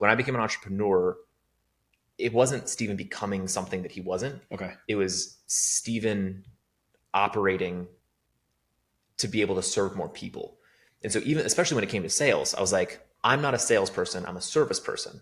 when I became an entrepreneur, it wasn't Stephen becoming something that he wasn't. Okay. It was Stephen operating to be able to serve more people. And so even, especially when it came to sales, I was like, I'm not a salesperson, I'm a service person.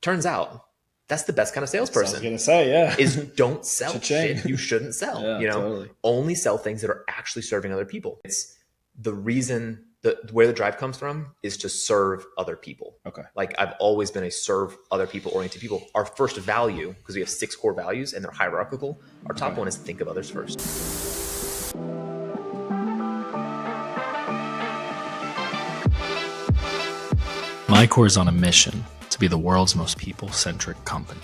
Turns out that's the best kind of salesperson. I was going to say, yeah. Is don't sell shit you shouldn't sell. Yeah, totally. Only sell things that are actually serving other people. It's the reason that where the drive comes from is to serve other people. Okay. Like I've always been a serve other people oriented people. Our first value, because we have 6 core values and they're hierarchical, our top one is think of others first. MyCore is on a mission to be the world's most people-centric company.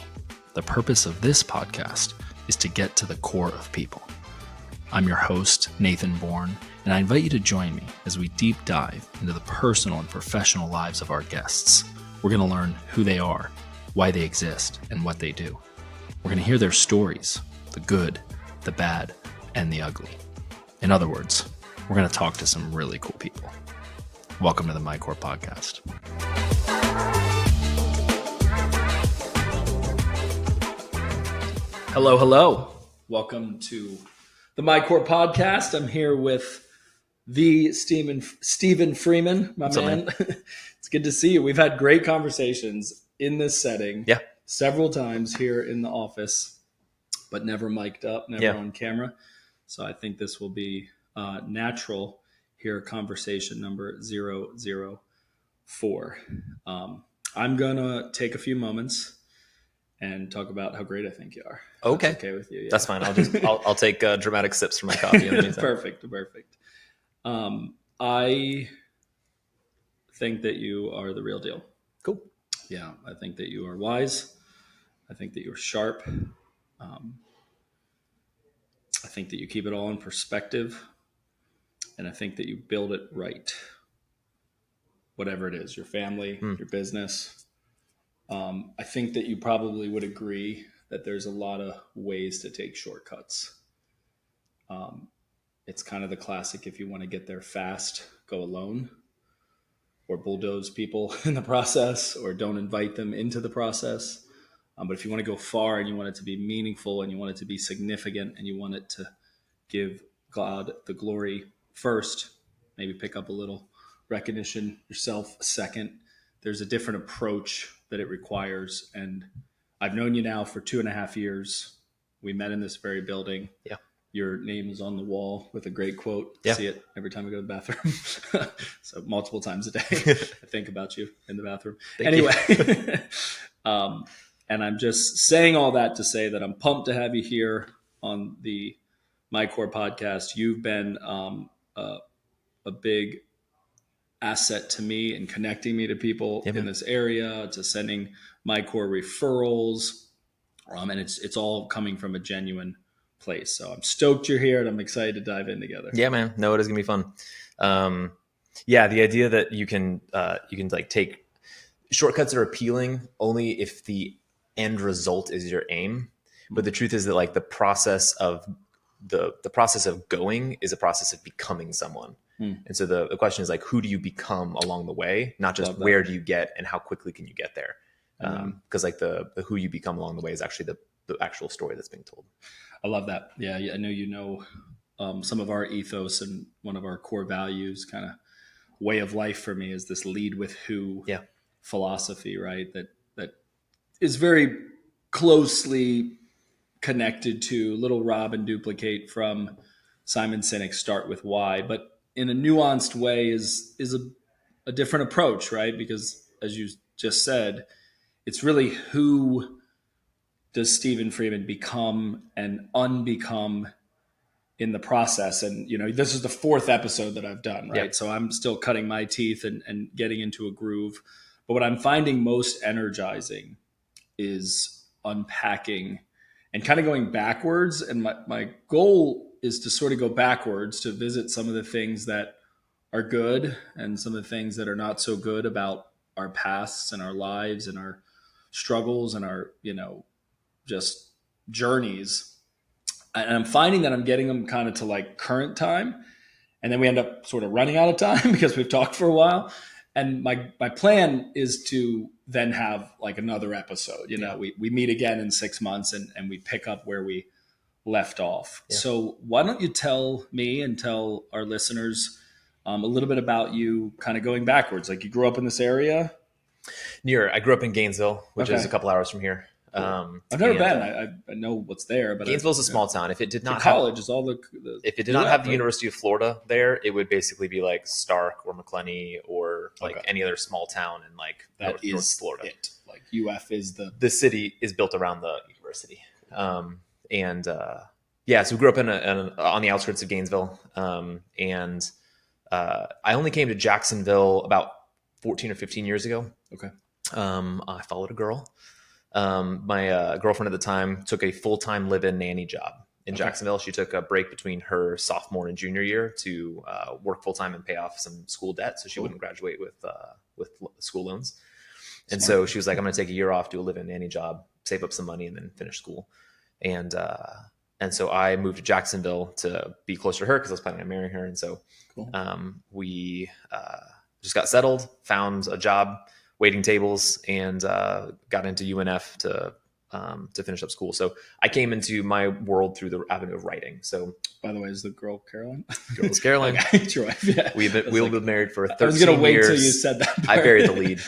The purpose of this podcast is to get to the core of people. I'm your host, Nathan Bourne, and I invite you to join me as we deep dive into the personal and professional lives of our guests. We're going to learn who they are, why they exist, and what they do. We're going to hear their stories, the good, the bad, and the ugly. In other words, we're going to talk to some really cool people. Welcome to the MyCore podcast. Hello, hello. Welcome to the MyCore podcast. I'm here with the Stephen Freeman, my man. It's good to see you. We've had great conversations in this setting several times here in the office, but never mic'd up, never on camera. So I think this will be natural here, conversation number 004. I'm going to take a few moments and talk about how great I think you are. Okay. That's okay with you? Yeah. That's fine. I'll take dramatic sips from my coffee. Perfect. I think that you are the real deal. Cool. Yeah. I think that you are wise. I think that you're sharp. I think that you keep it all in perspective. And I think that you build it right. Whatever it is, your family, your business. I think that you probably would agree that there's a lot of ways to take shortcuts. It's kind of the classic, if you want to get there fast, go alone, or bulldoze people in the process, or don't invite them into the process. But if you want to go far and you want it to be meaningful and you want it to be significant and you want it to give God the glory first, maybe pick up a little recognition yourself second, there's a different approach that it requires. And I've known you now for 2.5 years. We met in this very building. Yeah. Your name is on the wall with a great quote. Yeah. See it every time I go to the bathroom. So multiple times a day, I think about you in the bathroom. Anyway, and I'm just saying all that to say that I'm pumped to have you here on the MyCore podcast. You've been a big asset to me in connecting me to people in this area, to sending MyCore referrals. And it's all coming from a genuine place. So I'm stoked you're here and I'm excited to dive in together. Yeah, man. No, it is gonna be fun. The idea that you can like take shortcuts are appealing only if the end result is your aim. But the truth is that like the process of going is a process of becoming someone. And so the question is like, who do you become along the way? Not just where do you get and how quickly can you get there? Because like the who you become along the way is actually the actual story that's being told. I love that. Yeah, I know some of our ethos and one of our core values, kind of way of life for me, is this lead with who philosophy, right? That is very closely connected to little rob and duplicate from Simon Sinek's Start with Why, but in a nuanced way is a different approach, right? Because as you just said, it's really who does Stephen Freeman become and unbecome in the process. And, this is the 4th episode that I've done, right? Yeah. So I'm still cutting my teeth and getting into a groove. But what I'm finding most energizing is unpacking and kind of going backwards. And my goal is to sort of go backwards to visit some of the things that are good and some of the things that are not so good about our pasts and our lives and our struggles and our, just journeys. And I'm finding that I'm getting them kind of to like current time. And then we end up sort of running out of time because we've talked for a while. And my plan is to then have like another episode. We meet again in 6 months and we pick up where we left off. Yeah. So why don't you tell me and tell our listeners a little bit about you, kind of going backwards. Like, you grew up in this area? I grew up in Gainesville, which is a couple hours from here. I've never been. I know what's there, but Gainesville's a small town. If it did not college is all if it did not have the University of Florida there, it would basically be like Stark or McClenny or like any other small town in like North Florida. It. Like UF is the city is built around the university. So we grew up on the outskirts of Gainesville. I only came to Jacksonville about 14 or 15 years ago. Okay. I followed a girl. My girlfriend at the time took a full-time live-in nanny job in Jacksonville. She took a break between her sophomore and junior year to work full-time and pay off some school debt, so she wouldn't graduate with school loans. And so she was like, I'm going to take a year off, do a live-in nanny job, save up some money, and then finish school. And so I moved to Jacksonville to be closer to her because I was planning on marrying her. And so we just got settled, found a job waiting tables, and got into UNF to finish up school. So I came into my world through the avenue of writing. So, by the way, is the girl Caroline? Girl is Caroline. Troy. Yeah. We'll be married for 13 years. I was going to wait till you said that part. I buried the lead.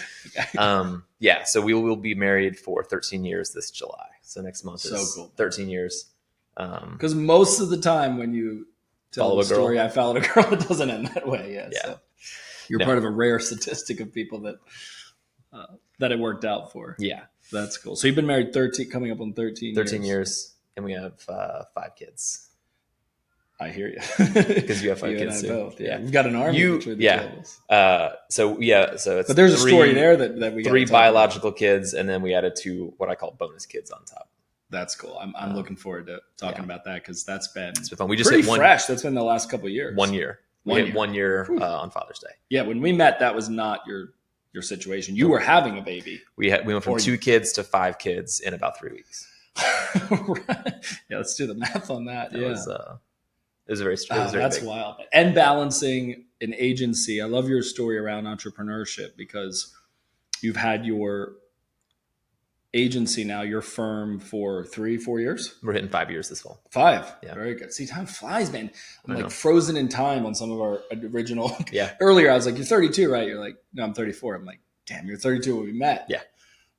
So we will be married for 13 years this July. So next month is cool. 13 years. Because most of the time when you tell the story, I followed a girl, it doesn't end that way. Yeah. So you're part of a rare statistic of people that it worked out for. Yeah. That's cool. So you've been married coming up on 13 years, and we have 5 kids. I hear you. Because you have 5 kids too. Both. Yeah. You've got an army. So it's but there's a story there that we 3 biological kids, and then we added 2 what I call bonus kids on top. That's cool. I'm looking forward to talking about that, because it's been fun. We just pretty hit one fresh. That's been the last couple of years. 1 year. We hit 1 year on Father's Day. Yeah, when we met, that was not your situation. You were having a baby. We went from 2 kids to 5 kids in about 3 weeks. Right. Yeah, let's do the math on that. It was very that's big. Wild. And balancing an agency. I love your story around entrepreneurship, because you've had your agency now, your firm, for 3-4 years. We're hitting 5 years this fall. 5. Yeah. Very good. See, time flies, man. I'm like frozen in time on some of our original. Yeah. Earlier, I was like, you're 32, right? You're like, no, I'm 34. I'm like, damn, you're 32 when we met. Yeah.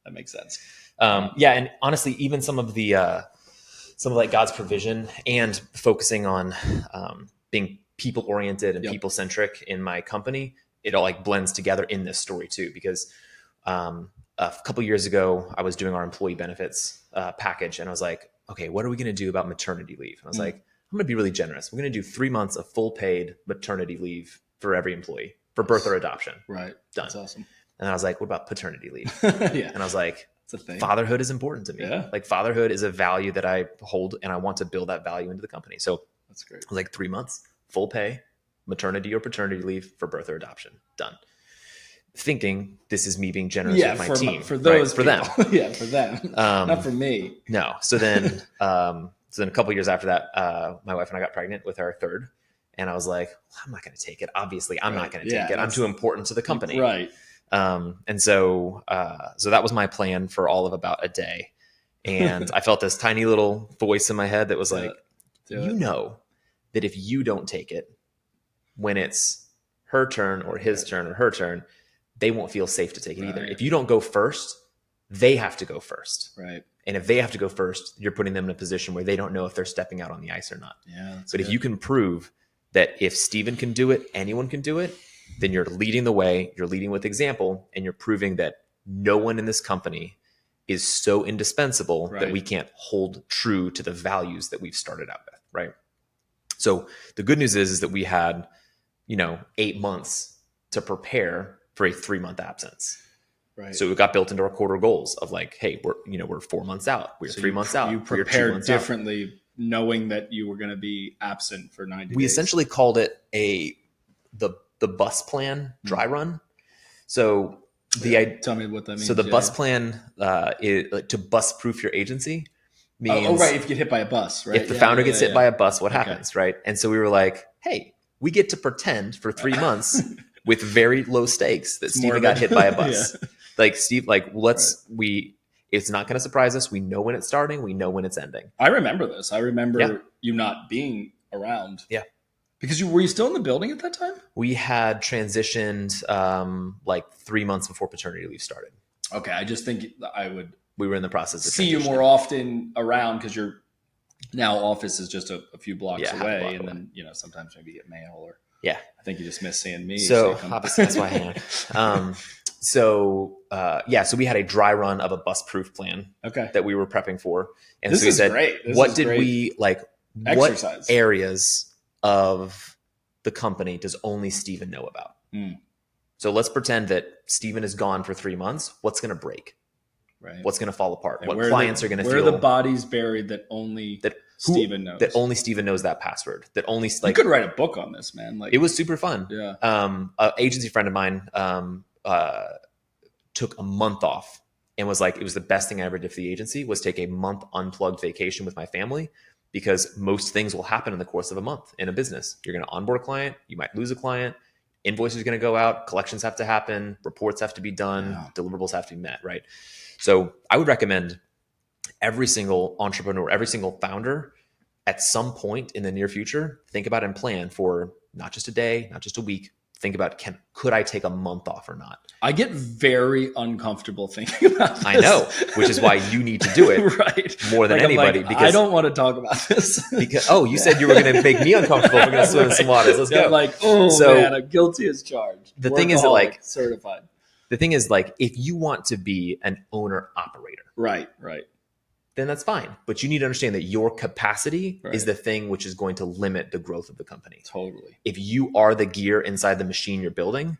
That makes sense. And honestly, even some of like God's provision and focusing on being people oriented and people centric in my company, it all like blends together in this story too. Because a couple years ago, I was doing our employee benefits package, and I was like, okay, what are we going to do about maternity leave? And I was like, I'm going to be really generous. We're going to do 3 months of full paid maternity leave for every employee for birth or adoption. Right. Done. That's awesome. And I was like, what about paternity leave? Yeah. And I was like, it's a thing. Fatherhood is important to me. Yeah. Like, fatherhood is a value that I hold, and I want to build that value into the company. So that's great. I was like, 3 months, full pay, maternity or paternity leave for birth or adoption. Done. Thinking this is me being generous with my team. For those for them. Yeah, for them. Not for me. No. So then a couple of years after that, my wife and I got pregnant with our 3rd. And I was like, I'm not going to take it. Obviously, I'm not going to take it. I'm too important to the company. Right. And so that was my plan for all of about a day. And I felt this tiny little voice in my head that was like, you know that if you don't take it, when it's her turn or his turn or her turn, they won't feel safe to take it either. If you don't go first, they have to go first. Right. And if they have to go first, you're putting them in a position where they don't know if they're stepping out on the ice or not. Yeah. But if you can prove that if Stephen can do it, anyone can do it, then you're leading the way, you're leading with example, and you're proving that no one in this company is so indispensable that we can't hold true to the values that we've started out with, right? So the good news is that we had, 8 months to prepare for a 3-month absence. Right. So it got built into our quarter goals of like, hey, we're 4 months out. We're 3 months out. You prepared differently, knowing that you were going to be absent for 90 days. We essentially called it the bus plan dry run. So tell me what that means. So the bus plan is to bus proof your agency. Means, right. If you get hit by a bus, right? If the founder gets hit by a bus, what happens, right? And so we were like, hey, we get to pretend for 3 months with very low stakes that It's more Stephen of got a- hit by a bus. Yeah. Like Steve, like it's not going to surprise us. We know when it's starting. We know when it's ending. I remember this. I remember Yeah. you not being around. Yeah. Because were you still in the building at that time? We had transitioned like 3 months before paternity leave started. Okay. I just think We were in the process of see you transitioning. more often around because your now office is just a few blocks Yeah, half a away. block And away. then, sometimes maybe get mail or Yeah. I think you just miss seeing me. So you come- obviously that's why I am. So we had a dry run of a bus-proof plan Okay. that we were prepping for. And This so we is said, great. This what is did great we like? exercise. What areas of the company does only Stephen know about? Mm. So let's pretend that Stephen is gone for 3 months. What's going to break? Right. What's going to fall apart? And What where clients are going to feel? Where are the bodies buried that only Stephen knows? That only Stephen knows that password. That only you could write a book on this, man. Like it was super fun. Yeah. An agency friend of mine took a month off and was like, it was the best thing I ever did for the agency was take a month unplugged vacation with my family because most things will happen in the course of a month in a business. You're going to onboard a client. You might lose a client. Invoices are going to go out. Collections have to happen. Reports have to be done. Yeah. Deliverables have to be met. Right. So I would recommend every single entrepreneur, every single founder at some point in the near future, think about and plan for not just a day, not just a week. Think about, could I take a month off or not? I get very uncomfortable thinking about this. I know, which is why you need to do it right. more than Like, anybody. because I don't want to talk about this. Because you said you were going to make me uncomfortable. We're going to swim in some waters. Let's go. I'm like, man, I'm guilty as charged. The thing is that, like, certified. The thing is, like, if you want to be an owner operator, right, then that's fine. But you need to understand that your capacity is the thing which is going to limit the growth of the company. Totally. If you are the gear inside the machine you're building,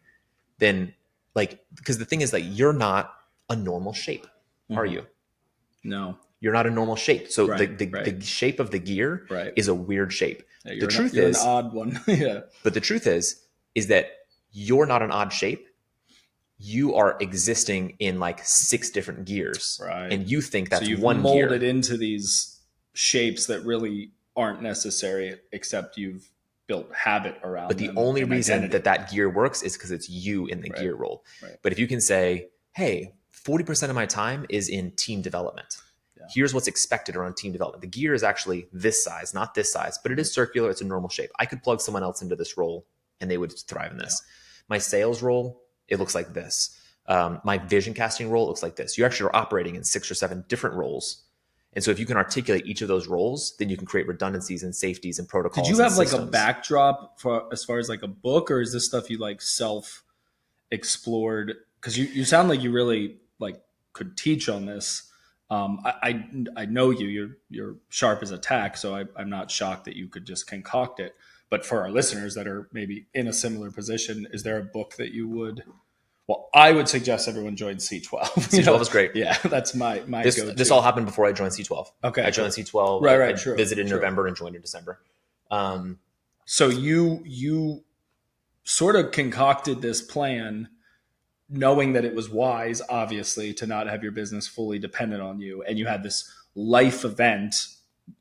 then because the thing is that you're not a normal shape, are you? No. You're not a normal shape. So Right, the shape of the gear Right. is a weird shape. Yeah, The truth is, an odd one. Yeah. but the truth is that you're not an odd shape. You are existing in like 6 different gears, Right. and you think that's so you've one molded gear. into these shapes that really aren't necessary, except you've built habit around But the them only and reason identity. that gear works is because it's you in the Right. gear role. Right. But if you can say, hey, 40% of my time is in team development. Yeah. Here's what's expected around team development. The gear is actually this size, not this size, but it is circular. It's a normal shape. I could plug someone else into this role and they would thrive in this. My sales role, it looks like this. My vision casting role looks like this. You actually are operating in 6 or 7 different roles. And so if you can articulate each of those roles, then you can create redundancies and safeties and protocols. Did you have and like a systems. backdrop for as far as like a book, or is this stuff you like self explored? Because you sound like you really like could teach on this. I know you're sharp as a tack, so I'm not shocked that you could just concoct it. But for our listeners that are maybe in a similar position, is there a book that you would? Well, I would suggest everyone join C12. C12 is great. Yeah, that's my go-to. This all happened before I joined C12. Okay, I joined C12. Right, I true, visited in true. November and joined in December. So you sort of concocted this plan, knowing that it was wise, obviously, to not have your business fully dependent on you, and you had this life event.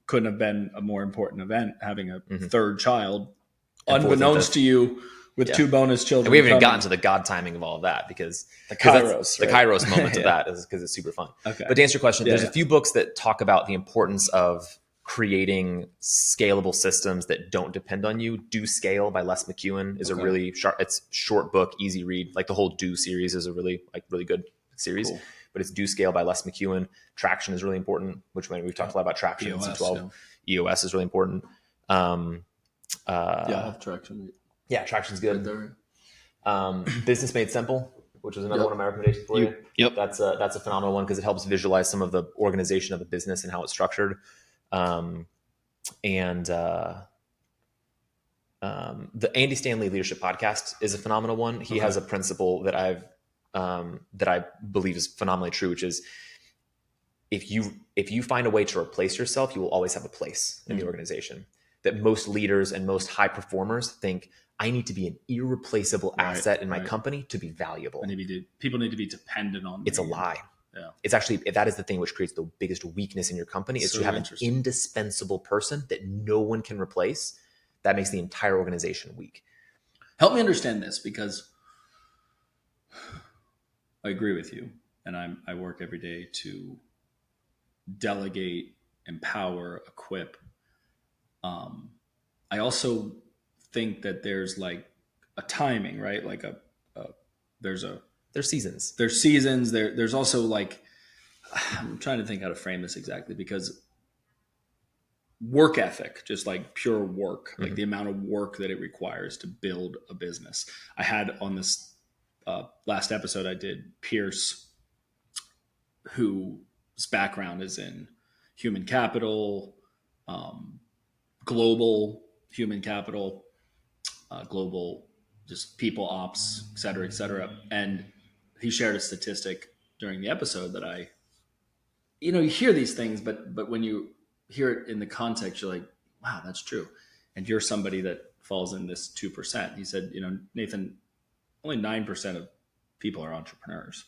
Couldn't have been a more important event, having a third child, And unbeknownst to you, with 2 bonus children. And we haven't even coming. gotten to the God timing of all of that because The Kairos, the right? Kairos moment Yeah. of that is because it's super fun. Okay. But to answer your question, Yeah, there's yeah. a few books that talk about the importance of creating scalable systems that don't depend on you. Do Scale by Les McEwen is a really sharp, it's short book, easy read. Like the whole Do series is a really good series. Cool. But it's Do Scale by Les McEwen. Traction is really important, which we've talked a lot about traction in C12. EOS is really important. I have traction. Yeah, Traction's good. Right Business Made Simple, which is another one of my recommendations for you. Yep. That's a phenomenal one because it helps visualize some of the organization of a business and how it's structured. The Andy Stanley Leadership Podcast is a phenomenal one. He has a principle that I believe is phenomenally true, which is if you find a way to replace yourself, you will always have a place in the organization. That most leaders and most high performers think, I need to be an irreplaceable asset in my company to be valuable. People need to be dependent on me. It's a lie. Yeah. It's actually, that is the thing which creates the biggest weakness in your company is to have an indispensable person that no one can replace. That makes the entire organization weak. Help me understand this, because I agree with you. And I work every day to delegate, empower, equip. I also think that there's like a timing, right? Like there's seasons. There's seasons. There's also like, I'm trying to think how to frame this exactly, because work ethic, just like pure work, like the amount of work that it requires to build a business. I had on this last episode, I did Pierce, whose background is in human capital, global human capital, global just people ops, et cetera, et cetera. And he shared a statistic during the episode that you hear these things, but when you hear it in the context, you're like, wow, that's true. And you're somebody that falls in this 2%. He said, Nathan, only 9% of people are entrepreneurs.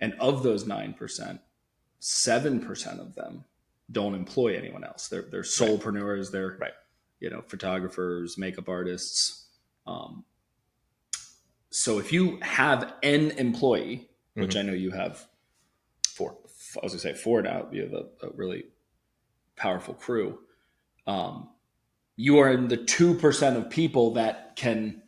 And of those 9%, 7% of them don't employ anyone else. They're solopreneurs. They're, photographers, makeup artists. So if you have an employee, which I know you have 4. I was going to say 4 now. You have a really powerful crew. You are in the 2% of people that can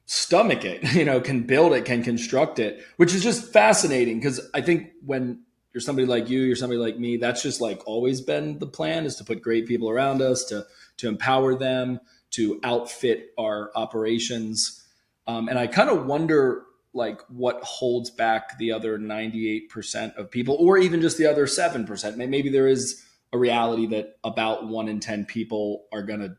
stomach it, can build it, can construct it, which is just fascinating. Because I think when you're somebody like you, you're somebody like me, that's just like always been the plan, is to put great people around us, to empower them, to outfit our operations. And I kind of wonder like what holds back the other 98% of people, or even just the other 7%. Maybe there is a reality that about 1 in 10 people are going to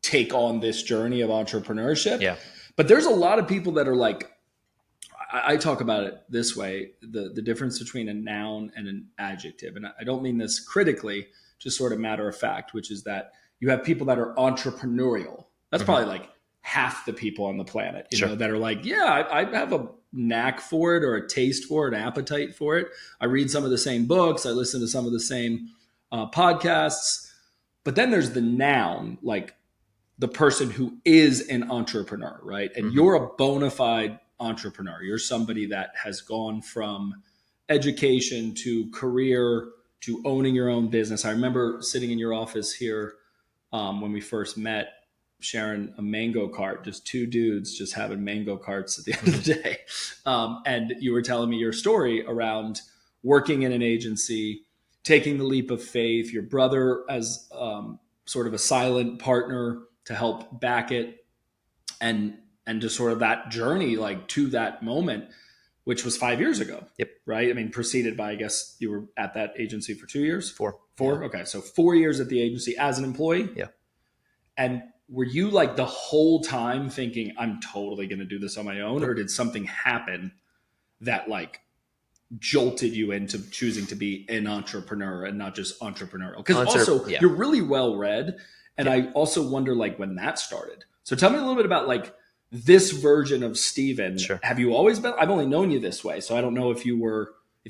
take on this journey of entrepreneurship. Yeah. But there's a lot of people that are like, I talk about it this way, the difference between a noun and an adjective. And I don't mean this critically, just sort of matter of fact, which is that you have people that are entrepreneurial. That's probably like half the people on the planet, that are like, yeah, I have a knack for it, or a taste for it, an appetite for it. I read some of the same books. I listen to some of the same podcasts. But then there's the noun, like the person who is an entrepreneur, right? And you're a bona fide entrepreneur. You're somebody that has gone from education to career to owning your own business. I remember sitting in your office here when we first met, sharing a mango cart, just 2 dudes just having mango carts at the end of the day. And you were telling me your story around working in an agency, taking the leap of faith, your brother as sort of a silent partner to help back it, and just sort of that journey, like to that moment, which was 5 years ago. Yep. Right. I mean, preceded by, I guess you were at that agency for 2 years? 4. Yeah. Okay. So 4 years at the agency as an employee. Yeah. And were you like the whole time thinking, I'm totally going to do this on my own? Or did something happen that like jolted you into choosing to be an entrepreneur and not just entrepreneurial? Because also you're really well read. And I also wonder like when that started. So tell me a little bit about like this version of Stephen. Sure. Have you always been? I've only known you this way. So I don't know if you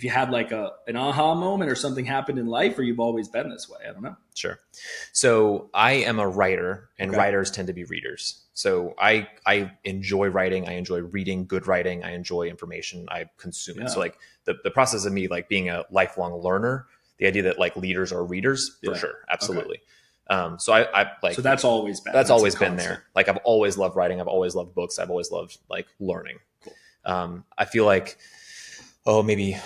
had like an aha moment or something happened in life, or you've always been this way. I don't know. Sure. So I am a writer, and writers tend to be readers. So I enjoy writing. I enjoy reading good writing. I enjoy information. I consume it. So like the process of me like being a lifelong learner, the idea that like leaders are readers, for sure. Absolutely. So I like, so that's always been, that's always been there. Like I've always loved writing. I've always loved books. I've always loved like learning. Cool. I feel like, maybe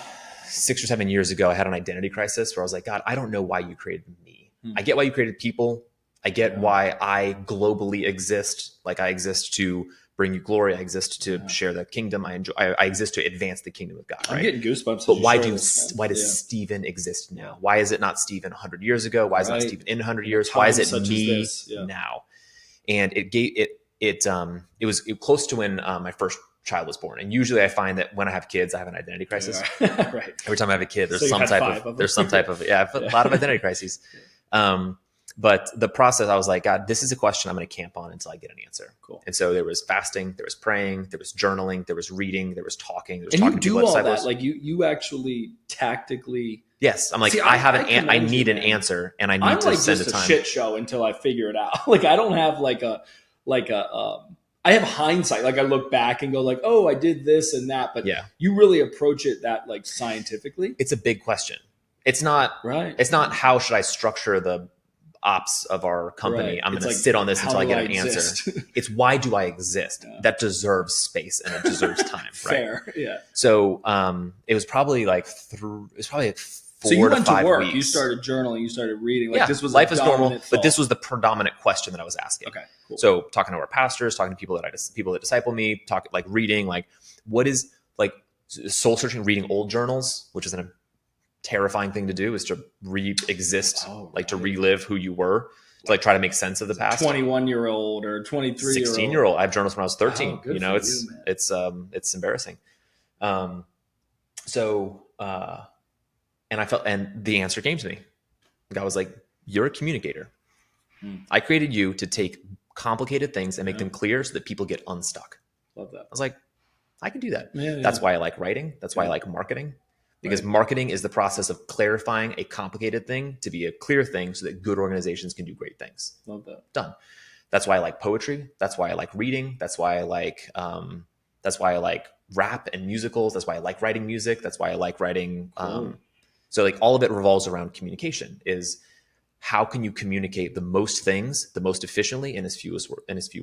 6 or 7 years ago, I had an identity crisis where I was like, God, I don't know why you created me. I get why you created people. I get why I globally exist. Like I exist to bring you glory. I exist to share the kingdom. I exist to advance the kingdom of God. I'm getting goosebumps. But why does Stephen exist now? Why is it not Stephen 100 years ago? Why is it not Stephen in 100 years? Why is it me now? And it was close to when my first child was born. And usually I find that when I have kids, I have an identity crisis. Right. Every time I have a kid, there's some type of I have a lot of identity crises. But the process, I was like, God, this is a question I'm going to camp on until I get an answer. Cool. And so there was fasting, there was praying, there was journaling, there was reading, there was talking. There was and talking you do all that, like you actually tactically. Yes, I'm like, I need an answer, and I need to spend the time. I'm like just a shit show until I figure it out. Like I don't have like a I have hindsight. Like I look back and go like, oh, I did this and that. But Yeah. you really approach it that like scientifically. It's a big question. It's not Right. It's not how should I structure the ops of our company. Right. I'm going It's to like, sit on this how until I do get I an exist? answer. It's why do I exist? Yeah. That deserves space and it deserves time. Right. Fair. Yeah. So it was probably like 4 So you to went to 5 work. weeks. You started journaling. You started reading. Like Yeah, this was life a is normal, dominant but this thought. was the predominant question that I was asking. Okay. Cool. So talking to our pastors, talking to people that disciple me, like reading, like what is like soul searching, reading old journals, which is a terrifying thing to do, is to re-exist, like to relive who you were, to like try to make sense of the past. 21-year-old or 23-year-old. 16-year-old. I have journals when I was 13. Oh, good you know, for you, man. it's embarrassing. And the answer came to me. God was like, you're a communicator. I created you to take complicated things and make them clear so that people get unstuck. Love that. I was like, I can do that. Yeah, That's why I like writing. That's why I like marketing. Because marketing is the process of clarifying a complicated thing to be a clear thing so that good organizations can do great things. Love that. Done. That's why I like poetry. That's why I like reading. That's why I like rap and musicals. That's why I like writing music. That's why I like writing. So like all of it revolves around communication. Is how can you communicate the most things the most efficiently in as few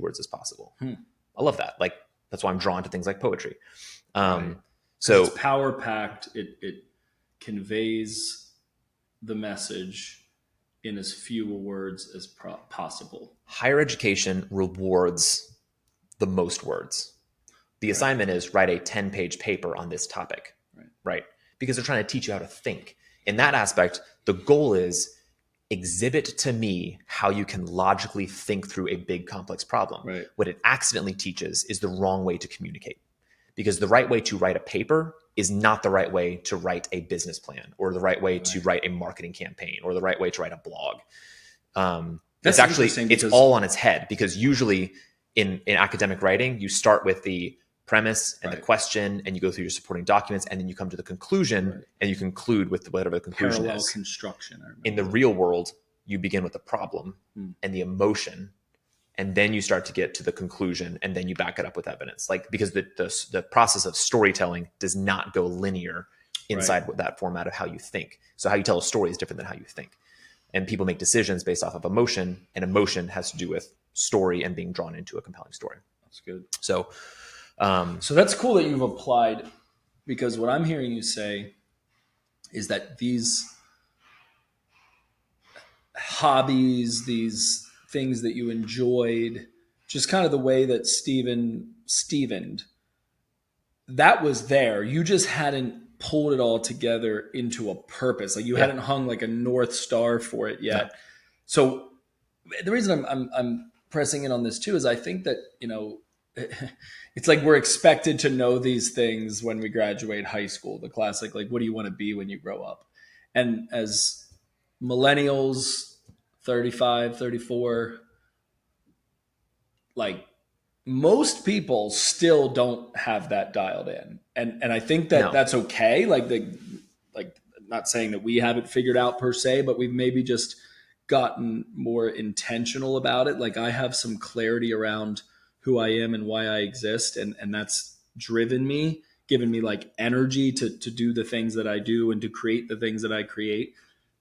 words as possible. I love that. Like that's why I'm drawn to things like poetry. So it's power packed. It conveys the message in as few words as possible. Higher education rewards the most words. The assignment is write a 10-page paper on this topic, right? Because they're trying to teach you how to think. In that aspect, the goal is exhibit to me how you can logically think through a big, complex problem. Right. What it accidentally teaches is the wrong way to communicate. Because the right way to write a paper is not the right way to write a business plan or the right way to write a marketing campaign or the right way to write a blog. It's all on its head, because usually in academic writing, you start with the premise and the question, and you go through your supporting documents, and then you come to the conclusion, and you conclude with whatever the conclusion Parallel is. construction. In the real world, you begin with the problem and the emotion, and then you start to get to the conclusion, and then you back it up with evidence. Like, because the process of storytelling does not go linear inside that format of how you think. So how you tell a story is different than how you think. And people make decisions based off of emotion, and emotion has to do with story and being drawn into a compelling story. That's good. So that's cool that you've applied, because what I'm hearing you say is that these hobbies, these things that you enjoyed, just kind of the way that Stevened, that was there. You just hadn't pulled it all together into a purpose. Like you hadn't hung like a North Star for it yet. No. So the reason I'm pressing in on this too is I think that, you know, it's like we're expected to know these things when we graduate high school, the classic, like, what do you want to be when you grow up? And as millennials, 35, 34, like most people still don't have that dialed in. And I think that that's okay. Like not saying that we haven't figured out per se, but we've maybe just gotten more intentional about it. Like I have some clarity around who I am and why I exist. And that's driven me, given me like energy to do the things that I do and to create the things that I create.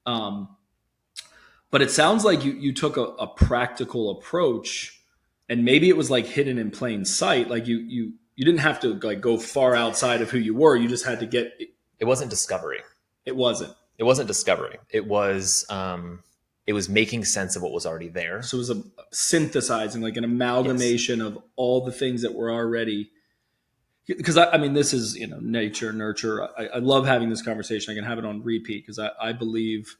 But it sounds like you took a practical approach, and maybe it was like hidden in plain sight. Like you didn't have to like go far outside of who you were. You just had to get. It wasn't discovery. It wasn't discovery. It was making sense of what was already there. So it was a synthesizing, like an amalgamation of all the things that were already. Because I mean, this is, you know, nature, nurture. I love having this conversation. I can have it on repeat because I believe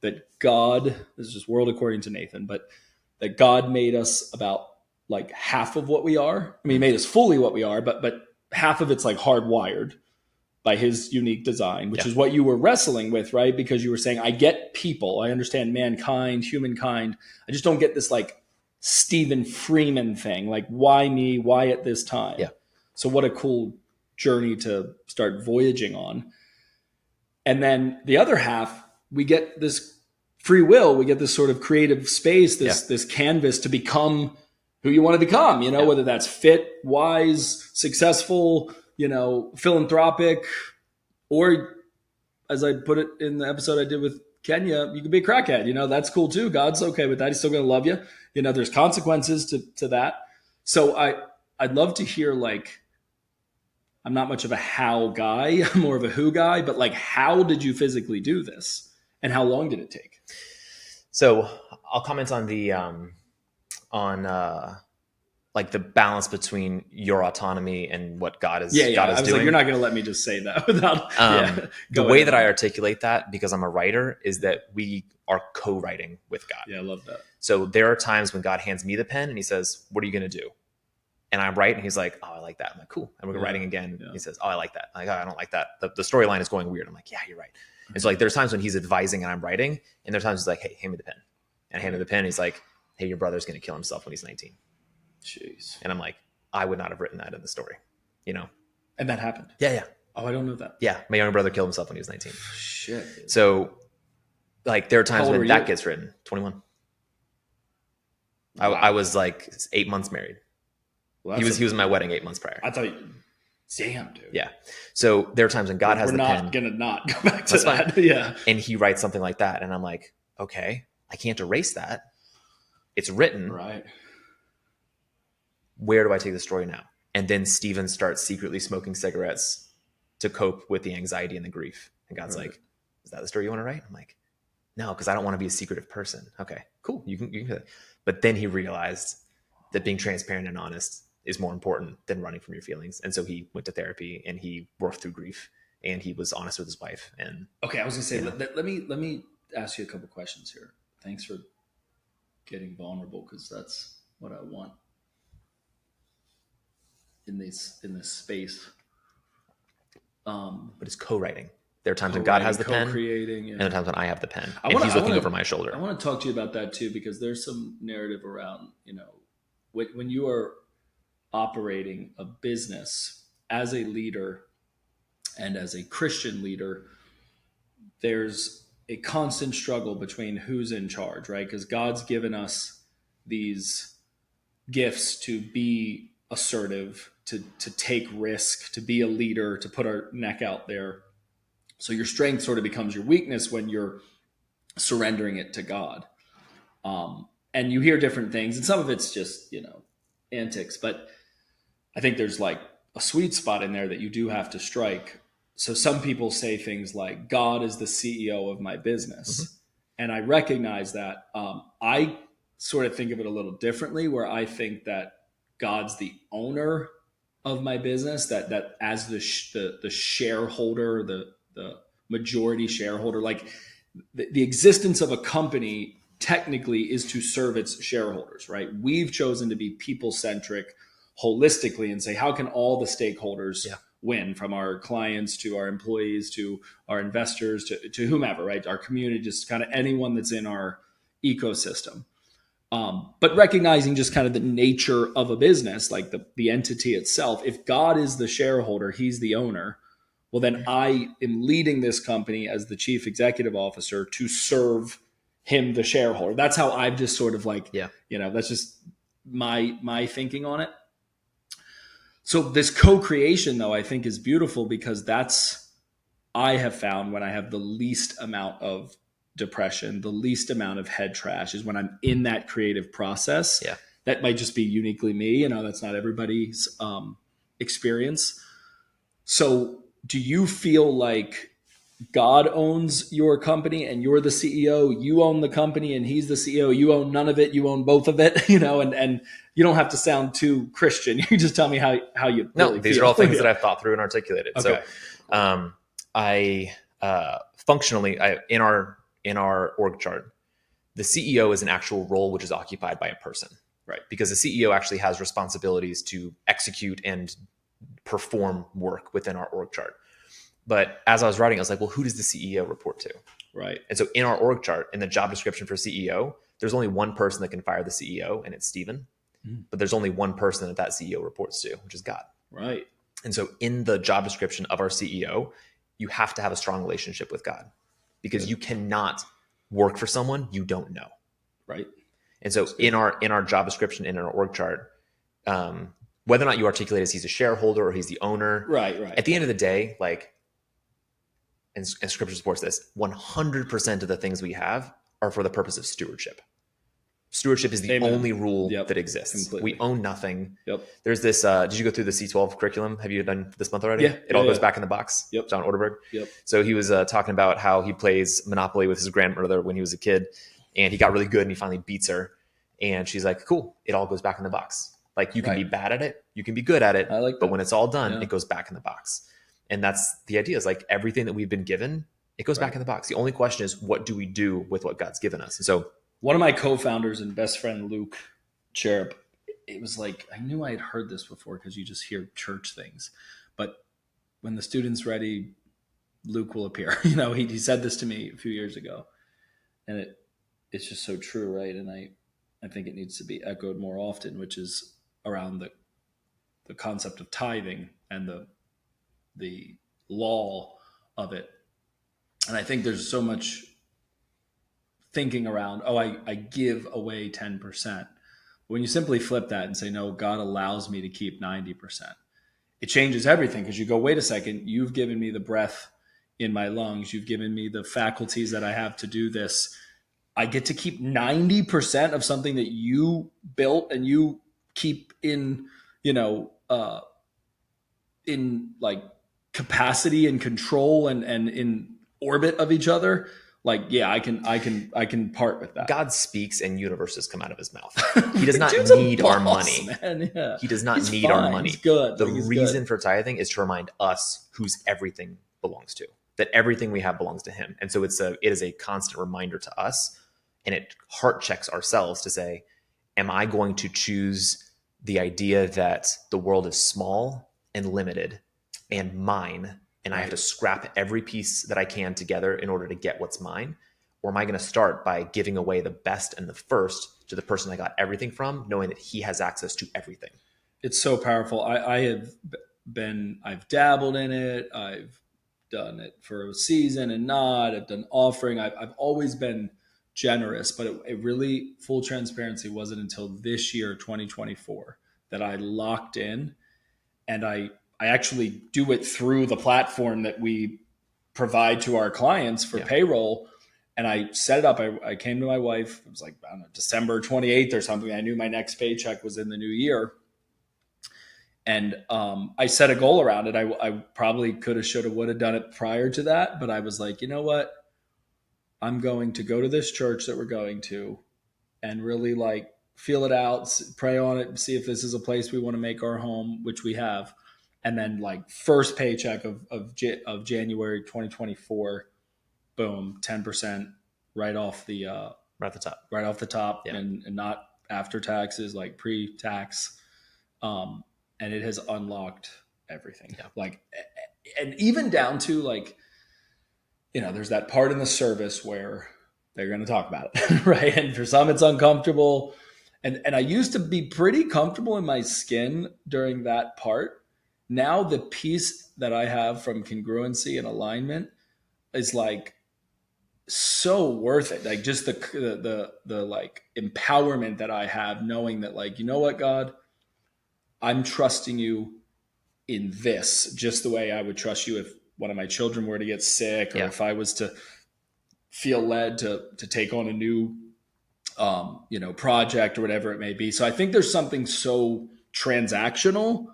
that God, this is just world according to Nathan, but that God made us about like half of what we are. I mean, he made us fully what we are, but half of it's like hardwired by his unique design, which is what you were wrestling with, right? Because you were saying, I get people, I understand mankind, humankind. I just don't get this like Stephen Freeman thing. Like, why me? Why at this time? Yeah. So what a cool journey to start voyaging on. And then the other half, we get this free will, we get this sort of creative space, this canvas to become who you want to become, Yeah. whether that's fit, wise, successful, philanthropic, or as I put it in the episode I did with Kenya, you could be a crackhead. That's cool too. God's okay with that. He's still going to love you. There's consequences to that. So I'd love to hear, like, I'm not much of a how guy, I'm more of a who guy, but like, how did you physically do this and how long did it take? So I'll comment on the, like the balance between your autonomy and what God is, God is I was doing. like, you're not going to let me just say that without, the way that I articulate that, because I'm a writer, is that we are co-writing with God. Yeah, I love that. So there are times when God hands me the pen and he says, what are you going to do? And I write and he's like, oh, I like that. I'm like, cool. And we're writing again. Yeah. He says, oh, I like that. I'm like, oh, I don't like that. The storyline is going weird. I'm like, yeah, you're right. Mm-hmm. And so like, there's times when he's advising and I'm writing, and there's times he's like, hey, hand me the pen. And I handed the pen. And he's like, hey, your brother's going to kill himself when he's 19. Jeez. And I'm like, I would not have written that in the story, And that happened? Yeah. Oh, I don't know that. Yeah. My younger brother killed himself when he was 19. Shit. Dude. So like, there are times when that gets written. 21. Wow. I was like 8 months married. Well, he was in my wedding 8 months prior. I thought, damn, dude. Yeah. So there are times when God has the pen. We're not going to not go back to that. Fine. Yeah. And he writes something like that. And I'm like, okay, I can't erase that. It's written. Right. Where do I take the story now? And then Stephen starts secretly smoking cigarettes to cope with the anxiety and the grief. And God's like, is that the story you want to write? I'm like, no, because I don't want to be a secretive person. Okay, cool. You can do that. But then he realized that being transparent and honest is more important than running from your feelings. And so he went to therapy and he worked through grief and he was honest with his wife. And okay, I was gonna say, let me ask you a couple questions here. Thanks for getting vulnerable, because that's what I want in this space. But it's co-writing. There are times when God has the pen, co-creating, and there are times when I have the pen, and he's looking over my shoulder. I want to talk to you about that too, because there's some narrative around, when you are operating a business as a leader and as a Christian leader, there's a constant struggle between who's in charge, right? Because God's given us these gifts to be assertive, to take risk, to be a leader, to put our neck out there. So your strength sort of becomes your weakness when you're surrendering it to God. And you hear different things, and some of it's just, antics, but I think there's like a sweet spot in there that you do have to strike. So some people say things like, God is the CEO of my business. Mm-hmm. And I recognize that. I sort of think of it a little differently, where I think that God's the owner of my business, that as the shareholder, the majority shareholder, like the existence of a company technically is to serve its shareholders, right? We've chosen to be people-centric holistically and say, how can all the stakeholders win, from our clients to our employees to our investors to whomever, right? Our community, just kind of anyone that's in our ecosystem. But recognizing just kind of the nature of a business, like the entity itself. If God is the shareholder, he's the owner, well, then I am leading this company as the chief executive officer to serve him, the shareholder. That's how I've just sort of like, that's just my thinking on it. So this co-creation, though, I think is beautiful, because I have found when I have the least amount of depression, the least amount of head trash, is when I'm in that creative process. Yeah. That might just be uniquely me. That's not everybody's experience. So do you feel like God owns your company and you're the CEO, you own the company and he's the CEO, you own none of it, you own both of it, and you don't have to sound too Christian. You just tell me how you really these feel. are all things that I've thought through and articulated. Okay. So I functionally, in our org chart, the CEO is an actual role which is occupied by a person, right? Because the CEO actually has responsibilities to execute and perform work within our org chart. But as I was writing, I was like, well, who does the CEO report to? Right. And so in our org chart, in the job description for CEO, there's only one person that can fire the CEO, and it's Stephen. Mm. But there's only one person that CEO reports to, which is God. Right. And so in the job description of our CEO, you have to have a strong relationship with God, because you cannot work for someone you don't know. Right. And so in our job description, in our org chart, whether or not you articulate as he's a shareholder or he's the owner, right. At the end of the day, like, and scripture supports this, 100% of the things we have are for the purpose of stewardship. Stewardship is the Amen. only rule that exists. Completely. We own nothing. Yep. There's this, did you go through the C12 curriculum? Have you done this month already? Yeah. It all goes back in the box. Yep. John Orderberg. Yep. So he was talking about how he plays Monopoly with his grandmother when he was a kid, and he got really good and he finally beats her. And she's like, cool, it all goes back in the box. Like, you can be bad at it, you can be good at it, but when it's all done, it goes back in the box. And that's the idea, is like everything that we've been given, it goes back in the box. The only question is, what do we do with what God's given us? And so one of my co-founders and best friend, Luke Cherub, it was like, I knew I had heard this before because you just hear church things, but when the student's ready, Luke will appear. You know, he said this to me a few years ago, and it's just so true, right? And I think it needs to be echoed more often, which is around the concept of tithing and the law of it. And I think there's so much thinking around, I give away 10%. When you simply flip that and say, no, God allows me to keep 90%, it changes everything, because you go, wait a second, you've given me the breath in my lungs. You've given me the faculties that I have to do this. I get to keep 90% of something that you built and you keep in, in like capacity and control and in orbit of each other. Like, yeah, I can part with that. God speaks and universes come out of his mouth. He does not Dude's need boss, our money. Man. Yeah. He does not He's need fine. our money. He's good. The He's reason good. for tithing is to remind us whose everything belongs to, that everything we have belongs to him. And so it is a constant reminder to us, and it heart checks ourselves to say, am I going to choose the idea that the world is small and limited and mine, and I have to scrap every piece that I can together in order to get what's mine? Or am I going to start by giving away the best and the first to the person I got everything from, knowing that he has access to everything? It's so powerful. I've dabbled in it. I've done it for a season and not. I've done offering. I've always been generous, but it really, full transparency, wasn't until this year, 2024, that I locked in, and I actually do it through the platform that we provide to our clients for payroll. And I set it up. I came to my wife. It was like, I don't know, December 28th or something. I knew my next paycheck was in the new year. And I set a goal around it. I probably could have, should have, would have done it prior to that. But I was like, you know what? I'm going to go to this church that we're going to and really like feel it out, pray on it, see if this is a place we want to make our home, which we have. And then like first paycheck of January 2024, boom, 10% right off the top, and not after taxes, like pre-tax. And it has unlocked everything. Yeah. Like, and even down to like, there's that part in the service where they're going to talk about it, right? And for some, it's uncomfortable. And I used to be pretty comfortable in my skin during that part. Now the piece that I have from congruency and alignment is like so worth it. Like just the like empowerment that I have, knowing that like, you know what, God, I'm trusting you in this, just the way I would trust you if one of my children were to get sick, or if I was to feel led to take on a new, project or whatever it may be. So I think there's something so transactional,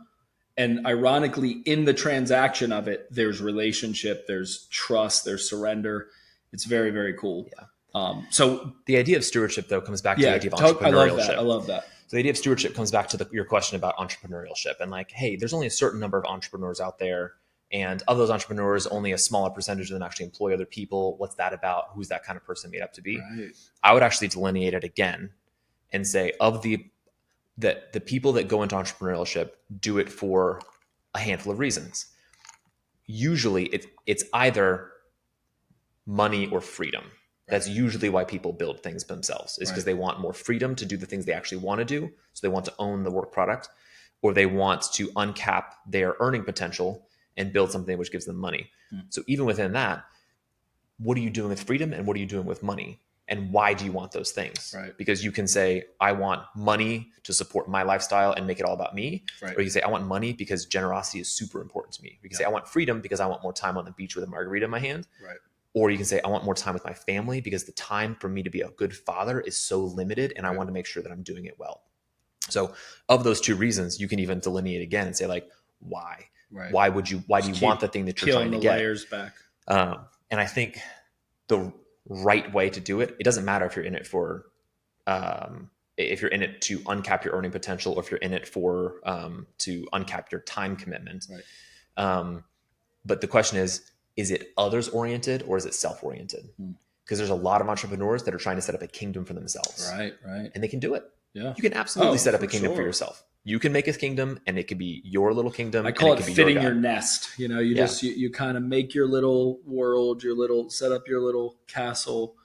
and ironically in the transaction of it, there's relationship, there's trust, there's surrender. It's very, very cool. Yeah. So the idea of stewardship though comes back to the idea of entrepreneurship. I love that. So the idea of stewardship comes back to your question about entrepreneurship, and like, hey, there's only a certain number of entrepreneurs out there. And of those entrepreneurs, only a smaller percentage of them actually employ other people. What's that about? Who's that kind of person made up to be? Right. I would actually delineate it again and say, of the people that go into entrepreneurship do it for a handful of reasons. Usually it's either money or freedom. That's usually why people build things themselves, is because they want more freedom to do the things they actually want to do. So they want to own the work product, or they want to uncap their earning potential and build something which gives them money. So even within that, what are you doing with freedom and what are you doing with money? And why do you want those things? Right. Because you can say, I want money to support my lifestyle and make it all about me. Right. Or you can say, I want money because generosity is super important to me. You can say, I want freedom because I want more time on the beach with a margarita in my hand. Right. Or you can say, I want more time with my family because the time for me to be a good father is so limited and I want to make sure that I'm doing it well. So of those two reasons, you can even delineate again and say, like, why? Right. Why do you want the thing that you're trying to get? Layers back. And I think the right way to do it, it doesn't matter if you're in it for, if you're in it to uncap your earning potential, or if you're in it for, to uncap your time commitment. Right. But the question is it others oriented or is it self-oriented? Because there's a lot of entrepreneurs that are trying to set up a kingdom for themselves. Right. Right. And they can do it. Yeah. You can absolutely set up a kingdom sure. for yourself. You can make a kingdom and it could be your little kingdom. I call it fitting your God. nest. You know, you kind of make your little world, set up your little castle.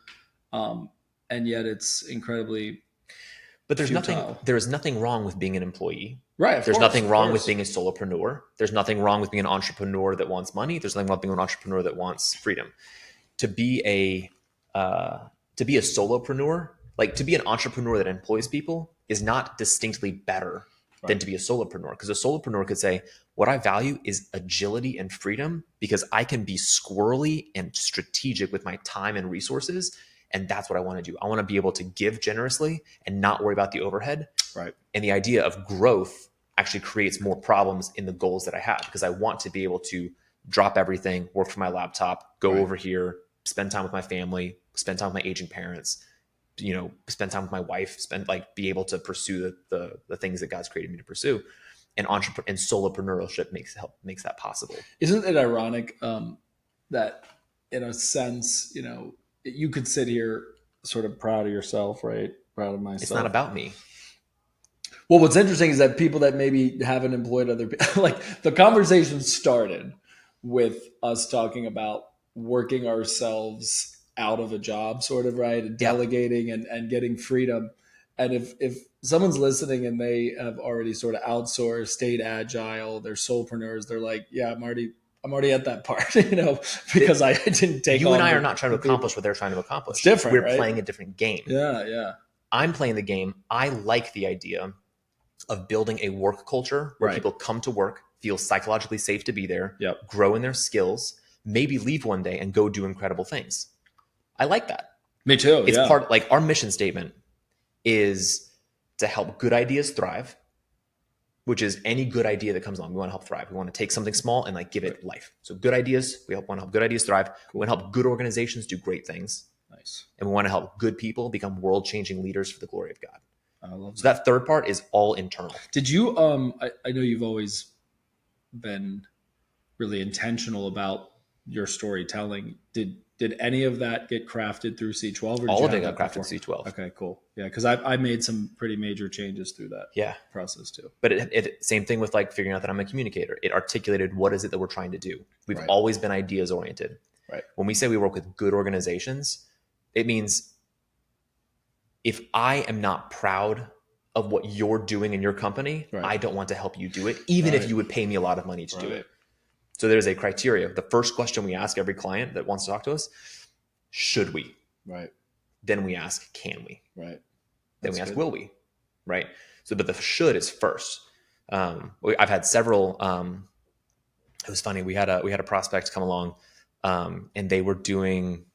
And yet it's incredibly But there's futile. there is nothing wrong with being an employee. Right. There's nothing wrong with being a solopreneur. There's nothing wrong with being an entrepreneur that wants money. There's nothing wrong with being an entrepreneur that wants freedom. To be a solopreneur, like to be an entrepreneur that employs people, is not distinctly better than to be a solopreneur. Because a solopreneur could say, what I value is agility and freedom because I can be squirrely and strategic with my time and resources. And that's what I want to do. I want to be able to give generously and not worry about the overhead. Right. And the idea of growth actually creates more problems in the goals that I have, because I want to be able to drop everything, work from my laptop, go over here, spend time with my family, spend time with my aging parents, spend time with my wife, be able to pursue the things that God's created me to pursue. And solopreneurship makes that possible. Isn't it ironic that in a sense, you could sit here sort of proud of yourself, right? Proud of myself. It's not about me. Well, what's interesting is that people that maybe haven't employed other people, like the conversation started with us talking about working ourselves out of a job, sort of, right? And delegating and getting freedom. And if someone's listening and they have already sort of outsourced, stayed agile, they're solopreneurs, they're like, yeah, I'm already at that part, because I didn't take you and I are not trying to accomplish what they're trying to accomplish. It's different. We're right? playing a different game. Yeah, yeah. I'm playing the game. I like the idea of building a work culture where people come to work, feel psychologically safe to be there, grow in their skills, maybe leave one day and go do incredible things. I like that. Me too. It's part, like, our mission statement is to help good ideas thrive, which is any good idea that comes along. We want to help thrive. We want to take something small and give it life. So good ideas, want to help good ideas thrive. We want to help good organizations do great things. Nice. And we want to help good people become world-changing leaders for the glory of God. I love that. So that third part is all internal. Did you, I know you've always been really intentional about your storytelling. Did any of that get crafted through C12? Or all of it got crafted through C12. Okay, cool. Yeah, because I made some pretty major changes through that process too. But it same thing with figuring out that I'm a communicator. It articulated what is it that we're trying to do. We've always been ideas oriented. Right. When we say we work with good organizations, it means if I am not proud of what you're doing in your company, I don't want to help you do it, even if you would pay me a lot of money to do it. So there's a criteria. The first question we ask every client that wants to talk to us, should we? Right. Then we ask, can we? Right. Then we ask, will we? Right. So, but the should is first. I've had several, it was funny. We had a prospect come along, and they were doing,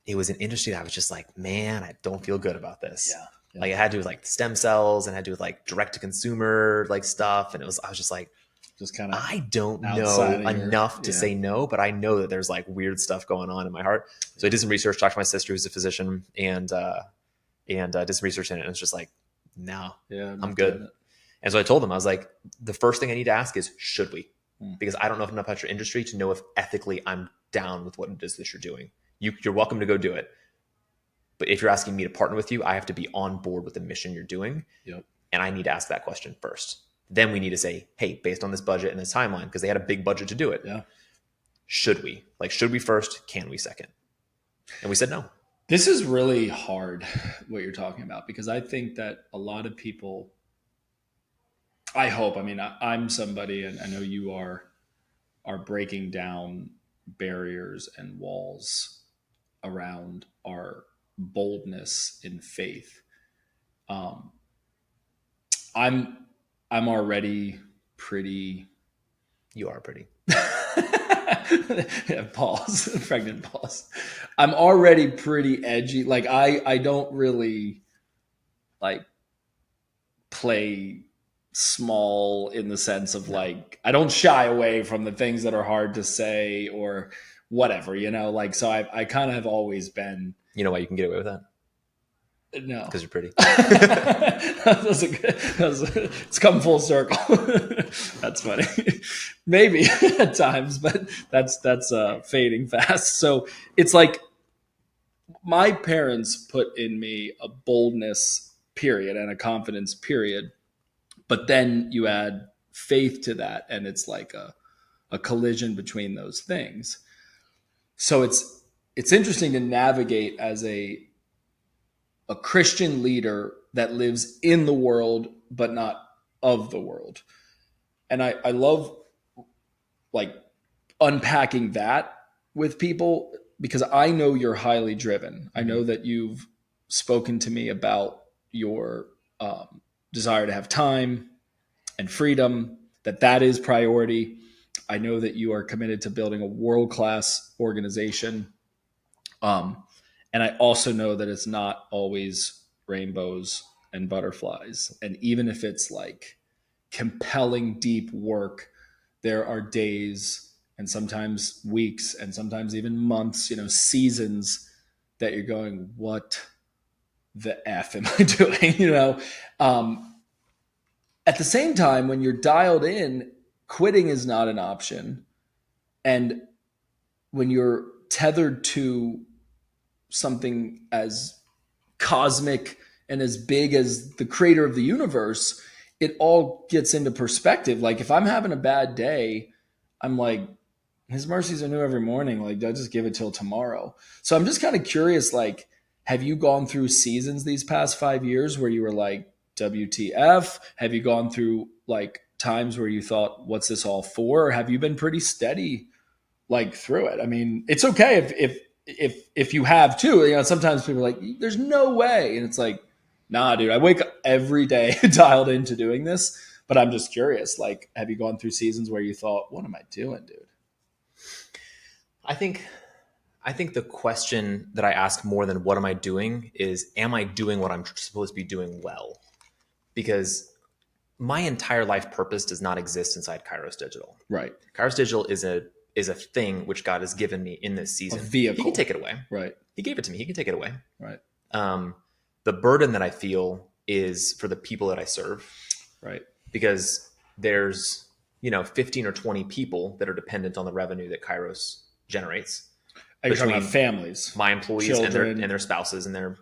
it was an industry that I was just like, man, I don't feel good about this. Yeah. Like it had to do with stem cells and had to do with direct to consumer stuff. And I was just like, just kind of, I don't know enough to say no, but I know that there's weird stuff going on in my heart. So I did some research, talked to my sister who's a physician, and did some research in it. And it's just like, no, I'm good. And so I told them, I was like, the first thing I need to ask is, should we? Because I don't know enough about your industry to know if ethically I'm down with what it is that you're doing. You're welcome to go do it. But if you're asking me to partner with you, I have to be on board with the mission you're doing. Yep. And I need to ask that question first. Then we need to say, hey, based on this budget and this timeline, because they had a big budget to do it. Yeah. Should we? Should we first? Can we second? And we said no. This is really hard, what you're talking about, because I think that a lot of people, I'm somebody, and I know you are breaking down barriers and walls around our boldness in faith. I'm already pretty. You are pretty. Yeah, pause. Pregnant pause. I'm already pretty edgy. Like I don't really like play small in the sense of like I don't shy away from the things that are hard to say or whatever, like so I kind of have always been. You know why you can get away with that? No, because you're pretty. It's come full circle. That's funny. Maybe at times, but that's fading fast. So it's like my parents put in me a boldness period and a confidence period, but then you add faith to that, and it's like a collision between those things. So it's interesting to navigate as a Christian leader that lives in the world but not of the world. And I love like unpacking that with people because I know you're highly driven. I know that you've spoken to me about your desire to have time and freedom, that is priority. I know that you are committed to building a world-class organization. And I also know that it's not always rainbows and butterflies. And even if it's like compelling, deep work, there are days and sometimes weeks and sometimes even months, seasons that you're going, what the F am I doing? At the same time, when you're dialed in, quitting is not an option. And when you're tethered to something as cosmic and as big as the creator of the universe, it all gets into perspective. Like if I'm having a bad day, I'm like, his mercies are new every morning. Like, I'll just give it till tomorrow. So I'm just kind of curious, like, have you gone through seasons these past 5 years where you were like, WTF? Have you gone through like times where you thought, what's this all for? Or have you been pretty steady like through it? I mean, it's okay if you have too. Sometimes people are like, there's no way. And it's like, nah, dude, I wake up every day dialed into doing this. But I'm just curious, like, have you gone through seasons where you thought, what am I doing, dude? I think the question that I ask more than what am I doing is, am I doing what I'm supposed to be doing well? Because my entire life purpose does not exist inside Kairos Digital. Right. Kairos Digital is a thing which God has given me in this season. A vehicle. He can take it away. Right. He gave it to me. He can take it away. Right. The burden that I feel is for the people that I serve. Right. Because there's, 15 or 20 people that are dependent on the revenue that Kairos generates. Are you talking about families? My employees and their spouses and their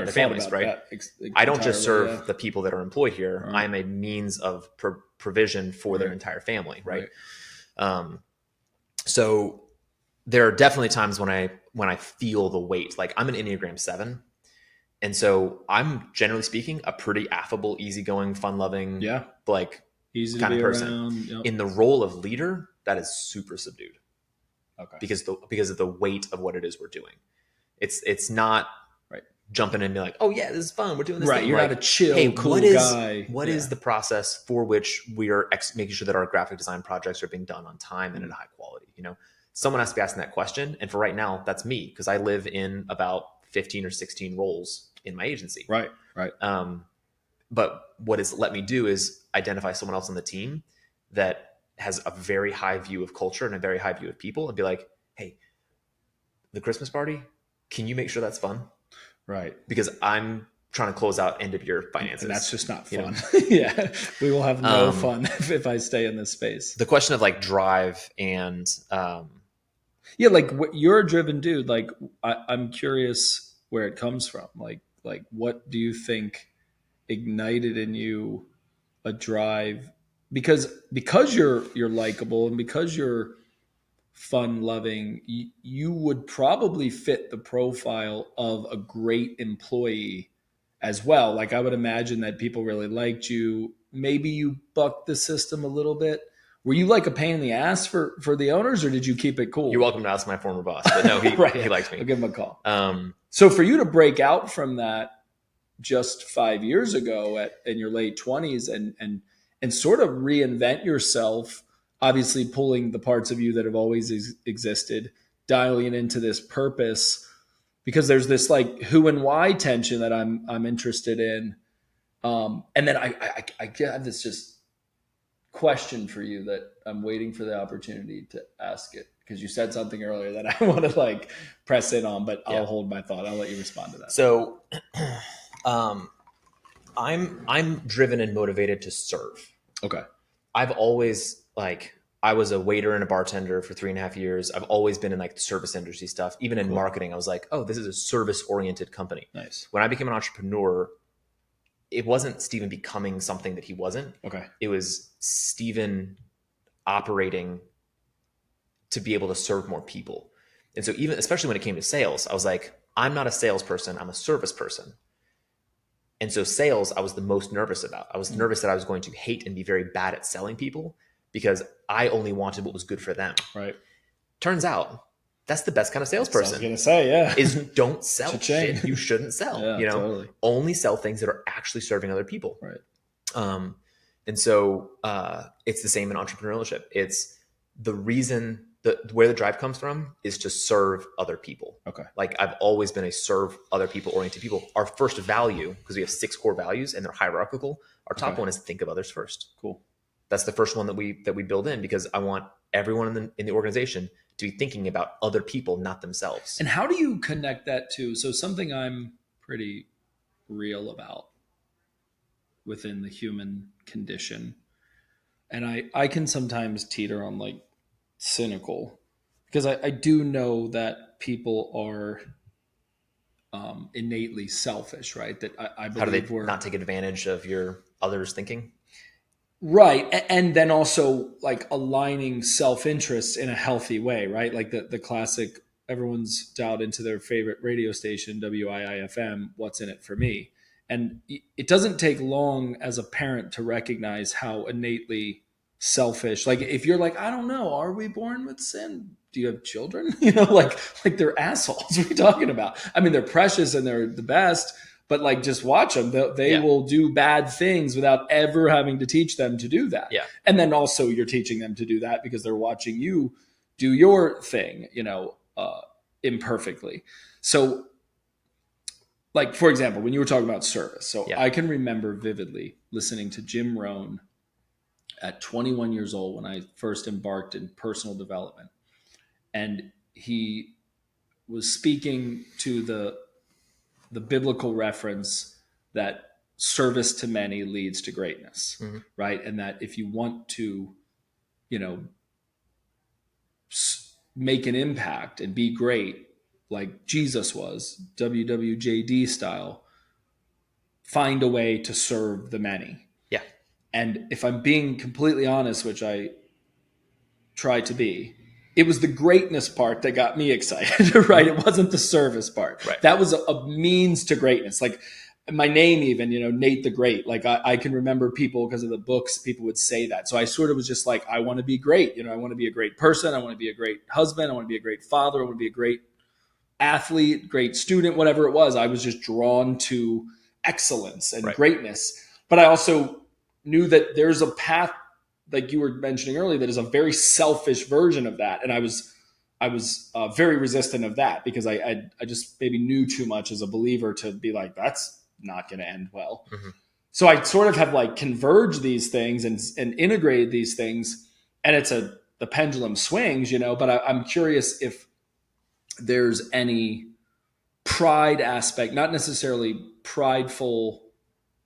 families, right? I don't just serve the people that are employed here. Right. I'm a means of provision for their entire family, right? So there are definitely times when I feel the weight. Like I'm an Enneagram 7. And so I'm, generally speaking, a pretty affable, easygoing, fun-loving, like easy kind to be of person. Around. Yep. In the role of leader, that is super subdued. Okay. Because of the weight of what it is we're doing. It's not jumping in and be like, oh yeah, this is fun. We're doing this. Right. You're like, not a chill, hey, cool guy. What is is the process for which we are making sure that our graphic design projects are being done on time and at high quality? Someone has to be asking that question. And for right now, that's me, because I live in about 15 or 16 roles in my agency. Right. Right. But what it's let me do is identify someone else on the team that has a very high view of culture and a very high view of people, and be like, hey, the Christmas party, can you make sure that's fun? Right. Because I'm trying to close out end of year finances. And that's just not fun. Yeah. We will have no fun if I stay in this space. The question of like drive and like you're a driven dude. Like I'm curious where it comes from. Like what do you think ignited in you a drive? Because you're likable and because you're fun loving, you would probably fit the profile of a great employee as well. Like I would imagine that people really liked you. Maybe you bucked the system a little bit. Were you like a pain in the ass for the owners, or did you keep it cool? You're welcome to ask my former boss, but no, he likes me. I'll give him a call. So for you to break out from that just 5 years ago in your late 20s and sort of reinvent yourself, obviously pulling the parts of you that have always existed, dialing into this purpose, because there's this like who and why tension that I'm interested in. And then I have this just question for you that I'm waiting for the opportunity to ask it, because you said something earlier that I want to like press in on, but I'll hold my thought. I'll let you respond to that. So I'm driven and motivated to serve. Okay. I've always I was a waiter and a bartender for 3.5 years. I've always been in like the service industry stuff. Even in marketing, I was like, oh, this is a service oriented company. Nice. When I became an entrepreneur, it wasn't Stephen becoming something that he wasn't. Okay. It was Stephen operating to be able to serve more people. And so even, especially when it came to sales, I was like, I'm not a salesperson, I'm a service person. And so sales, I was the most nervous about. I was nervous that I was going to hate and be very bad at selling people because I only wanted what was good for them. Right. Turns out that's the best kind of salesperson. I was going to say, yeah. Is don't sell shit you shouldn't sell. Yeah, totally. Only sell things that are actually serving other people. Right. And so it's the same in entrepreneurship. It's the reason where the drive comes from is to serve other people. Okay. Like I've always been a serve other people oriented people. Our first value, because we have 6 core values and they're hierarchical. Our top one is think of others first. Cool. That's the first one that we build in, because I want everyone in the organization to be thinking about other people, not themselves. And how do you connect that to, so something I'm pretty real about within the human condition, and I can sometimes teeter on like cynical, because I do know that people are innately selfish, right? That I believe how do they not take advantage of your others thinking? Right. And then also like aligning self-interest in a healthy way, right? Like the classic, everyone's dialed into their favorite radio station, WIIFM, what's in it for me? And it doesn't take long as a parent to recognize how innately selfish, like if you're like, I don't know, are we born with sin? Do you have children? Like they're assholes. What are you talking about? I mean, they're precious and they're the best, but like, just watch them. They will do bad things without ever having to teach them to do that. Yeah. And then also you're teaching them to do that because they're watching you do your thing, imperfectly. So like, for example, when you were talking about service, so I can remember vividly listening to Jim Rohn at 21 years old when I first embarked in personal development. And he was speaking to the biblical reference that service to many leads to greatness, right? And that if you want to, make an impact and be great, like Jesus was, WWJD style, find a way to serve the many. Yeah. And if I'm being completely honest, which I try to be, it was the greatness part that got me excited, right? It wasn't the service part. Right. That was a means to greatness. Like my name even, Nate the Great. Like I can remember people, because of the books, people would say that. So I sort of was just like, I want to be great. I want to be a great person. I want to be a great husband. I want to be a great father. I want to be a great athlete, great student, whatever it was. I was just drawn to excellence and greatness. But I also knew that there's a path, like you were mentioning earlier, that is a very selfish version of that. And I was very resistant of that, because I just maybe knew too much as a believer to be like, that's not going to end well. Mm-hmm. So I sort of have like converged these things and integrated these things, and the pendulum swings, but I'm curious if there's any pride aspect, not necessarily prideful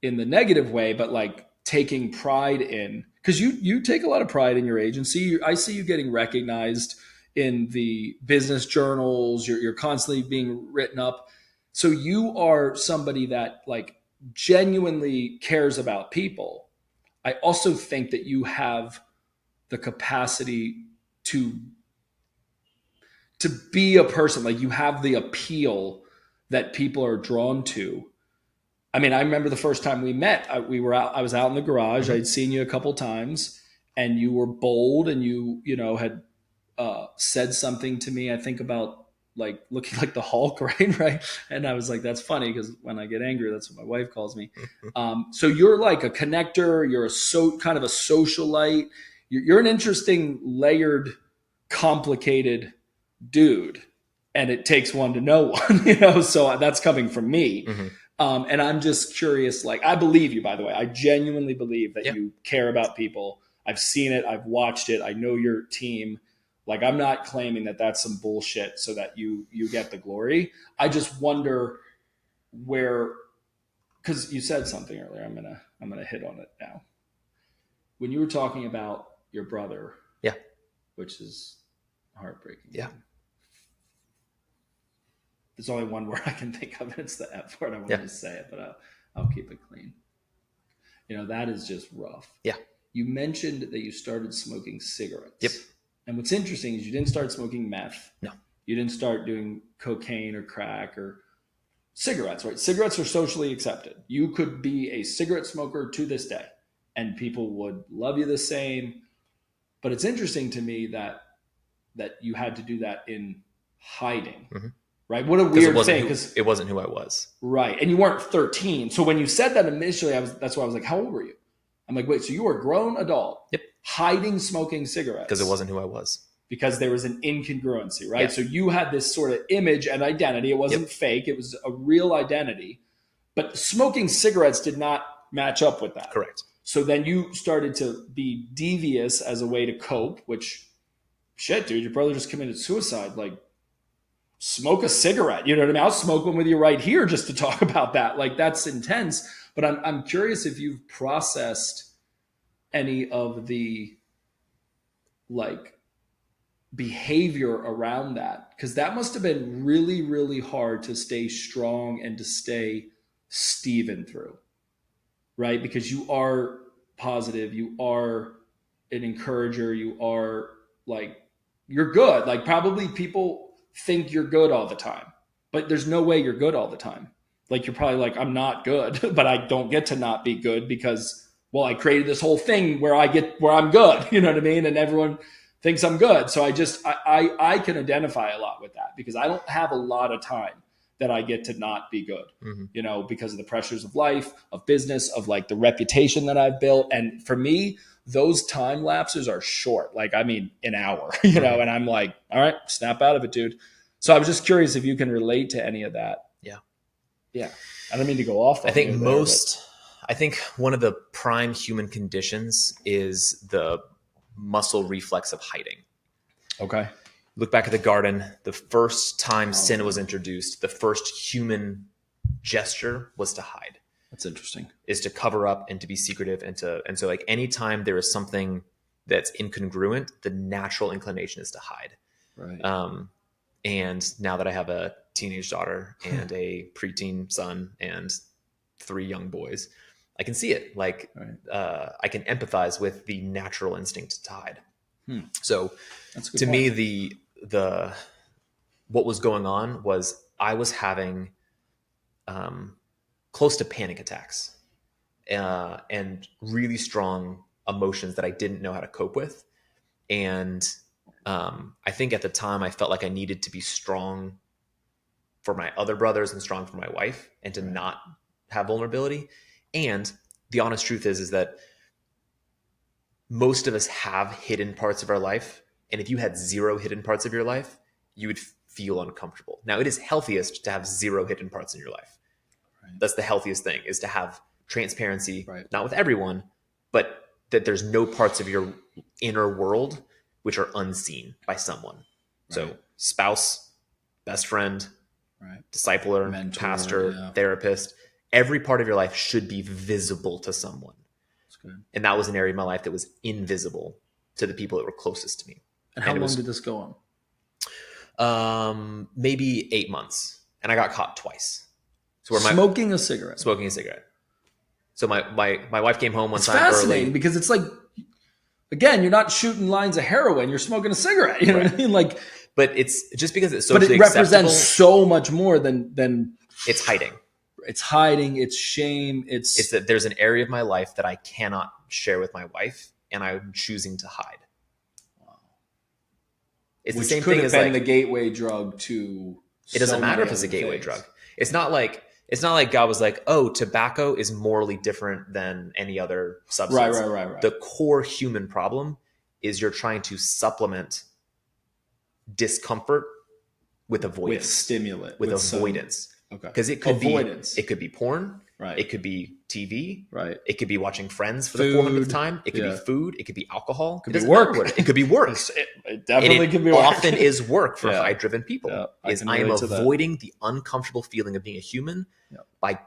in the negative way, but like taking pride in, because you take a lot of pride in your agency. I see you getting recognized in the business journals. You're constantly being written up. So you are somebody that like genuinely cares about people. I also think that you have the capacity to be a person, like you have the appeal that people are drawn to. I mean, I remember the first time we met, I was out in the garage. Mm-hmm. I'd seen you a couple times, and you were bold, and you had said something to me, I think about like looking like the Hulk, right? And I was like, that's funny because when I get angry, that's what my wife calls me. So you're like a connector. You're kind of a socialite. You're an interesting, layered, complicated dude, and it takes one to know one. So that's coming from me. And I'm just curious. Like, I believe you, by the way. I genuinely believe that you care about people. I've seen it. I've watched it. I know your team. Like, I'm not claiming that that's some bullshit so that you get the glory. I just wonder where, because you said something earlier. I'm gonna hit on it now. When you were talking about your brother, which is heartbreaking. Yeah. There's only one word I can think of, and it's the F word. I wanted to say it, but I'll keep it clean. That is just rough. Yeah. You mentioned that you started smoking cigarettes. Yep. And what's interesting is you didn't start smoking meth. No. You didn't start doing cocaine or crack or cigarettes, right? Cigarettes are socially accepted. You could be a cigarette smoker to this day, and people would love you the same. But it's interesting to me that you had to do that in hiding, right? What a weird thing, because it wasn't who I was. Right. And you weren't 13. So when you said that initially, that's why I was like, how old were you? I'm like, wait, so you were a grown adult hiding smoking cigarettes. Because it wasn't who I was. Because there was an incongruency, right? Yeah. So you had this sort of image and identity. It wasn't fake. It was a real identity. But smoking cigarettes did not match up with that. Correct. So then you started to be devious as a way to cope, which, shit, dude, your brother just committed suicide. Like, smoke a cigarette. You know what I mean? I'll smoke one with you right here just to talk about that. Like, that's intense. But I'm curious if you've processed any of the like behavior around that, because that must have been really, really hard to stay strong and to stay Stephen through, right? Because you are positive, you are an encourager, you are like, you're good. Like, probably people think you're good all the time, but there's no way you're good all the time. Like, you're probably like, I'm not good, but I don't get to not be good because, well, I created this whole thing where I'm good. You know what I mean? And everyone thinks I'm good. So I can identify a lot with that because I don't have a lot of time that I get to not be good, because of the pressures of life, of business, of like the reputation that I've built. And for me, those time lapses are short. Like, I mean, an hour, and I'm like, all right, snap out of it, dude. So I was just curious if you can relate to any of that. Yeah. I don't mean to go off. I think one of the prime human conditions is the muscle reflex of hiding. Okay. Look back at the garden. The first time sin was introduced, the first human gesture was to hide. That's interesting. Is to cover up and to be secretive and so like anytime there is something that's incongruent, the natural inclination is to hide. Right. And now that I have a teenage daughter and a preteen son and 3 young boys, I can see it. Like, I can empathize with the natural instinct to hide. So to me, the what was going on was I was having close to panic attacks and really strong emotions that I didn't know how to cope with. And I think at the time I felt like I needed to be strong for my other brothers and strong for my wife and to not have vulnerability. And the honest truth is that most of us have hidden parts of our life. And if you had 0 hidden parts of your life, you would feel uncomfortable. Now, it is healthiest to have 0 hidden parts in your life. Right. That's the healthiest thing, is to have transparency, not with everyone, but that there's no parts of your inner world which are unseen by someone. Right. So spouse, best friend, discipler, mentor, pastor, therapist, every part of your life should be visible to someone. That's good. And that was an area of my life that was invisible to the people that were closest to me. And how long did this go on? Maybe 8 months. And I got caught twice. So smoking a cigarette. So my wife came home one time fascinating early. Because it's like, again, you're not shooting lines of heroin, you're smoking a cigarette. You know what I mean? Like, but it's just because it's socially acceptable. But it represents so much more than it's hiding. It's hiding. It's shame. It's that there's an area of my life that I cannot share with my wife, and I'm choosing to hide. It's Which the same could thing have as been like, the gateway drug to. it doesn't so matter many if it's a other gateway things. drug. It's not like God was like, oh, tobacco is morally different than any other substance. Right. The core human problem is you're trying to supplement discomfort with avoidance. With stimulant. With avoidance. Okay. Because it could Avoidance. be porn. Right. It could be TV. Right. It could be watching Friends for the 400th time. It could be food. It could be alcohol. It could be work. It could be work. It definitely and could be work. Often is work for high-driven people. Yeah, I am avoiding the uncomfortable feeling of being a human by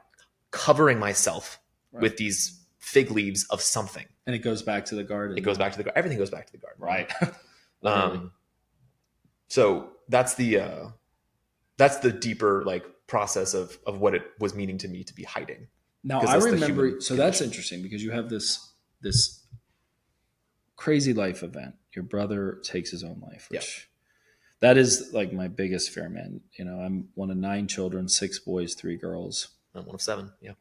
covering myself with these fig leaves of something. And it goes back to the garden. It goes back to the garden. Everything goes back to the garden. Right. So that's the deeper like process of what it was meaning to me to be hiding. Now I remember, so that's interesting because you have this crazy life event. Your brother takes his own life, which that is like my biggest fear, man. You know, I'm one of 9 children, 6 boys, 3 girls. I'm one of 7. Yeah.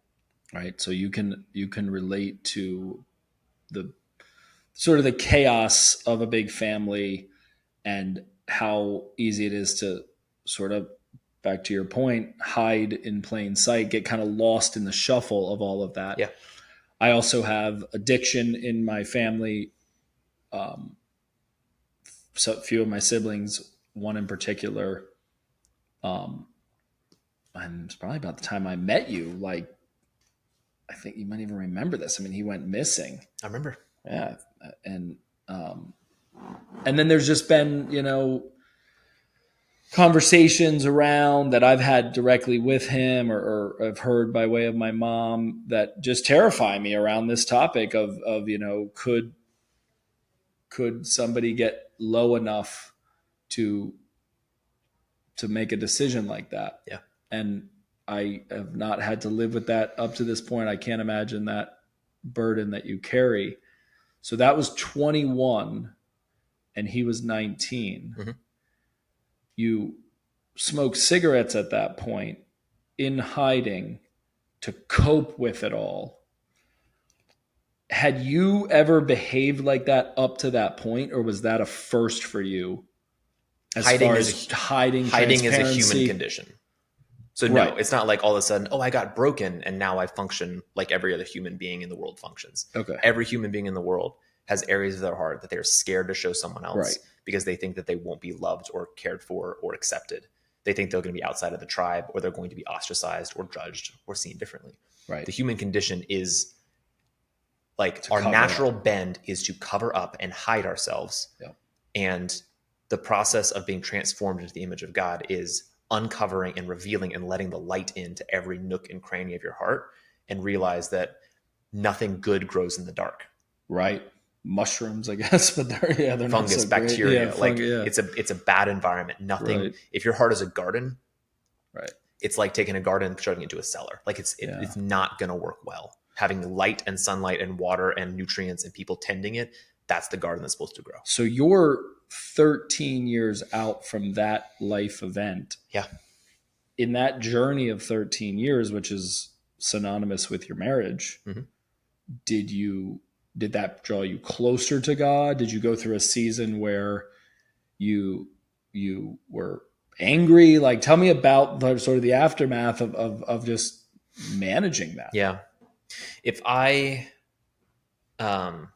Right. So you can relate to the sort of the chaos of a big family and how easy it is to sort of, back to your point, hide in plain sight, get kind of lost in the shuffle of all of that. Yeah. I also have addiction in my family. So a few of my siblings, one in particular, and it's probably about the time I met you, like, I think you might even remember this. I mean, he went missing. I remember. Yeah. And then there's just been, conversations around that I've had directly with him or I've heard by way of my mom that just terrify me around this topic of could somebody get low enough to make a decision like that? Yeah. And I have not had to live with that up to this point. I can't imagine that burden that you carry. So that was 21 and he was 19. Mm-hmm. You smoked cigarettes at that point in hiding to cope with it all. Had you ever behaved like that up to that point, or was that a first for you? As hiding far is as hiding is a human condition. So no, Right. It's not like all of a sudden, oh, I got broken and now I function like every other human being in the world functions. Okay. Every human being in the world has areas of their heart that they're scared to show someone else, Right. because they think that they won't be loved or cared for or accepted. They think they're going to be outside of the tribe, or they're going to be ostracized or judged or seen differently. Right. The human condition is like To our cover natural up. bend is to cover up and hide ourselves. Yep. And the process of being transformed into the image of God is uncovering and revealing and letting the light into every nook and cranny of your heart, and realize that nothing good grows in the dark. Right. Mushrooms, I guess, but they're Fungus, not so bacteria, great. it's a bad environment. Nothing. Right. If your heart is a garden, Right. it's like taking a garden and turning it into a cellar. Like it's not going to work well. Having light and sunlight and water and nutrients and people tending it, that's the garden that's supposed to grow. So you're 13 years out from that life event. Yeah. In that journey of 13 years, which is synonymous with your marriage, mm-hmm. did that draw you closer to God? Did you go through a season where you were angry? Like, tell me about the sort of the aftermath of just managing that. Yeah. If I, no,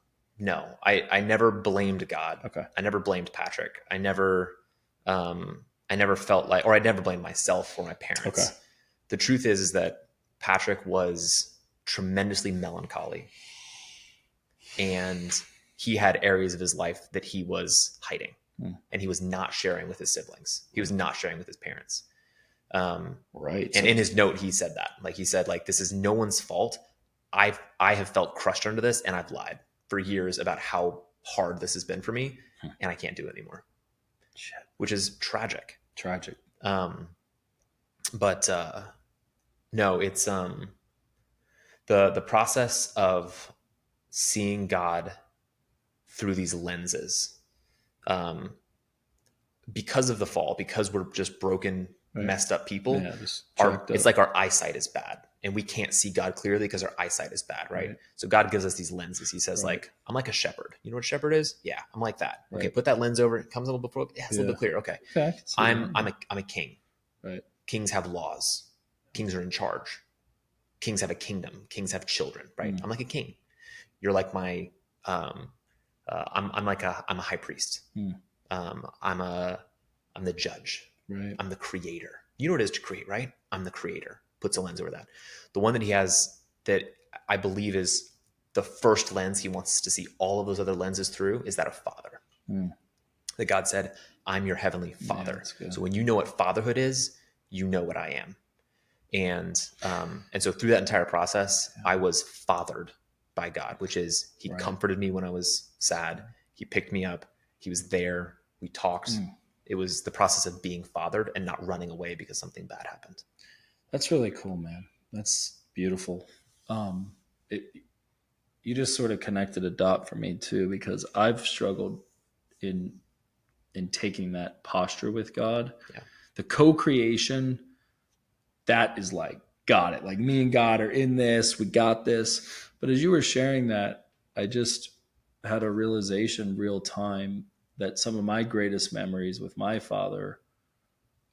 I never blamed God. Okay. I never blamed Patrick. I never felt like, or I never blamed myself or my parents. Okay. The truth is that Patrick was tremendously melancholy, and he had areas of his life that he was hiding, and he was not sharing with his siblings. He was not sharing with his parents. Right. And in his note, he said that, like, he said, like, this is no one's fault. I have felt crushed under this, and I've lied for years about how hard this has been for me, and I can't do it anymore. Shit. Which is tragic. Tragic. But no, it's the process of seeing God through these lenses, because of the fall, because we're just broken, Right. messed up people. Yeah, It's like our eyesight is bad, and we can't see God clearly because our eyesight is bad, right? So God gives us these lenses. He says, like, I'm like a shepherd. You know what a shepherd is? Yeah, I'm like that. Okay, put that lens over. It comes a little bit forward. Yeah, it's a little bit clear. Okay. I'm a king. Right. Kings have laws. Kings are in charge. Kings have a kingdom. Kings have children, right? I'm like a king. You're like my I'm a high priest. I'm the judge. Right. I'm the creator. You know what it is to create, right? I'm the creator. Puts a lens over that. The one that he has that I believe is the first lens he wants to see all of those other lenses through is that of father. That God said, I'm your heavenly father. Yeah, so when you know what fatherhood is, you know what I am. And so through that entire process, I was fathered by God, which is he comforted me when I was sad. He picked me up. He was there. We talked. It was the process of being fathered and not running away because something bad happened. That's really cool, man. That's beautiful. You just sort of connected a dot for me too, because I've struggled in taking that posture with God. Yeah. The co-creation, that is like, got it. Like me and God are in this, we got this. But as you were sharing that, I just had a realization real time that some of my greatest memories with my father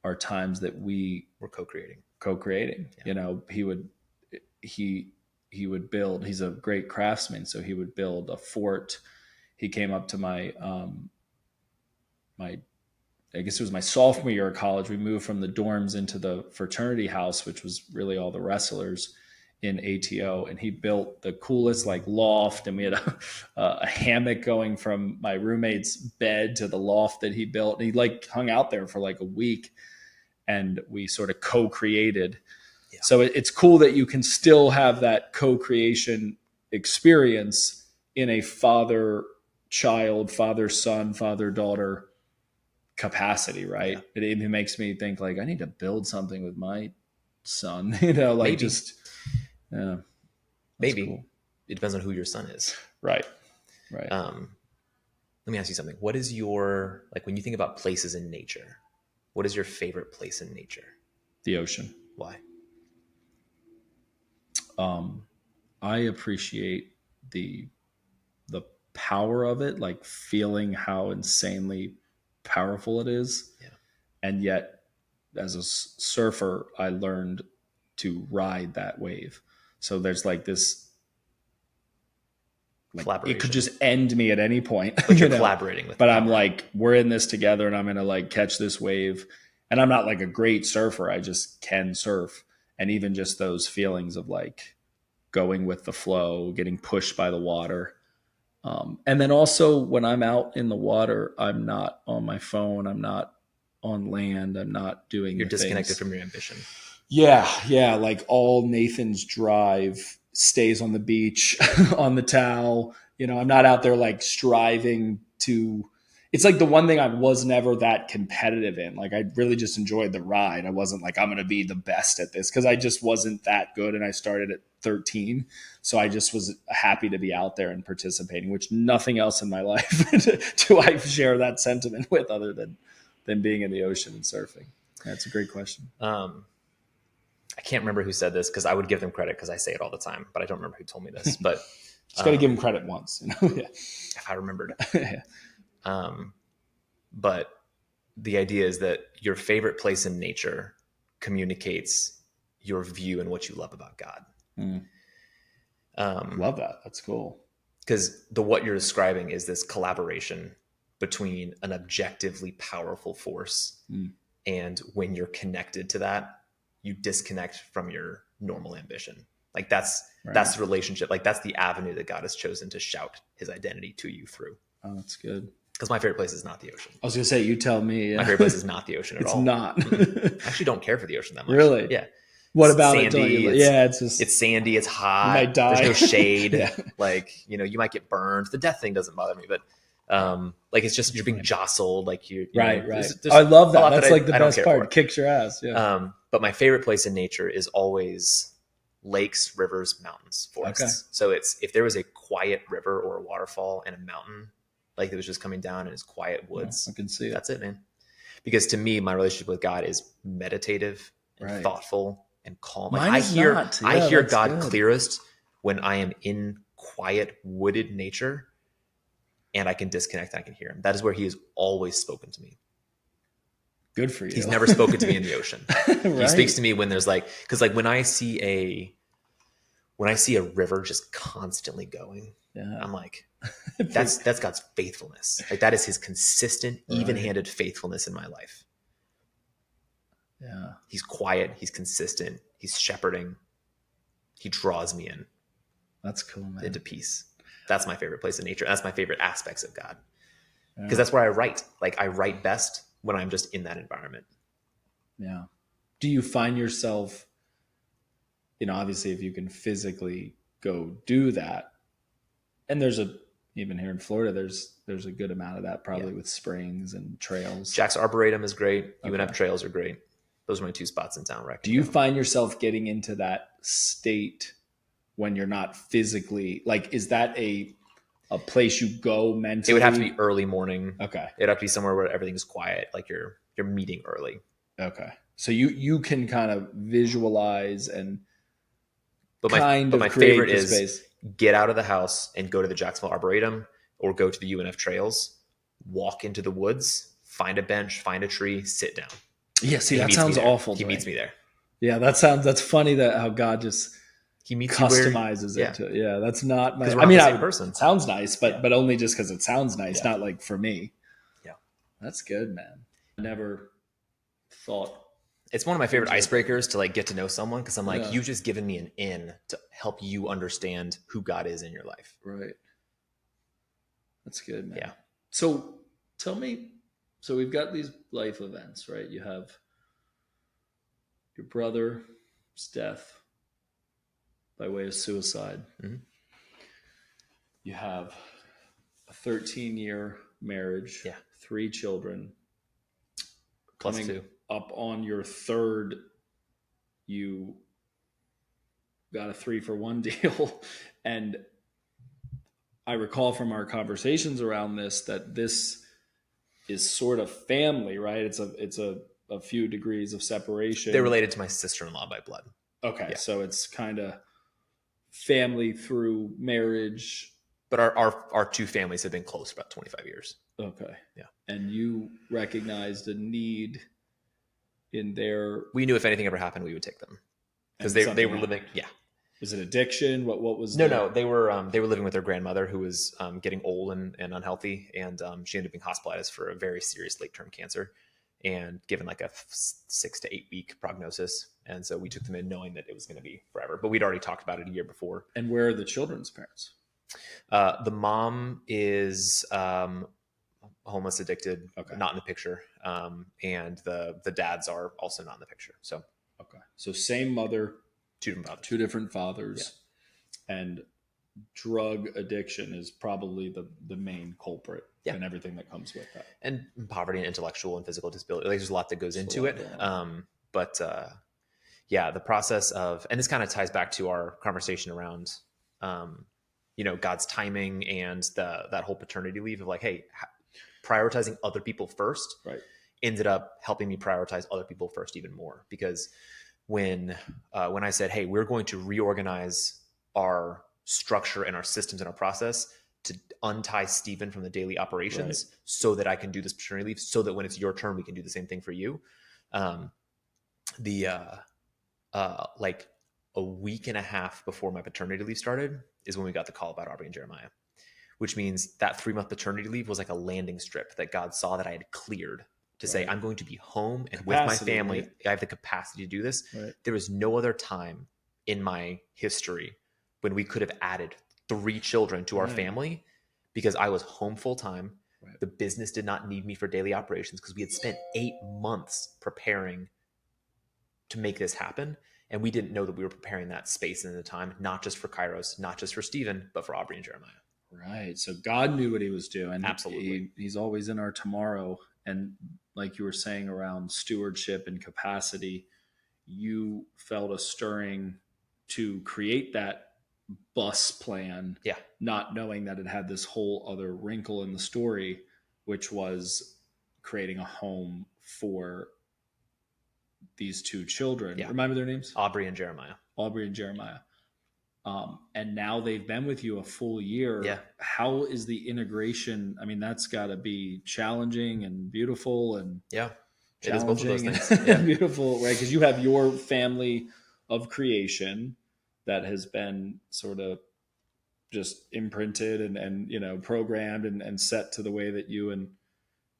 are times that we were co-creating. Yeah. You know, he would build, he's a great craftsman. So he would build a fort. He came up to my I guess it was my sophomore year of college. We moved from the dorms into the fraternity house, which was really all the wrestlers in ATO. And he built the coolest like loft. And we had a hammock going from my roommate's bed to the loft that he built. And he like hung out there for like a week and we sort of co-created. Yeah. So it's cool that you can still have that co-creation experience in a father-child, father-son, father-daughter capacity, right? Yeah. It makes me think like I need to build something with my son, you know, like maybe. Maybe cool. It depends on who your son is. Right. Let me ask you something. What is your, like when you think about places in nature, what is your favorite place in nature? The ocean. Why? I appreciate the power of it, like feeling how insanely powerful it is. Yeah. And yet as a surfer, I learned to ride that wave. So there's like this, like, it could just end me at any point. But you're collaborating with but I'm like, we're in this together and I'm going to like catch this wave. And I'm not like a great surfer. I just can surf. And even just those feelings of like going with the flow, getting pushed by the water. And then also when I'm out in the water, I'm not on my phone. I'm not on land. I'm not doing You're disconnected from your ambition. Yeah. Yeah. Like all Nathan's drive stays on the beach, on the towel. You know, I'm not out there like striving to, it's like the one thing I was never that competitive in. Like I really just enjoyed the ride. I wasn't like, I'm going to be the best at this because I just wasn't that good. And I started at 13. So I just was happy to be out there and participating, which nothing else in my life do I share that sentiment with other than being in the ocean and surfing. That's a great question. I can't remember who said this because I would give them credit because I say it all the time, but I don't remember who told me this. But just got to give them credit once, you know? Yeah. If I remembered. Yeah. But the idea is that your favorite place in nature communicates your view and what you love about God. Love that. That's cool. Because what you're describing is this collaboration between an objectively powerful force. And when you're connected to that, you disconnect from your normal ambition. Like that's the relationship. Like that's the avenue that God has chosen to shout his identity to you through. Oh, that's good. Because my favorite place is not the ocean. I was going to say, you tell me. Yeah. My favorite place is not the ocean at all. It's not. I actually don't care for the ocean that much. Really? Yeah. What about sandy, it? It's sandy. It's hot. You might die. There's no shade. Yeah. Like, you know, you might get burned. The death thing doesn't bother me, but like it's just you're being jostled. Like you right. Know, there's I love that. That's like the best part. It kicks your ass. Yeah. But my favorite place in nature is always lakes, rivers, mountains, forests. Okay. So if there was a quiet river or a waterfall and a mountain, like it was just coming down in its quiet woods. I can see it. That's it, man. Because to me, my relationship with God is meditative and thoughtful and calm. Mine Like is I not. Yeah, hear that's God good. clearest when I am in quiet, wooded nature and I can disconnect and I can hear him. That is where he has always spoken to me. Good for you. He's never spoken to me in the ocean. Right. He speaks to me when there's like, because like when I see a river just constantly going, Yeah. I'm like, that's God's faithfulness. Like that is his consistent, even-handed faithfulness in my life. Yeah. He's quiet. He's consistent. He's shepherding. He draws me in. That's cool, man. Into peace. That's my favorite place in nature. That's my favorite aspects of God. Because that's where I write. Like I write best when I'm just in that environment. Yeah. Do you find yourself, obviously if you can physically go do that, and even here in Florida, there's a good amount of that probably with springs and trails. Jack's Arboretum is great. UNF trails are great. Those are my 2 spots in town where I can Do you go. find yourself getting into that state when you're not physically, like, is that a place you go mentally? It would have to be early morning. Okay. It'd have to be somewhere where everything's quiet, like you're meeting early. Okay. So you can kind of visualize and but my favorite is space. Get out of the house and go to the Jacksonville Arboretum or go to the UNF trails, walk into the woods, find a bench, find a tree, sit down. Yeah, see, that sounds awful. He meets me there. Yeah, that's funny that how God just customizes it. Yeah, that's not my. I mean, the same person. It sounds nice, but only just because it sounds nice, not like for me. Yeah, that's good, man. I never thought. It's one of my favorite icebreakers to like get to know someone because I'm like, you've just given me an in to help you understand who God is in your life. Right. That's good, man. Yeah. So tell me, so we've got these life events, right? You have your brother's death by way of suicide. Mm-hmm. You have a 13-year marriage, 3 children. Plus Coming 2. Up on your 3rd, you got a 3-for-1 deal. And I recall from our conversations around this that this is sort of family, right? It's a few degrees of separation. They're related to my sister-in-law by blood. Okay, so it's kind of family through marriage. But our 2 families have been close for about 25 years. Okay. Yeah. And you recognized a need in their... We knew if anything ever happened, we would take them. Because they were living... Yeah. Was it addiction? What was... No. They were living with their grandmother who was getting old and unhealthy. And she ended up being hospitalized for a very serious late-term cancer and given like a 6 to 8 week prognosis. And so we took them in knowing that it was going to be forever. But we'd already talked about it a year before. And where are the children's parents? The mom is homeless, addicted, not in the picture. And the dads are also not in the picture. So same mother, 2 different fathers, and drug addiction is probably the main culprit and everything that comes with that. And poverty and intellectual and physical disability. Like, there's a lot that goes into it. The process of, and this kind of ties back to our conversation around, God's timing and that whole paternity leave of like, hey, prioritizing other people first ended up helping me prioritize other people first even more. Because when I said, hey, we're going to reorganize our structure and our systems and our process to untie Stephen from the daily operations so that I can do this paternity leave, so that when it's your turn, we can do the same thing for you. Like a week and a half before my paternity leave started is when we got the call about Aubrey and Jeremiah, which means that 3-month paternity leave was like a landing strip that God saw that I had cleared to say, I'm going to be home and with my family. Right? I have the capacity to do this. Right. There was no other time in my history when we could have added 3 children to our family because I was home full time. Right. The business did not need me for daily operations because we had spent 8 months preparing to make this happen. And we didn't know that we were preparing that space and the time, not just for Kairos, not just for Stephen, but for Aubrey and Jeremiah. Right. So God knew what he was doing. Absolutely. He's always in our tomorrow. And like you were saying around stewardship and capacity, you felt a stirring to create that bus plan, not knowing that it had this whole other wrinkle in the story, which was creating a home for these two children. Yeah. Remember their names? Aubrey and Jeremiah. Aubrey and Jeremiah. And now they've been with you a full year. Yeah. How is the integration? I mean, that's got to be challenging and beautiful and yeah, it is both of those things. And beautiful, right? Because you have your family of creation that has been sort of just imprinted and you know, programmed and set to the way that you and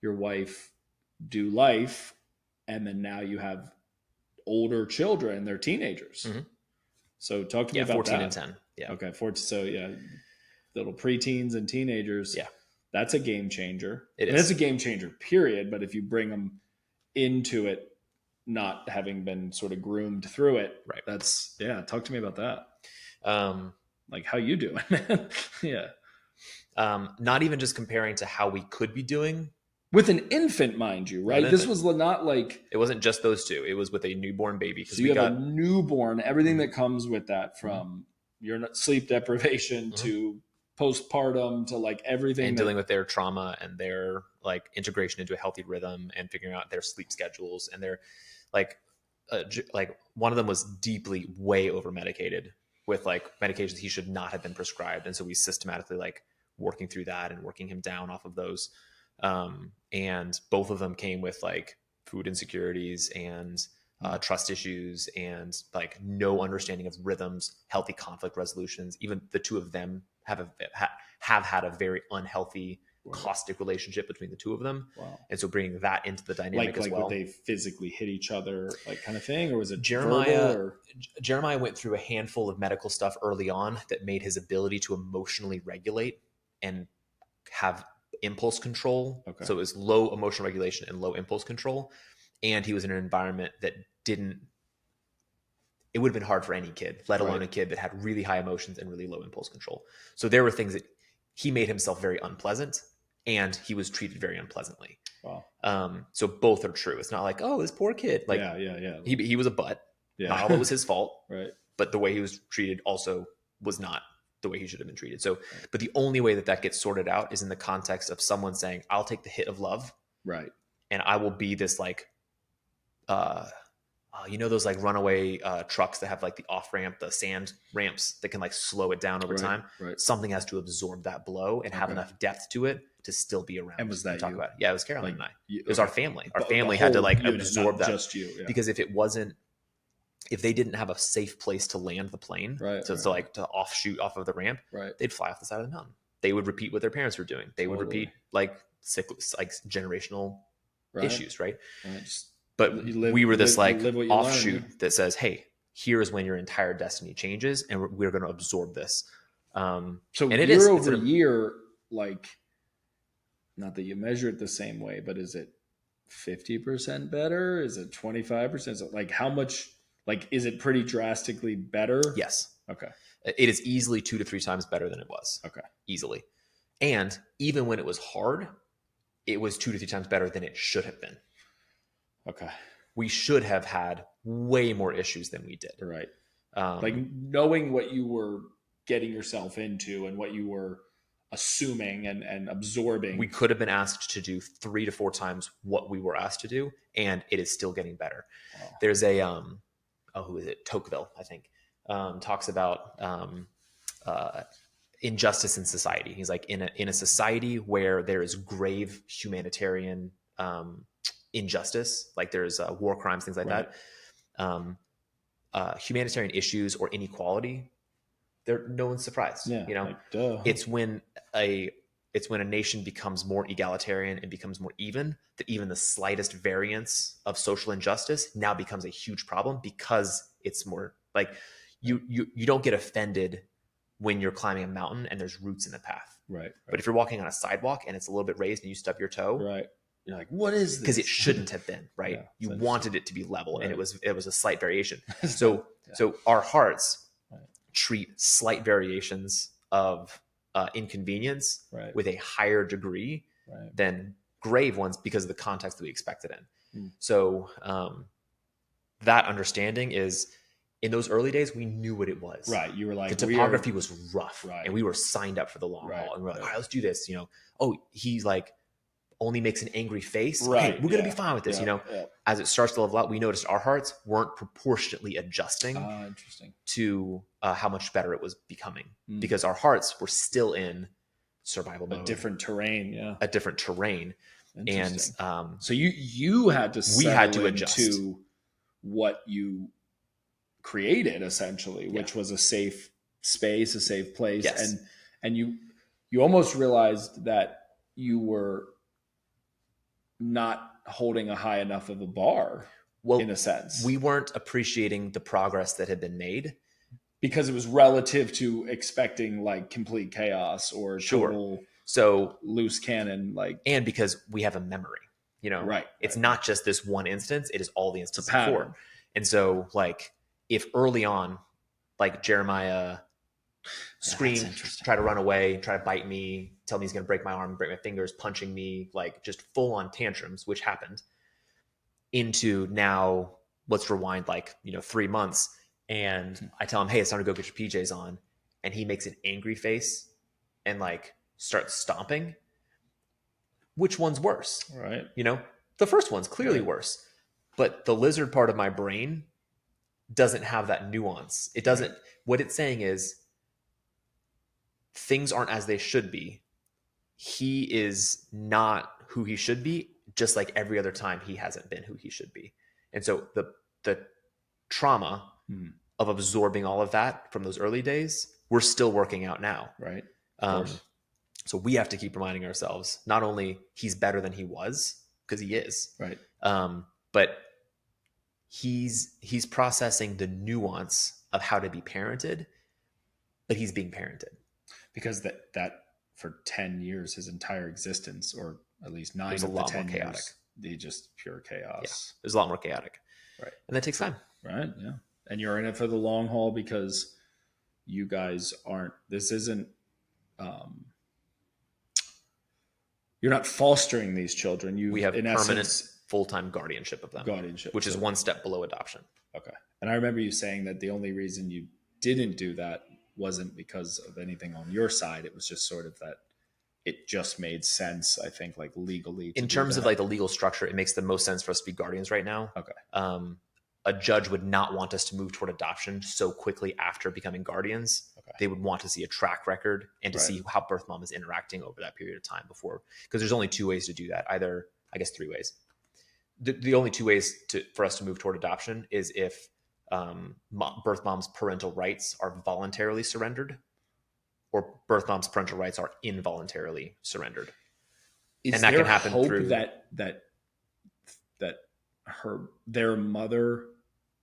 your wife do life. And then now you have older children, they're teenagers. Mm-hmm. So talk to me about 14 that. and 10. Yeah. Okay. 14. So yeah, little preteens and teenagers. Yeah. That's a game changer. It and is. it's a game changer, period. But if you bring them into it, not having been sort of groomed through it, right. That's, yeah. Talk to me about that. Like how you doing, man? Yeah. Not even just comparing to how we could be doing. With an infant, mind you, right? This was not like... It wasn't just those two. It was with a newborn baby. So you have a newborn, everything that comes with that, from your sleep deprivation to postpartum to like everything. And dealing with their trauma and their like integration into a healthy rhythm and figuring out their sleep schedules. And their like one of them was deeply way over medicated with like medications he should not have been prescribed. And so we systematically like working through that and working him down off of those. And both of them came with like food insecurities and trust issues and like no understanding of rhythms, healthy conflict resolutions. Even the two of them have had a very unhealthy, caustic relationship between the two of them. Wow. And so bringing that into the dynamic as well. Would they physically hit each other, like kind of thing, or was it Jeremiah went through a handful of medical stuff early on that made his ability to emotionally regulate and have impulse control. Okay. So it was low emotional regulation and low impulse control. And he was in an environment that it would have been hard for any kid, let alone a kid that had really high emotions and really low impulse control. So there were things that he made himself very unpleasant and he was treated very unpleasantly. Wow. So both are true. It's not like, oh, this poor kid. Like, yeah. He was a butt. Yeah. Not all of it was his fault. Right. But the way he was treated also was not the way he should have been treated. So, but the only way that gets sorted out is in the context of someone saying, I'll take the hit of love. Right. And I will be this like, those like runaway trucks that have like the off ramp, the sand ramps that can like slow it down over time. Right. Something has to absorb that blow and have enough depth to it to still be around. And was that talk you? About it. Yeah, it was Caroline and I. It was our family. Our family had to like absorb that. Just you. Yeah. Because if they didn't have a safe place to land the plane, to offshoot off of the ramp, they'd fly off the side of the mountain. They would repeat what their parents were doing. They would repeat like generational issues, right? But we were this offshoot that says, hey, here's when your entire destiny changes and we're going to absorb this. So year over year, like, not that you measure it the same way, but is it 50% better? Is it 25%? Is it like how much, like, is it pretty drastically better? Yes. Okay. It is easily 2 to 3 times better than it was. Okay. Easily. And even when it was hard, it was 2 to 3 times better than it should have been. Okay. We should have had way more issues than we did. Right. Like knowing what you were getting yourself into and what you were assuming and absorbing. We could have been asked to do 3 to 4 times what we were asked to do, and it is still getting better. Wow. There's a, who is it? Tocqueville, I think, talks about injustice in society. He's like, in a society where there is grave humanitarian injustice, like there's war crimes, things like that, humanitarian issues or inequality, no one's surprised. Yeah, it's when a nation becomes more egalitarian and becomes more even, that even the slightest variance of social injustice now becomes a huge problem, because it's more like you don't get offended when you're climbing a mountain and there's roots in the path. Right. But if you're walking on a sidewalk and it's a little bit raised and you stub your toe, right, you're like, what is this? Because it shouldn't have been, right? Yeah, you wanted it to be level, and it was a slight variation. So our hearts treat slight variations of inconvenience with a higher degree than grave ones because of the context that we expect it in. So that understanding is, in those early days, we knew what it was. Right. You were like, the topography was rough, and we were signed up for the long haul, and we were like, all right, let's do this. He's like, only makes an angry face. Right. Okay, we're going to be fine with this. Yeah. As it starts to level out, we noticed our hearts weren't proportionately adjusting Interesting. to how much better it was becoming, because our hearts were still in survival mode. A different terrain. Yeah. A different terrain. And so you had to we had to adjust to what you created, essentially, which was a safe space, a safe place. Yes. And you almost realized that you were not holding a high enough of a bar, in a sense. We weren't appreciating the progress that had been made, because it was relative to expecting like complete chaos or total loose cannon, and because we have a memory, right. It's not just this one instance, it is all the instances before. And so like, if early on, like Jeremiah screamed, try to run away, try to bite me, tell me he's going to break my arm, break my fingers, punching me, like just full on tantrums, which happened, into now let's rewind 3 months. And I tell him, hey, it's time to go get your PJs on. And he makes an angry face and like starts stomping. Which one's worse? Right. The first one's clearly worse, but the lizard part of my brain doesn't have that nuance. It doesn't, what it's saying is things aren't as they should be. He is not who he should be, just like every other time he hasn't been who he should be. And so the trauma of absorbing all of that from those early days, we're still working out now. Right. So we have to keep reminding ourselves, not only he's better than he was, because he is, right, but he's processing the nuance of how to be parented, but he's being parented. Because that for 10 years, his entire existence, or at least 9 of the 10 years, they just pure chaos. Yeah, it was a lot more chaotic. Right. And that takes time. Right. Yeah. And you're in it for the long haul, because you guys isn't, you're not fostering these children. We have permanent full-time guardianship of them. Which is one step below adoption. Okay. And I remember you saying that the only reason you didn't do that wasn't because of anything on your side. It was just sort of that it just made sense, I think, like legally. In terms of like the legal structure, it makes the most sense for us to be guardians right now. Okay. A judge would not want us to move toward adoption so quickly after becoming guardians. Okay. They would want to see a track record and to see how birth mom is interacting over that period of time before, because there's only 2 ways to do that. Either, I guess 3 ways. The only 2 ways for us to move toward adoption is if birth mom's parental rights are voluntarily surrendered, or birth mom's parental rights are involuntarily surrendered. And that can happen through that their mother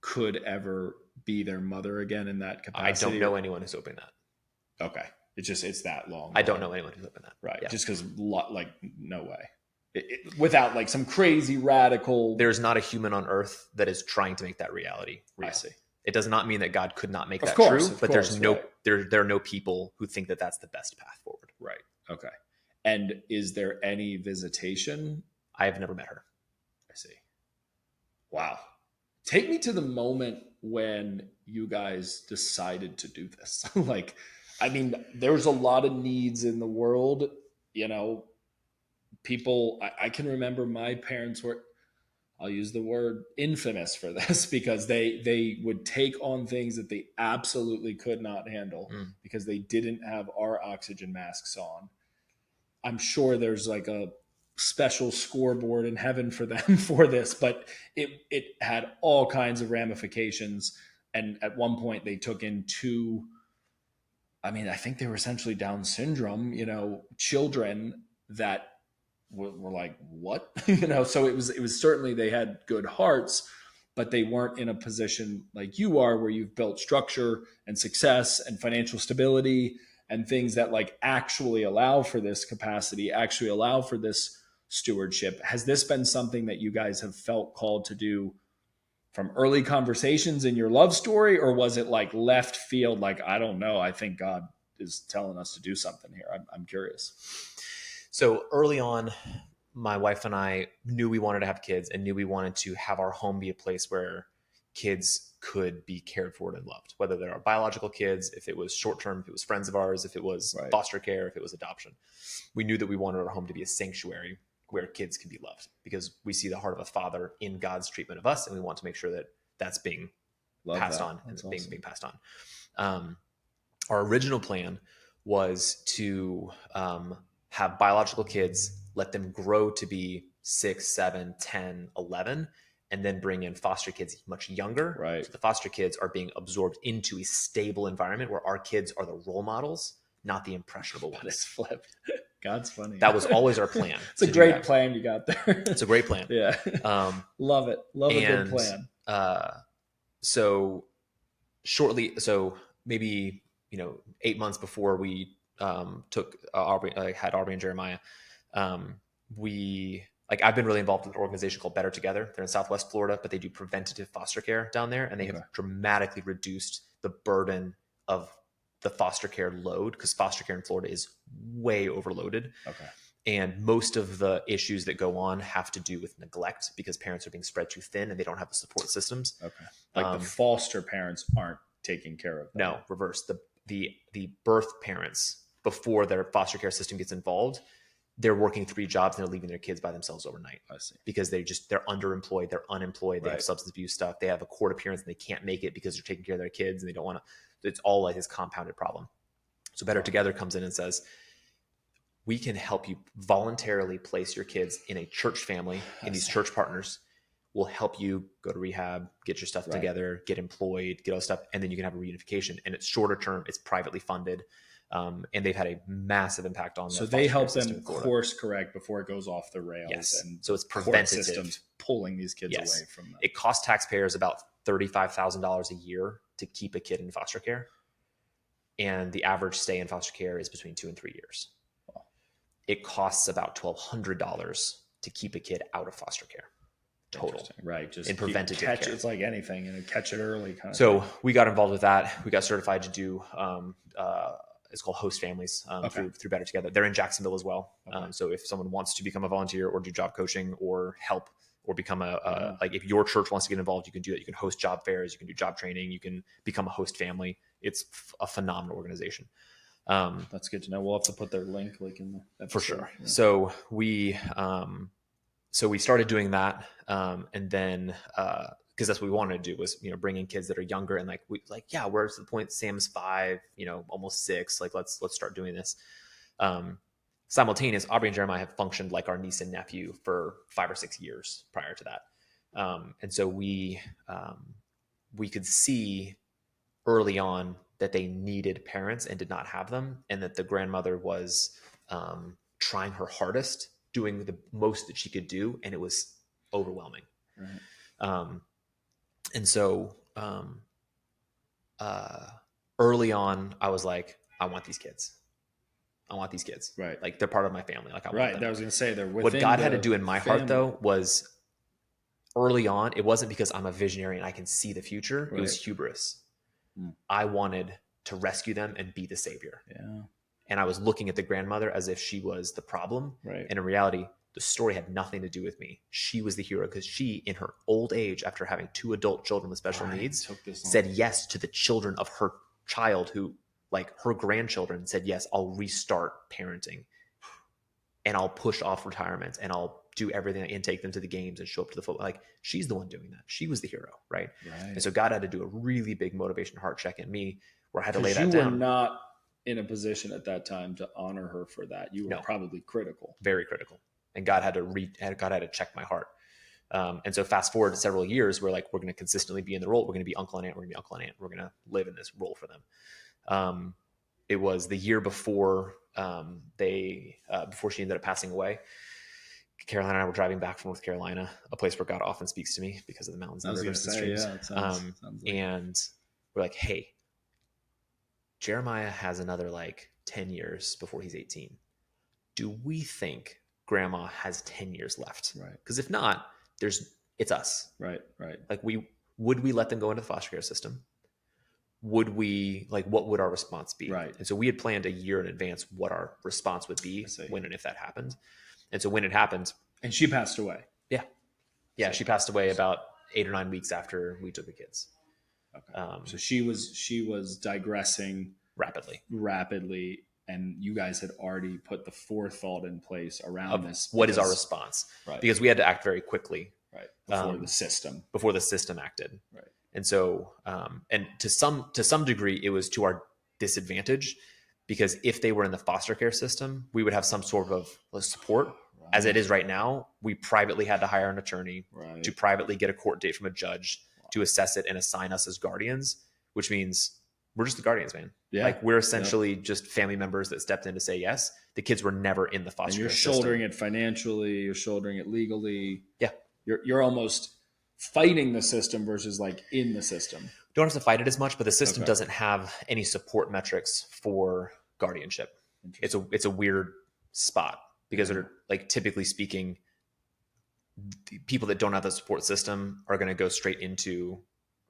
could ever be their mother again in that capacity. I don't know anyone who's hoping that. Okay. It's that long. I don't know anyone who's hoping that. Right. Yeah. Just because no way. Without like some crazy radical. There's not a human on earth that is trying to make that reality real. I see. It does not mean that God could not make that true, but there are no people who think that that's the best path forward. Right. Okay. And is there any visitation? I have never met her. I see. Wow. Take me to the moment when you guys decided to do this. Like, I mean, there's a lot of needs in the world, people, I can remember my parents were, I'll use the word infamous for this, because they would take on things that they absolutely could not handle because they didn't have our oxygen masks on. I'm sure there's like a special scoreboard in heaven for them for this, but it had all kinds of ramifications. And at one point they took in 2, I think they were essentially Down syndrome, children that were like, what? So it was certainly, they had good hearts, but they weren't in a position like you are, where you've built structure and success and financial stability and things that like actually allow for this capacity, actually allow for this stewardship. Has this been something that you guys have felt called to do from early conversations in your love story, or was it like left field? Like, I don't know. I think God is telling us to do something here. I'm curious. So early on, my wife and I knew we wanted to have kids and knew we wanted to have our home be a place where kids could be cared for and loved, whether they're our biological kids, if it was short-term, if it was friends of ours, if it was foster care, if it was adoption. We knew that we wanted our home to be a sanctuary where kids can be loved, because we see the heart of a father in God's treatment of us, and we want to make sure that that's being passed on and being passed on. Our original plan was to have biological kids, let them grow to be 6, 7, 10, 11, and then bring in foster kids much younger. Right. So the foster kids are being absorbed into a stable environment where our kids are the role models, not the impressionable ones. But it's flipped. God's funny. That was always our plan. It's a great plan you got there. It's a great plan. Yeah. Love it. Love a good plan. So maybe 8 months before we took Aubrey, had Aubrey and Jeremiah, I've been really involved with an organization called Better Together. They're in Southwest Florida, but they do preventative foster care down there, and they have dramatically reduced the burden of the foster care load, because foster care in Florida is way overloaded. Okay. And most of the issues that go on have to do with neglect, because parents are being spread too thin and they don't have the support systems. Okay. Like the foster parents aren't taking care of them. No, reverse. The birth parents, before their foster care system gets involved, they're working 3 jobs and they're leaving their kids by themselves overnight. I see. Because they're underemployed, they're unemployed, they have substance abuse stuff, they have a court appearance and they can't make it because they're taking care of their kids and they don't want to. It's all like this compounded problem. So Better Together comes in and says, we can help you voluntarily place your kids in a church family, in these church partners. We'll help you go to rehab, get your stuff together, get employed, get all this stuff, and then you can have a reunification. And it's shorter term, it's privately funded. And they've had a massive impact on. So they help them course correct before it goes off the rails. Yes. And so it's preventative. Systems pulling these kids away from them. It costs taxpayers about $35,000 a year to keep a kid in foster care. And the average stay in foster care is between 2 and 3 years. Wow. It costs about $1,200 to keep a kid out of foster care. Total. Right. Just in preventative care. It's like anything, catch it early kind of So thing. We got involved with that. We got certified to do, it's called host families through Better Together. They're in Jacksonville as well. Okay. So if someone wants to become a volunteer or do job coaching or help or become like if your church wants to get involved, you can do it. You can host job fairs, you can do job training, you can become a host family. It's a phenomenal organization. That's good to know. We'll have to put their link in the episode. For sure. Yeah. So we started doing that. And then, cause that's what we wanted to do was, bring in kids that are younger and we're to the point, Sam's 5, almost 6, let's start doing this. Simultaneous, Aubrey and Jeremiah have functioned like our niece and nephew for 5 or 6 years prior to that. And so we could see early on that they needed parents and did not have them. And that the grandmother was trying her hardest, doing the most that she could do. And it was overwhelming. Right. And so early on, I was like, I want these kids. Right. Like they're part of my family. Like I want them. I was going to say they're within. What God had to do in my family. heart though was early on, it wasn't because I'm a visionary and I can see the future. Right. It was hubris. I wanted to rescue them and be the savior. Yeah. And I was looking at the grandmother as if she was the problem. Right. And in reality, the story had nothing to do with me. She was the hero because she, in her old age, after having 2 adult children with special needs, said yes to the children of her child who, like her grandchildren, said, yes, I'll restart parenting and I'll push off retirement and I'll do everything and take them to the games and show up to the football. Like she's the one doing that. She was the hero. Right. And so God had to do a really big motivation heart check in me where I had to lay that down. You were not in a position at that time to honor her for that. You were probably critical. Very critical. And God had to check my heart. And so fast forward to several years, we're going to consistently be in the role. We're going to be uncle and aunt. We're going to be uncle and aunt. We're going to live in this role for them. It was the year before before she ended up passing away. Carolina and I were driving back from North Carolina, a place where God often speaks to me because of the mountains and rivers and streams. Yeah, sounds like... And we're like, hey, Jeremiah has another 10 years before he's 18. Do we think grandma has 10 years left? Right. Because if not, it's us. Right. Would we let them go into the foster care system? Would we what would our response be? Right. And so we had planned a year in advance what our response would be when and if that happened. And so when it happened, and she passed away. Yeah. She passed away about 8 or 9 weeks after we took the kids. Okay. So she was digressing rapidly. and you guys had already put the forethought in place around this. What is our response? Right. Because we had to act very quickly. Right. Before the system acted. Right. And so, and to some degree, it was to our disadvantage, because if they were in the foster care system, we would have some sort of support. Right. As it is right now, we privately had to hire an attorney to privately get a court date from a judge to assess it and assign us as guardians, which means we're just the guardians, man. Yeah. Like we're essentially just family members that stepped in to say yes. The kids were never in the foster care system. You're shouldering it financially, you're shouldering it legally. Yeah. You're almost fighting the system versus like in the system. Don't have to fight it as much, but the system doesn't have any support metrics for guardianship. It's a weird spot, because they're like, typically speaking, people that don't have the support system are going to go straight into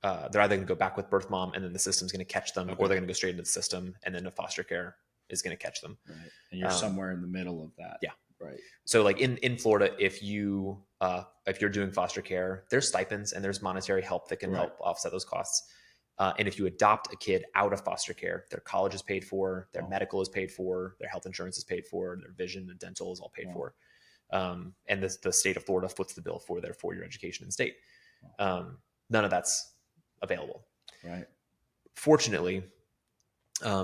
they're either going to go back with birth mom and then the system's going to catch them, or they're going to go straight into the system and then the foster care is going to catch them. Right. And you're somewhere in the middle of that. Yeah. Right. So like in Florida, if you're doing foster care, there's stipends and there's monetary help that can help offset those costs. And if you adopt a kid out of foster care, their college is paid for, their medical is paid for, their health insurance is paid for, their vision and dental is all paid for. And the state of Florida foots the bill for their 4-year education in state. None of that's available. Right. Fortunately,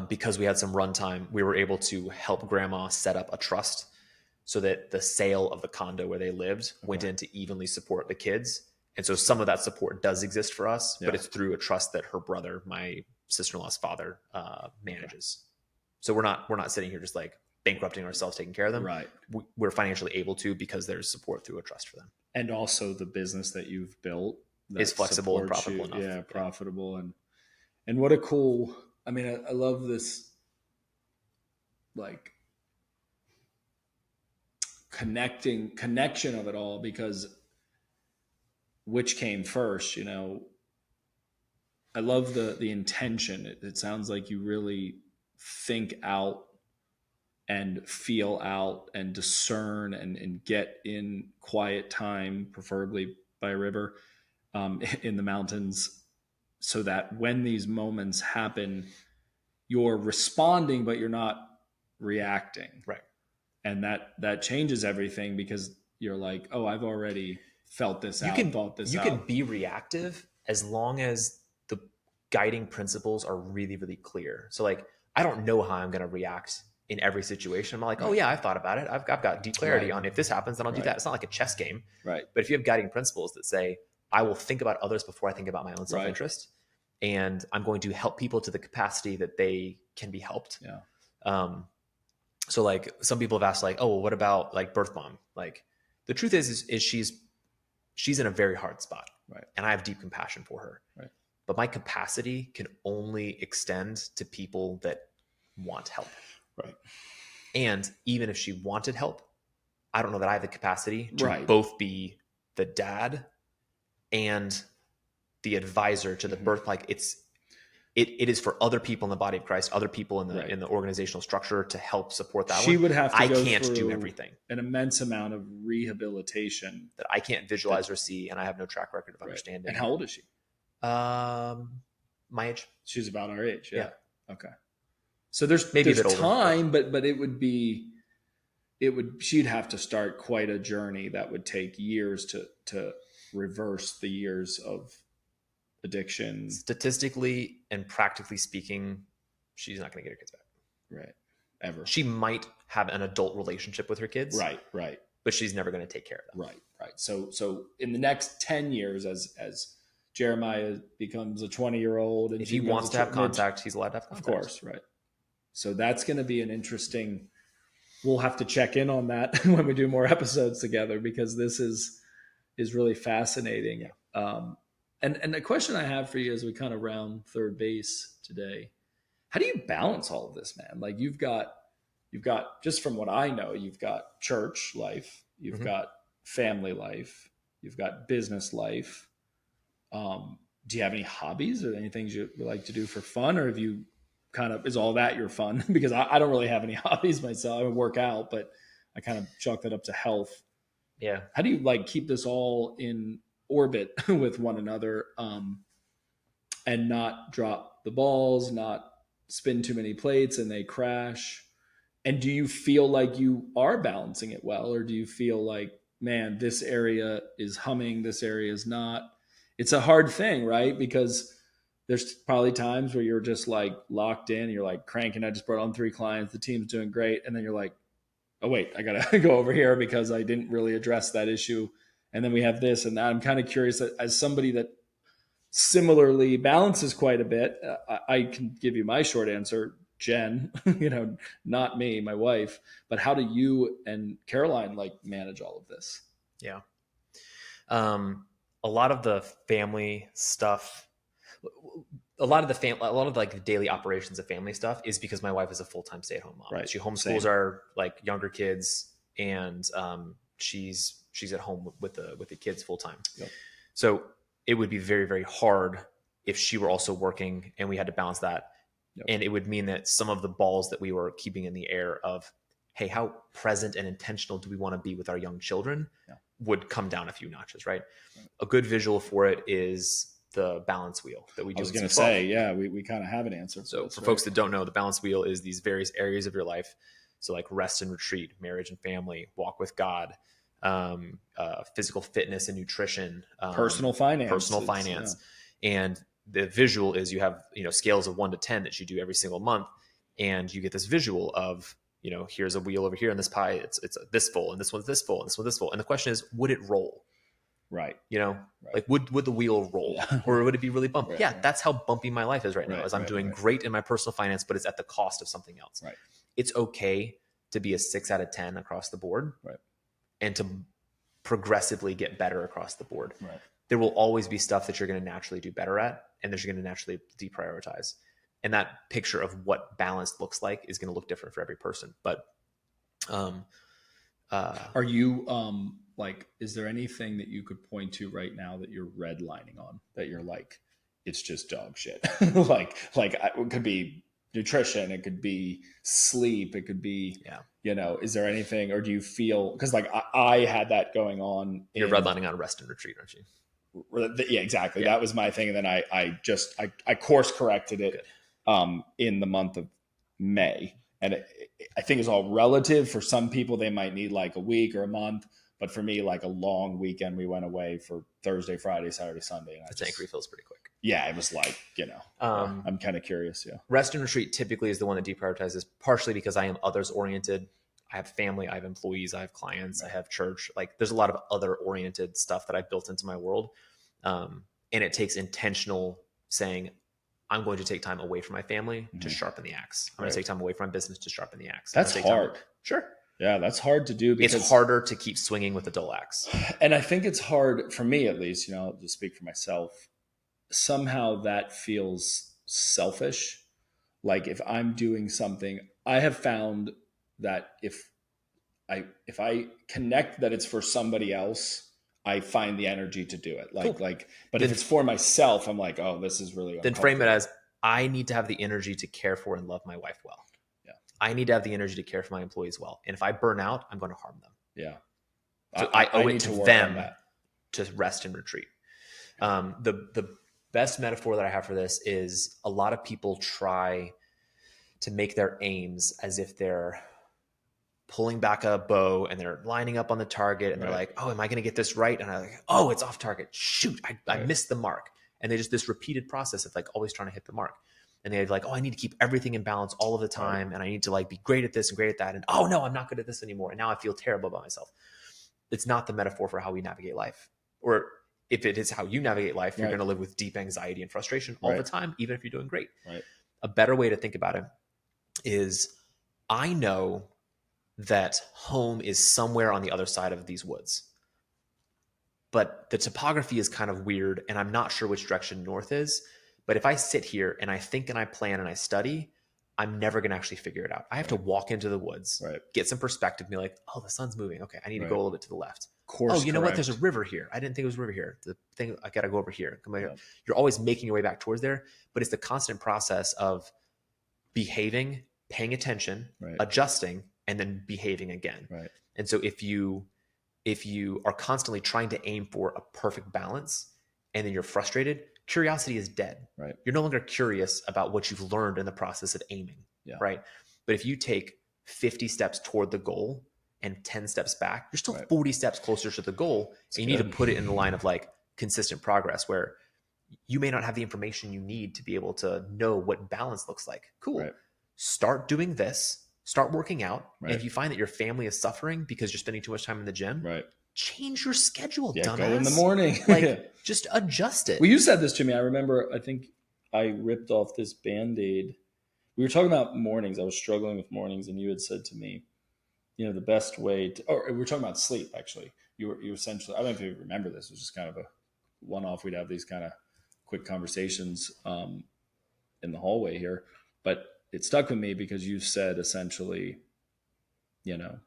because we had some runtime, we were able to help grandma set up a trust so that the sale of the condo where they lived went in to evenly support the kids. And so some of that support does exist for us, but it's through a trust that her brother, my sister-in-law's father, manages. So we're not sitting here just like bankrupting ourselves, taking care of them. Right. We're financially able to, because there's support through a trust for them. And also the business that you've built is flexible and profitable enough. Yeah, profitable. And what a cool, I mean, I love this, like, connection of it all, because which came first, I love the intention. It sounds like you really think out and feel out and discern and get in quiet time, preferably by a river, in the mountains, so that when these moments happen, you're responding, but you're not reacting. Right. And that changes everything, because you're like, oh, I've already felt this out, thought this out. You can be reactive as long as the guiding principles are really, really clear. So like, I don't know how I'm going to react in every situation. I'm like, oh yeah, I've thought about it. I've got deep clarity on if this happens, then I'll do that. It's not like a chess game. Right. But if you have guiding principles that say, I will think about others before I think about my own self-interest, and I'm going to help people to the capacity that they can be helped. Yeah. So like some people have asked like, oh, well, what about like birth mom? Like the truth is she's in a very hard spot. Right. And I have deep compassion for her. Right. But my capacity can only extend to people that want help. Right. And even if she wanted help, I don't know that I have the capacity to both be the dad and the advisor to the birth. Like it is for other people in the body of Christ, other people in the organizational structure to help support that. She would have to I can't do everything. An immense amount of rehabilitation that I can't visualize or see, and I have no track record of understanding. And how old is she? My age. She's about our age. Yeah. Okay. So there's time, but she'd have to start quite a journey that would take years to reverse the years of addiction. Statistically and practically speaking, she's not going to get her kids back. Right. Ever. She might have an adult relationship with her kids. Right. Right. But she's never going to take care of them. Right. Right. So in the next 10 years, as Jeremiah becomes a 20-year-old, and if he wants to have contact, he's allowed to have contact. Of course. Right. So that's going to be an interesting, we'll have to check in on that when we do more episodes together, because this is really fascinating. Yeah. And the question I have for you as we kind of round third base today, how do you balance all of this, man? Like you've got, just from what I know, you've got church life, you've got family life, you've got business life. Do you have any hobbies or any things you like to do for fun, or have you is all that your fun? Because I don't really have any hobbies myself. I would work out, but I kind of chalk that up to health. Yeah. How do you like keep this all in orbit with one another, and not drop the balls, not spin too many plates and they crash? And do you feel like you are balancing it well, or do you feel like, man, this area is humming, this area is not? It's a hard thing, right? Because there's probably times where you're just like locked in, you're like cranking. I just brought on 3 clients, the team's doing great. And then you're like, oh wait, I gotta go over here because I didn't really address that issue. And then we have this and that. I'm kind of curious that as somebody that similarly balances quite a bit, I can give you my short answer, Jen, not me, my wife, but how do you and Caroline like manage all of this? Yeah. A lot of the family stuff, a lot of like the daily operations of family stuff is because my wife is a full-time stay-at-home mom. Right. She homeschools our like younger kids, and she's at home with the kids full-time. Yep. So it would be very, very hard if she were also working and we had to balance that. Yep. And it would mean that some of the balls that we were keeping in the air of, hey, how present and intentional do we want to be with our young children, would come down a few notches, right? A good visual for it is the balance wheel that we do. I was going to say, we kind of have an answer. So for folks that don't know, the balance wheel is these various areas of your life. So like rest and retreat, marriage and family, walk with God, physical fitness and nutrition, personal finance. And the visual is you have, scales of 1 to 10 that you do every single month. And you get this visual of, here's a wheel over here in this pie. It's this full, and this one's this full, and this one's this full. And the question is, would it roll? Right. Like would the wheel roll, or would it be really bumpy? Right. That's how bumpy my life is right now, is I'm doing great in my personal finance, but it's at the cost of something else. Right. It's okay to be a 6 out of 10 across the board. Right. And to progressively get better across the board. Right. There will always be stuff that you're going to naturally do better at, and that you're going to naturally deprioritize. And that picture of what balance looks like is going to look different for every person. But are you like, is there anything that you could point to right now that you're redlining on, that you're like, it's just dog shit? like it could be nutrition, it could be sleep, it could be, is there anything, or do you feel, because like I had that going on. You're redlining on rest and retreat, aren't you? Yeah, exactly. Yeah. That was my thing. And then I course corrected it in the month of May. And I think it's all relative. For some people, they might need like a week or a month. But for me, like a long weekend, we went away for Thursday, Friday, Saturday, Sunday. And the tank refills pretty quick. Yeah, it was like, I'm kind of curious. Yeah. Rest and retreat typically is the one that deprioritizes, partially because I am others oriented. I have family, I have employees, I have clients, I have church. Like there's a lot of other oriented stuff that I've built into my world. And it takes intentional saying, I'm going to take time away from my family to sharpen the axe. I'm going to take time away from my business to sharpen the axe. That's hard. Sure. Yeah, that's hard to do. Because it's harder to keep swinging with the dull axe. And I think it's hard for me, at least, I'll just speak for myself. Somehow that feels selfish. Like if I'm doing something, I have found that if I connect that it's for somebody else, I find the energy to do it. But if it's for myself, I'm like, oh, this is really. Then frame it as, I need to have the energy to care for and love my wife well. Yeah. I need to have the energy to care for my employees well. And if I burn out, I'm going to harm them. Yeah. So I owe it to them to rest and retreat. The best metaphor that I have for this is, a lot of people try to make their aims as if they're pulling back a bow and they're lining up on the target, and they're like, oh, am I going to get this right? And I'm like, oh, it's off target. Shoot, I missed the mark. And they just, this repeated process of like always trying to hit the mark. And they're like, oh, I need to keep everything in balance all of the time. And I need to like be great at this and great at that. And oh no, I'm not good at this anymore. And now I feel terrible about myself. It's not the metaphor for how we navigate life. Or if it is how you navigate life, you're going to live with deep anxiety and frustration all the time, even if you're doing great. Right. A better way to think about it is, I know that home is somewhere on the other side of these woods, but the topography is kind of weird and I'm not sure which direction north is. But if I sit here and I think and I plan and I study, I'm never going to actually figure it out. I have to walk into the woods, get some perspective, be like, oh, the sun's moving. Okay, I need to go a little bit to the left. Course know what? There's a river here. I didn't think it was a river here. The thing, I got to go over here. Come over here. You're always making your way back towards there, but it's the constant process of behaving, paying attention, adjusting, and then behaving again. Right. And so if you are constantly trying to aim for a perfect balance and then you're frustrated, curiosity is dead. Right. You're no longer curious about what you've learned in the process of aiming. Yeah. Right. But if you take 50 steps toward the goal and 10 steps back, you're still Right. 40 steps closer to the goal. That's and you good. need to put it in the line of like consistent progress, where you may not have the information you need to be able to know what balance looks like. Cool. Right. Start doing this, start working out. Right. And if you find that your family is suffering because you're spending too much time in the gym, Right. change your schedule, Yeah, dumbass. go in the morning. Like, just adjust it. Well, you said this to me. I remember, I think I ripped off this Band-Aid. We were talking about mornings. I was struggling with mornings, and you had said to me, you know, the best way to, or we were talking about sleep, actually. You essentially, I don't know if you remember this, it was just kind of a one-off. We'd have these kind of quick conversations in the hallway here. But it stuck with me because you said essentially, you know,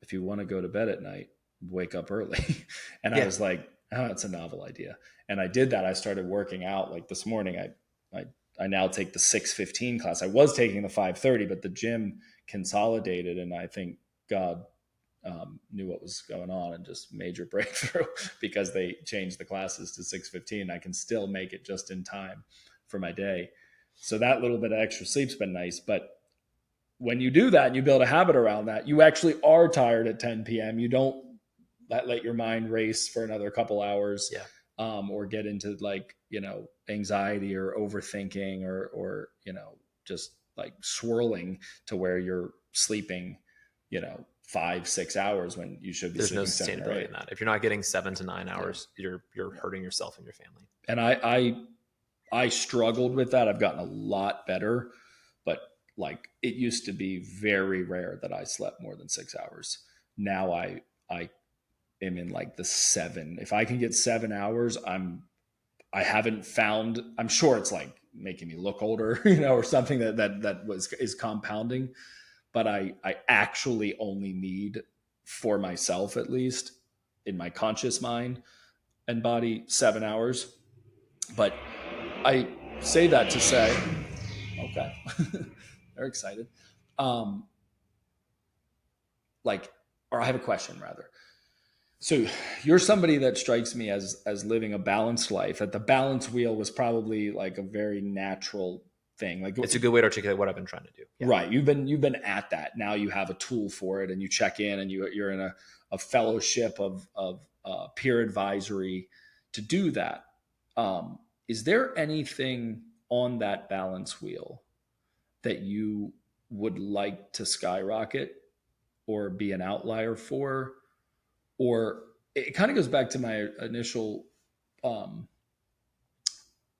if you want to go to bed at night, wake up early. And I was like, oh, it's a novel idea. And I did that. I started working out. Like this morning, I now take the 6:15 class. I was taking the 5:30, but the gym consolidated. And I think God knew what was going on and just major breakthrough because they changed the classes to 6:15. I can still make it just in time for my day. So that little bit of extra sleep's been nice. But when you do that and you build a habit around that, you actually are tired at 10 p.m. You don't let your mind race for another couple hours, or get into like, you know, anxiety or overthinking or, you know, just like swirling to where you're sleeping, you know, 5-6 hours when you should be. There's no sleeping 7 or 8. sustainability in that. If you're not getting 7 to 9 hours, you're hurting yourself and your family. And I struggled with that. I've gotten a lot better, but like it used to be very rare that I slept more than 6 hours. Now I am in like the 7. If I can get 7 hours, I haven't found, I'm sure it's like making me look older, you know, or something that is compounding, but I actually only need, for myself at least, in my conscious mind and body, 7 hours. But I say that to say, okay, they're excited. Or I have a question rather. So you're somebody that strikes me as living a balanced life. That the balance wheel was probably like a very natural thing. Like it's a good way to articulate what I've been trying to do. Yeah. Right. You've been at that. Now you have a tool for it, and you check in, and you're in a fellowship of peer advisory to do that. Is there anything on that balance wheel that you would like to skyrocket or be an outlier for? Or it kind of goes back to my initial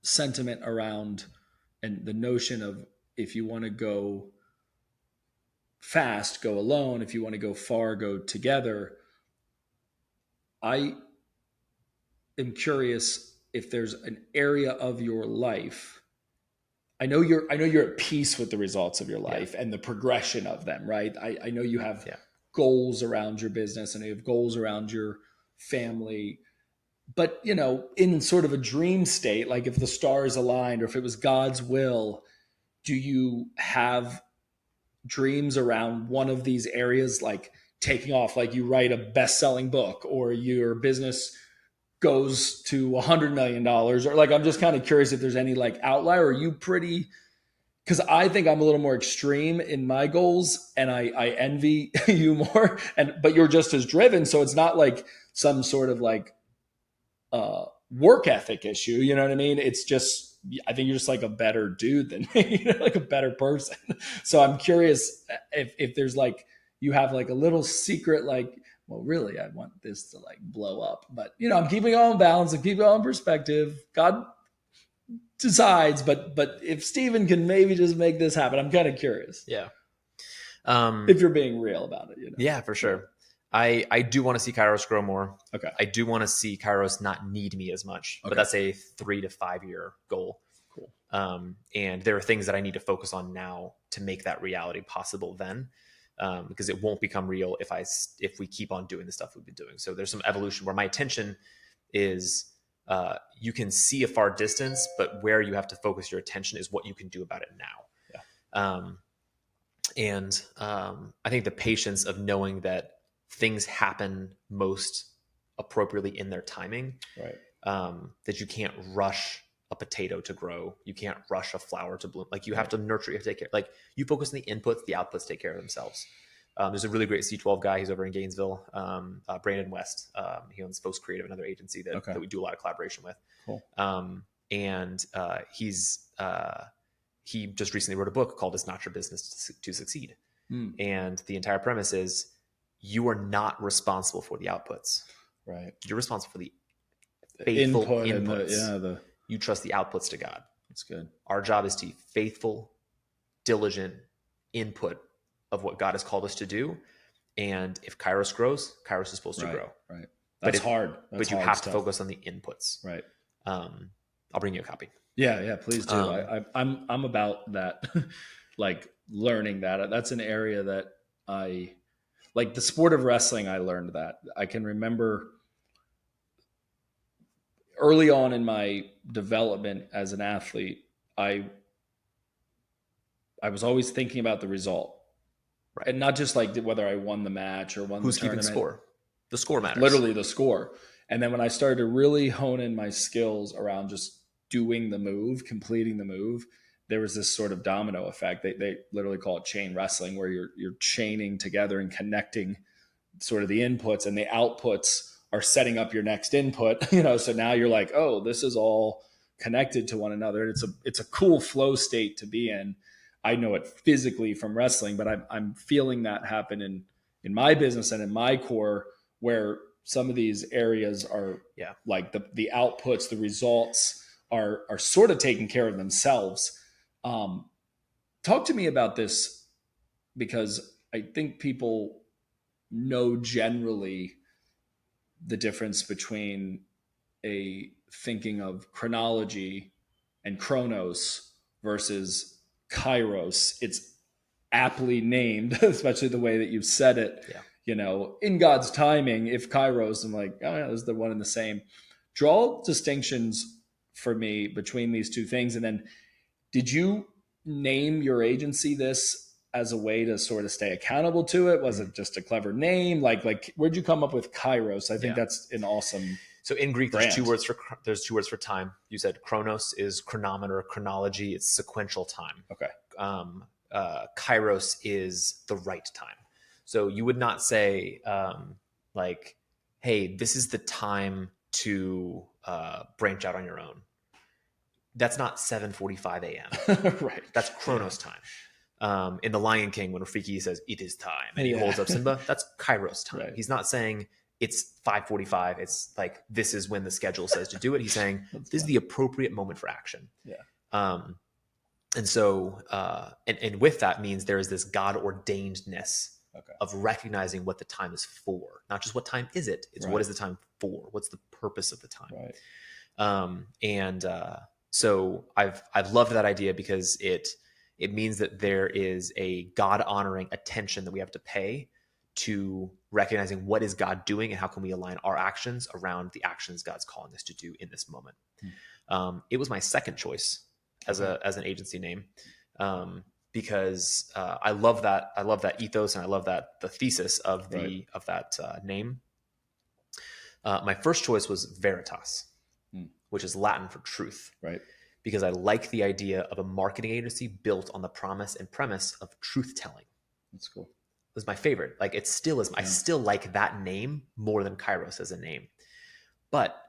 sentiment around, and the notion of, if you want to go fast, go alone. If you want to go far, go together. I am curious if there's an area of your life. I know you're at peace with the results of your life and the progression of them, right? I know you have goals around your business, and you have goals around your family. But, you know, in sort of a dream state, like if the stars aligned or if it was God's will, do you have dreams around one of these areas, like taking off, like you write a best-selling book, or your business goes to $100 million, or like, I'm just kind of curious if there's any like outlier. Or are you pretty, because I think I'm a little more extreme in my goals, and I envy you more, but you're just as driven. So it's not like some sort of like work ethic issue. You know what I mean? It's just, I think you're just like a better dude than me, you know, like a better person. So I'm curious if there's like, you have like a little secret, like, well, really, I want this to like blow up, but you know, I'm keeping it all in balance and keeping it all in perspective. God decides, but if Stephen can maybe just make this happen, I'm kind of curious. Yeah. If you're being real about it, you know? Yeah, for sure. I do want to see Kairos grow more. Okay. I do want to see Kairos not need me as much, but that's a 3 to 5 year goal. Cool. And there are things that I need to focus on now to make that reality possible then, because it won't become real if we keep on doing the stuff we've been doing. So there's some evolution where my attention is, you can see a far distance, but where you have to focus your attention is what you can do about it now. Yeah. I think the patience of knowing that things happen most appropriately in their timing, right? That you can't rush a potato to grow. You can't rush a flower to bloom. Like you have to nurture, you have to take care. Like you focus on the inputs, the outputs take care of themselves. There's a really great C12 guy. He's over in Gainesville, Brandon West. He owns Post Creative, another agency that we do a lot of collaboration with. Cool. He just recently wrote a book called "It's Not Your Business to Succeed." And the entire premise is you are not responsible for the outputs. Right. You're responsible for the faithful inputs. And you trust the outputs to God. That's good. Our job is to be faithful, diligent input of what God has called us to do. And if Kairos grows, Kairos is supposed to grow. Right. That's hard. But you have to focus on the inputs. Right. I'll bring you a copy. Yeah, please do. I'm about that, like learning that. That's an area that I like. The sport of wrestling, I learned that. I can remember early on in my development as an athlete, I was always thinking about the result, right? And not just like whether I won the match or won who's the tournament. keeping score. The score matters. Literally the score. And then when I started to really hone in my skills around just doing the move, completing the move, there was this sort of domino effect. They literally call it chain wrestling, where you're chaining together and connecting sort of the inputs, and the outputs are setting up your next input. So now you're like, oh, this is all connected to one another. It's a cool flow state to be in. I know it physically from wrestling, but I'm feeling that happen in my business and in my core, where some of these areas are like the outputs, the results are sort of taking care of themselves. Talk to me about this, because I think people know generally the difference between a thinking of chronology and chronos versus kairos. It's aptly named, especially the way that you've said it. In God's timing, if kairos, I'm like, oh yeah, they're one and the same. Draw distinctions for me between these two things. And then did you name your agency this as a way to sort of stay accountable to it? Was it just a clever name? Like where'd you come up with kairos? I think that's an awesome. So in Greek, brand. there's two words for time. You said chronos is chronometer, chronology, it's sequential time. Okay. Kairos is the right time. So you would not say like, hey, this is the time to branch out on your own. That's not 7:45 a.m. Right. That's chronos time. In The Lion King, when Rafiki says, it is time, and he holds up Simba, that's kairos time. Right. He's not saying it's 5:45. It's like, this is when the schedule says to do it. He's saying, this is the appropriate moment for action. Yeah. And so, and with that means there is this God ordainedness of recognizing what the time is for, not just what time is it. It's what is the time for? What's the purpose of the time? Right. So I've loved that idea, because it means that there is a God honoring attention that we have to pay to recognizing what is God doing and how can we align our actions around the actions God's calling us to do in this moment. It was my second choice as an agency name, because I love that ethos, and I love the thesis of that name. My first choice was Veritas, which is Latin for truth. Right. Because I like the idea of a marketing agency built on the promise and premise of truth telling. That's cool. It was my favorite. Like, it still is. I still like that name more than Kairos as a name. But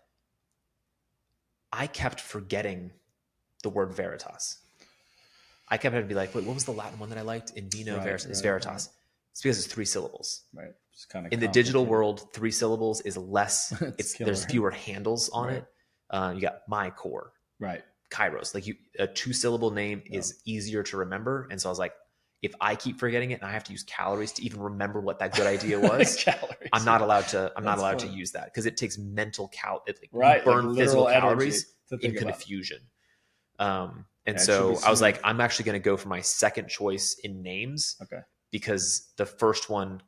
I kept forgetting the word Veritas. I kept having to be like, wait, what was the Latin one that I liked? In Vino Veritas. It's Veritas. Right. It's because it's 3 syllables. Right. It's kind of in the digital world, 3 syllables is less. There's fewer handles on right. it. You got my core. Right. Kairos, like a 2-syllable name is easier to remember. And so I was like, if I keep forgetting it and I have to use calories to even remember what that good idea was, I'm not allowed to use that, because it takes mental burn physical calories in confusion. And so I was like, I'm actually going to go for my second choice in names, because the first one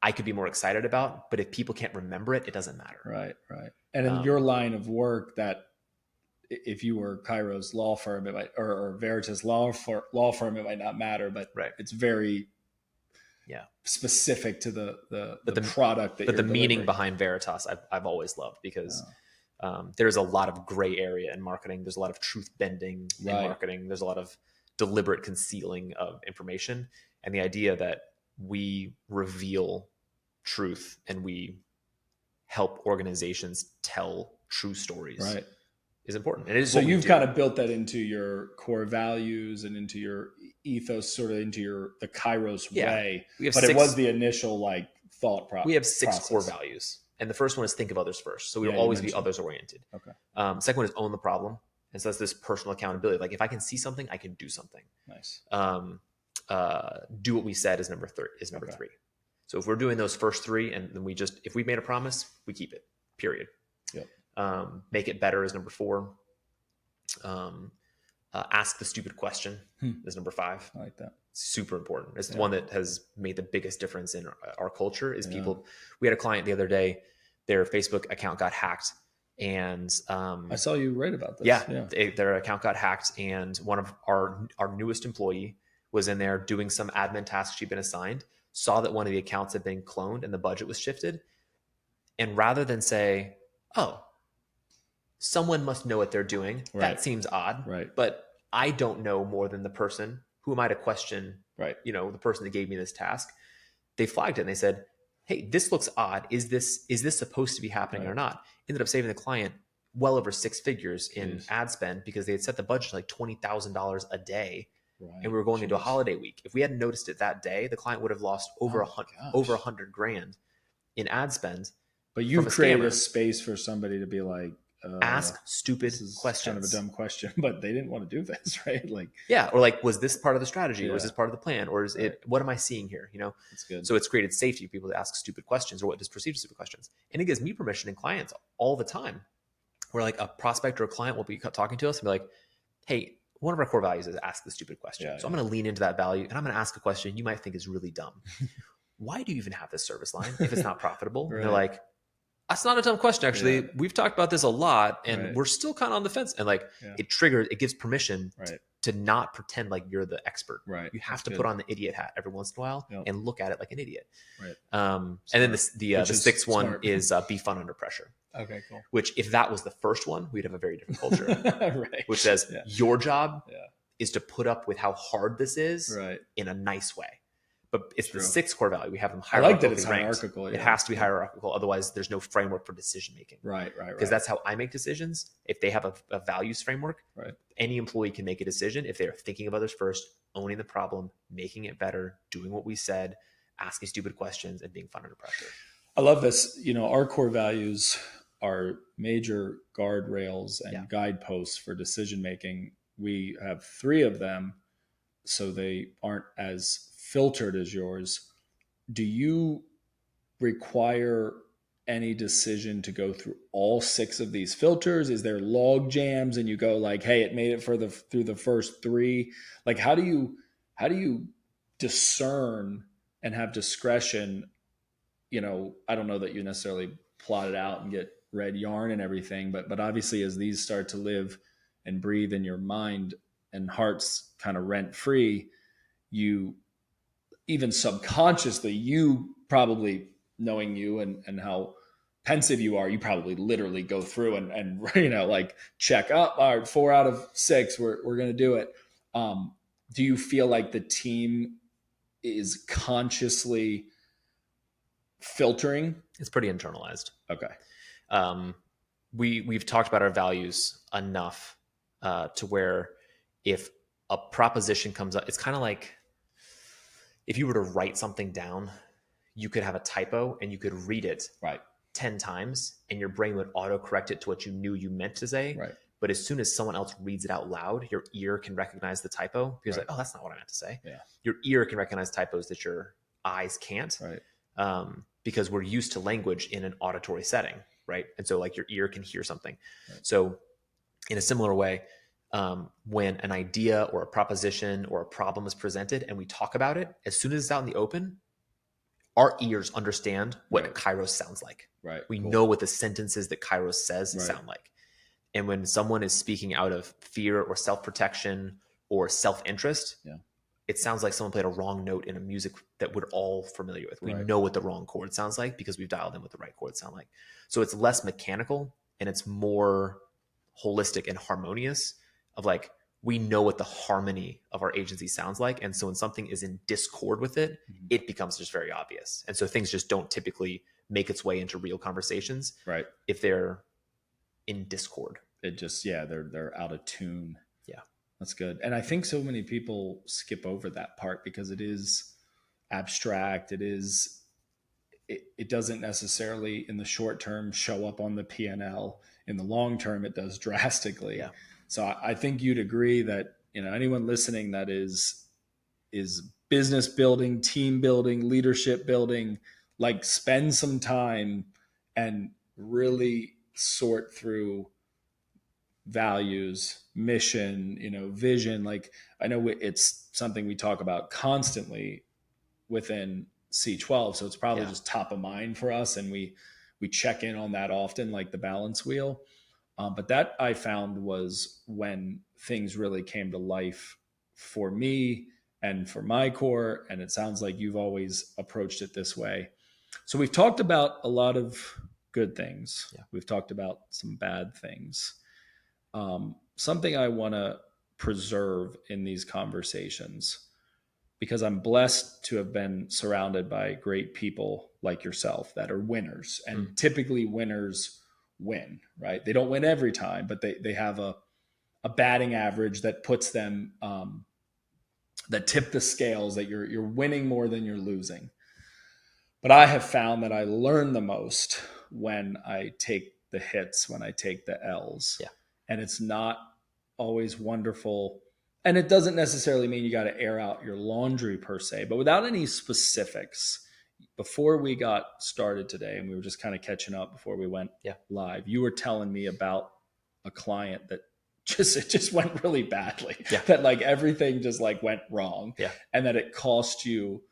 I could be more excited about, but if people can't remember it, it doesn't matter. Right. And in your line of work, that if you were Kairos law firm, it might, or Veritas law firm, it might not matter, but it's very specific to the product that but you're the meaning delivering. behind Veritas I've always loved, because There's a lot of gray area in marketing. There's a lot of truth bending in marketing. There's a lot of deliberate concealing of information. And the idea that we reveal truth and we help organizations tell true stories is important. And it is so you've kind of built that into your core values and into your ethos, sort of into the Kairos way. But it was the initial like thought process. We have 6 core values. And the first one is think of others first. So we will always be others oriented. Okay. Second one is own the problem. And so that's this personal accountability. Like if I can see something, I can do something. Nice. Do what we said is number 3. So if we're doing those first 3 and then if we made a promise, we keep it, period. Yep. Make it better is number 4. Ask the stupid question is number 5. I like that. Super important. It's the one that has made the biggest difference in our culture is people. We had a client the other day, their Facebook account got hacked and I saw you write about this. Yeah. Their account got hacked and one of our newest employee was in there doing some admin tasks she'd been assigned, saw that one of the accounts had been cloned and the budget was shifted. And rather than say, oh, someone must know what they're doing. Right. That seems odd. Right. But I don't know more than the person. Who am I to question, the person that gave me this task? They flagged it and they said, hey, this looks odd. Is this supposed to be happening or not? Ended up saving the client well over 6 figures in ad spend because they had set the budget like $20,000 a day. Right. And we were going into a holiday week. If we hadn't noticed it that day, the client would have lost over $100,000 in ad spend. But you created a space for somebody to be like, ask stupid questions. Kind of a dumb question, but they didn't want to do this, right? Like, or like, was this part of the strategy? Or was this part of the plan? Or is it, what am I seeing here? That's good. So it's created safety for people to ask stupid questions or what is perceived as stupid questions. And it gives me permission and clients all the time where like a prospect or a client will be talking to us and be like, hey, one of our core values is ask the stupid question. I'm going to lean into that value and I'm going to ask a question you might think is really dumb. Why do you even have this service line if it's not profitable? And they're like, that's not a dumb question. Actually, we've talked about this a lot and we're still kind of on the fence. And like it gives permission to not pretend like you're the expert. Right. You have to put on the idiot hat every once in a while and look at it like an idiot. Right. And then the 6th one is be fun under pressure. Okay, cool. Which if that was the first one, we'd have a very different culture. Which says your job is to put up with how hard this is in a nice way. But it's the 6th core value. We have them hierarchically I like that it's ranked. hierarchical. It has to be hierarchical. Otherwise, there's no framework for decision making. Right. Because that's how I make decisions. If they have a values framework, any employee can make a decision if they're thinking of others first, owning the problem, making it better, doing what we said, asking stupid questions, and being fun under pressure. I love this. Our core values are major guardrails and guideposts for decision making. We have 3 of them, so they aren't as filtered as yours. Do you require any decision to go through all 6 of these filters? Is there log jams and you go like, hey, it made it through the first 3? Like, how do you discern and have discretion? I don't know that you necessarily plot it out and get red yarn and everything, but obviously as these start to live and breathe in your mind and heart's kind of rent free, you even subconsciously, you probably knowing you and how pensive you are, you probably literally go through and like check up. All right, 4 out of 6, we're going to do it. Do you feel like the team is consciously filtering? It's pretty internalized. Okay. We've talked about our values enough to where if a proposition comes up, it's kind of like if you were to write something down, you could have a typo and you could read it 10 times and your brain would autocorrect it to what you knew you meant to say. Right. But as soon as someone else reads it out loud, your ear can recognize the typo because like, oh, that's not what I meant to say. Yeah. Your ear can recognize typos that your eyes can't. Right. Because we're used to language in an auditory setting, right? And so like your ear can hear something. Right. So in a similar way, when an idea or a proposition or a problem is presented and we talk about it, as soon as it's out in the open, our ears understand what Kairos sounds like. Right. We know what the sentences that Kairos says sound like. And when someone is speaking out of fear or self-protection or self-interest, it sounds like someone played a wrong note in a music that we're all familiar with. We know what the wrong chord sounds like because we've dialed in what the right chords sound like. So it's less mechanical and it's more holistic and harmonious of like, we know what the harmony of our agency sounds like. And so when something is in discord with it, it becomes just very obvious. And so things just don't typically make its way into real conversations. Right. If they're in discord. It just, they're out of tune. Yeah. That's good. And I think so many people skip over that part because it is abstract. It doesn't necessarily in the short term show up on the P&L. In the long term, it does drastically. Yeah. So I think you'd agree that, anyone listening that is business building, team building, leadership building, like spend some time and really sort through values, mission, vision. Like I know it's something we talk about constantly within C12. So it's probably just top of mind for us. And we check in on that often, like the balance wheel. But that I found was when things really came to life for me and for my core. And it sounds like you've always approached it this way. So we've talked about a lot of good things. Yeah. We've talked about some bad things. Something I want to preserve in these conversations, because I'm blessed to have been surrounded by great people like yourself that are winners, and typically winners win, right? They don't win every time, but they have a batting average that puts them, that tip the scales, that you're winning more than you're losing. But I have found that I learn the most when I take the hits, when I take the L's. Yeah. And it's not always wonderful. And it doesn't necessarily mean you got to air out your laundry per se, but without any specifics, before we got started today, and we were just kind of catching up before we went live, you were telling me about a client that it just went really badly. Yeah. That like everything just like went wrong. Yeah. And that it cost you.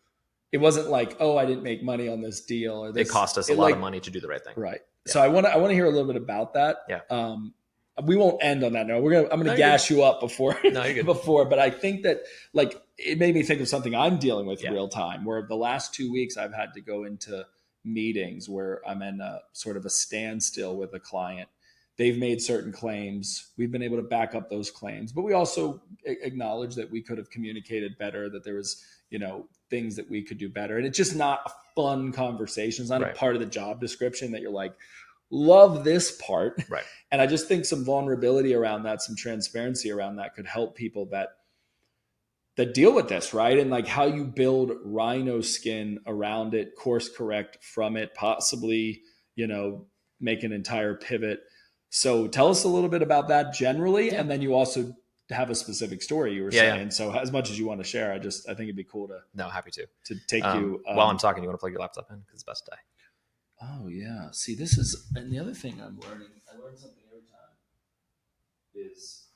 It wasn't like, oh, I didn't make money on this deal, or this. It cost us a lot of money to do the right thing. Right. Yeah. So I want to hear a little bit about that. Yeah. We won't end on that note. I'm gonna gas you up before but I think that like it made me think of something I'm dealing with real time, where the last 2 weeks I've had to go into meetings where I'm in a sort of a standstill with a client. They've made certain claims. We've been able to back up those claims, but we also acknowledge that we could have communicated better, that there was, things that we could do better. And it's just not a fun conversation. It's not a part of the job description that you're like, love this part. Right. And I just think some vulnerability around that, some transparency around that could help people that deal with this, right? And like how you build rhino skin around it, course correct from it, possibly, make an entire pivot. So tell us a little bit about that generally. And then you also have a specific story you were saying. Yeah. So as much as you want to share, I think it'd be cool happy to take you. While I'm talking, you want to plug your laptop in? Because it's about to die. Oh yeah. See, this is, and the other thing I'm learning, I learn something every time, is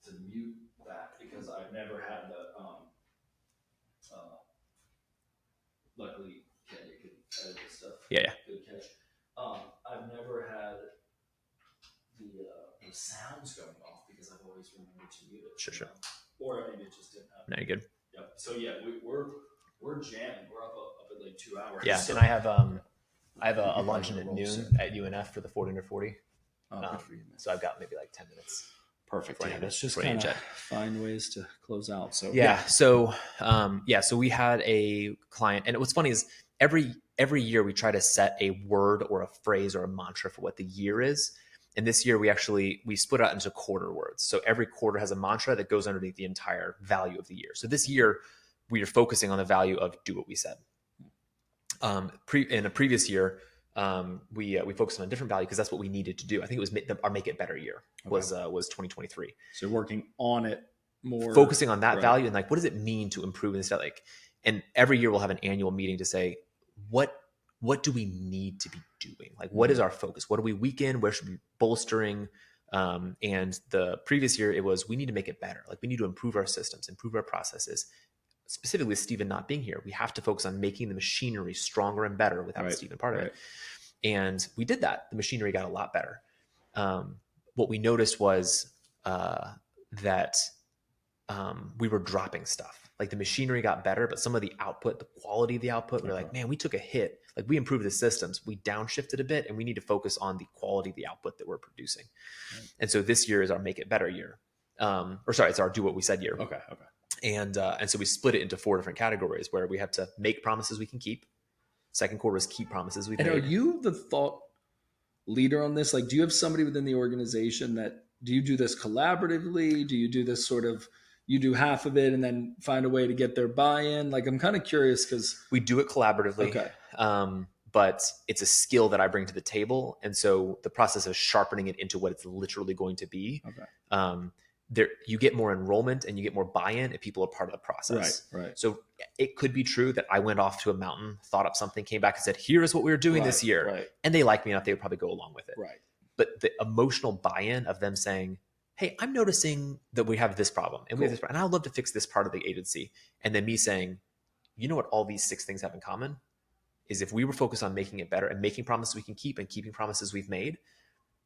to mute that, because I've never had the, luckily Kenny could edit this stuff. Yeah. Good catch. I've never had the sounds going off because I've always remembered to mute it. Sure. Or maybe it just didn't happen. No, you're good. Yep. So yeah, we're jamming. We're up at like 2 hours. Yeah, so. And I have a luncheon at noon at UNF for the 40 under 40. Good for you, man. So I've got maybe like 10 minutes. Perfect. Yeah, let's just kind of find ways to close out. So So we had a client, and what's funny is every year we try to set a word or a phrase or a mantra for what the year is. And this year we split out into quarter words. So every quarter has a mantra that goes underneath the entire value of the year. So this year we are focusing on the value of do what we said. In a previous year, we focused on a different value because that's what we needed to do. I think it was our Make It Better year was 2023. So working on it more, focusing on that value and like, what does it mean to improve in this value? Like, and every year we'll have an annual meeting to say, what do we need to be doing? Like, what is our focus? What are we weak in? Where should we be bolstering? And the previous year it was, we need to make it better. Like we need to improve our systems, improve our processes. Specifically with Stephen not being here, we have to focus on making the machinery stronger and better without Stephen part of it. And we did that. The machinery got a lot better. What we noticed was that we were dropping stuff. Like the machinery got better, but some of the output, the quality of the output, we were like, man, we took a hit. Like we improved the systems, we downshifted a bit, and we need to focus on the quality of the output that we're producing. Right. And so this year is our make it better year. It's our do what we said year. Okay. And so we split it into 4 different categories where we have to make promises we can keep. Second quarter is keep promises we've made. And are you the thought leader on this? Like, do you have somebody within the organization do you do this collaboratively? Do you do this sort of, you do half of it and then find a way to get their buy-in? Like, I'm kind of curious because we do it collaboratively. Okay. But it's a skill that I bring to the table. And so the process of sharpening it into what it's literally going to be. Okay. You get more enrollment and you get more buy-in if people are part of the process. Right. So it could be true that I went off to a mountain, thought up something, came back and said, here is what we were doing this year. Right. And they like me enough, they would probably go along with it. Right. But the emotional buy-in of them saying, hey, I'm noticing that we have this problem and we have this problem, and I would love to fix this part of the agency. And then me saying, you know what all these 6 things have in common is if we were focused on making it better and making promises we can keep and keeping promises we've made,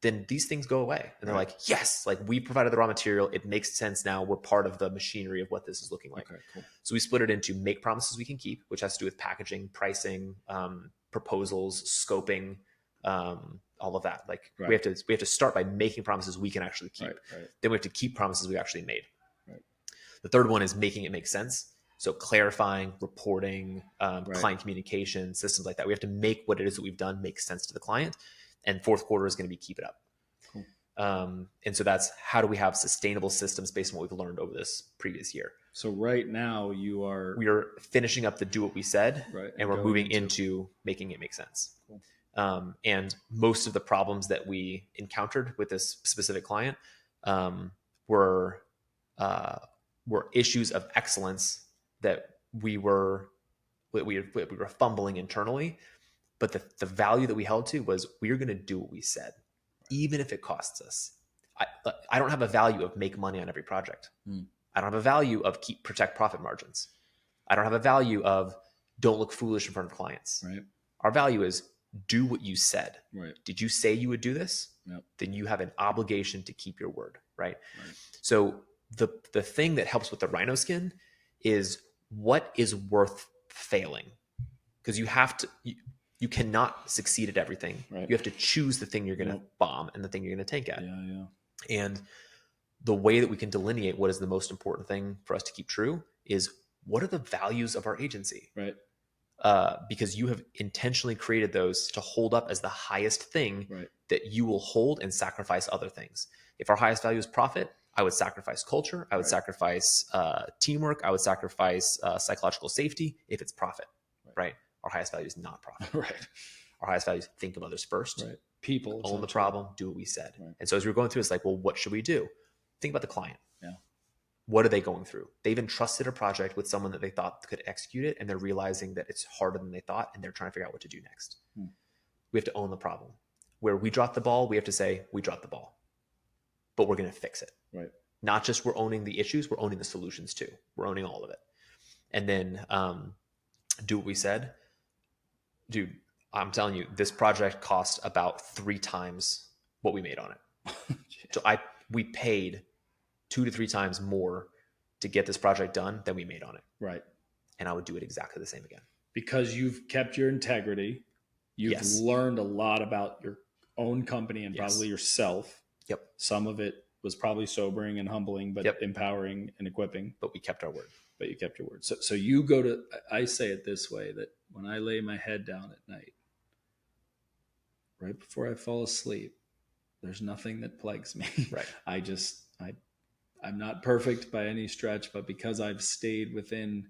then these things go away. And they're like, yes, like we provided the raw material. It makes sense now. We're part of the machinery of what this is looking like. Okay, cool. So we split it into make promises we can keep, which has to do with packaging, pricing, proposals, scoping, all of that. Like we have to start by making promises we can actually keep. Right. Then we have to keep promises we actually made. Right. The third one is making it make sense. So clarifying, reporting, client communication, systems like that. We have to make what it is that we've done make sense to the client. And fourth quarter is going to be keep it up. Cool. And so that's how do we have sustainable systems based on what we've learned over this previous year. So right now we are finishing up the do what we said, and we're moving into making it make sense. Cool. And most of the problems that we encountered with this specific client were issues of excellence that we were fumbling internally. But the value that we held to was we're going to do what we said, even if it costs us. I don't have a value of make money on every project. I don't have a value of protect profit margins. I don't have a value of don't look foolish in front of clients. Right. Our value is do what you said. Right. Did you say you would do this? Yep. Then you have an obligation to keep your word. Right. So the thing that helps with the rhino skin is what is worth failing, because you have to. You cannot succeed at everything. Right. You have to choose the thing you're going to bomb and the thing you're going to tank at. Yeah. And the way that we can delineate what is the most important thing for us to keep true is what are the values of our agency? Right. Because you have intentionally created those to hold up as the highest thing that you will hold and sacrifice other things. If our highest value is profit, I would sacrifice culture. I would sacrifice teamwork. I would sacrifice psychological safety if it's profit, right? Our highest value is not profit. Right. Our highest value is think of others first. Right. People. Own the problem. Do what we said. Right. And so as we were going through, it's like, well, what should we do? Think about the client. Yeah. What are they going through? They've entrusted a project with someone that they thought could execute it, and they're realizing that it's harder than they thought, and they're trying to figure out what to do next. We have to own the problem. Where we drop the ball, we have to say, we dropped the ball. But we're going to fix it. Right. Not just we're owning the issues, we're owning the solutions too. We're owning all of it. And then do what we said. Dude, I'm telling you, this project cost about 3 times what we made on it. So we paid 2 to 3 times more to get this project done than we made on it. Right. And I would do it exactly the same again. Because you've kept your integrity. You've learned a lot about your own company and probably yourself. Yep. Some of it was probably sobering and humbling, but empowering and equipping. But we kept our word. But you kept your word. So you go to, I say it this way, that when I lay my head down at night, right before I fall asleep, there's nothing that plagues me. Right. I'm not perfect by any stretch, but because I've stayed within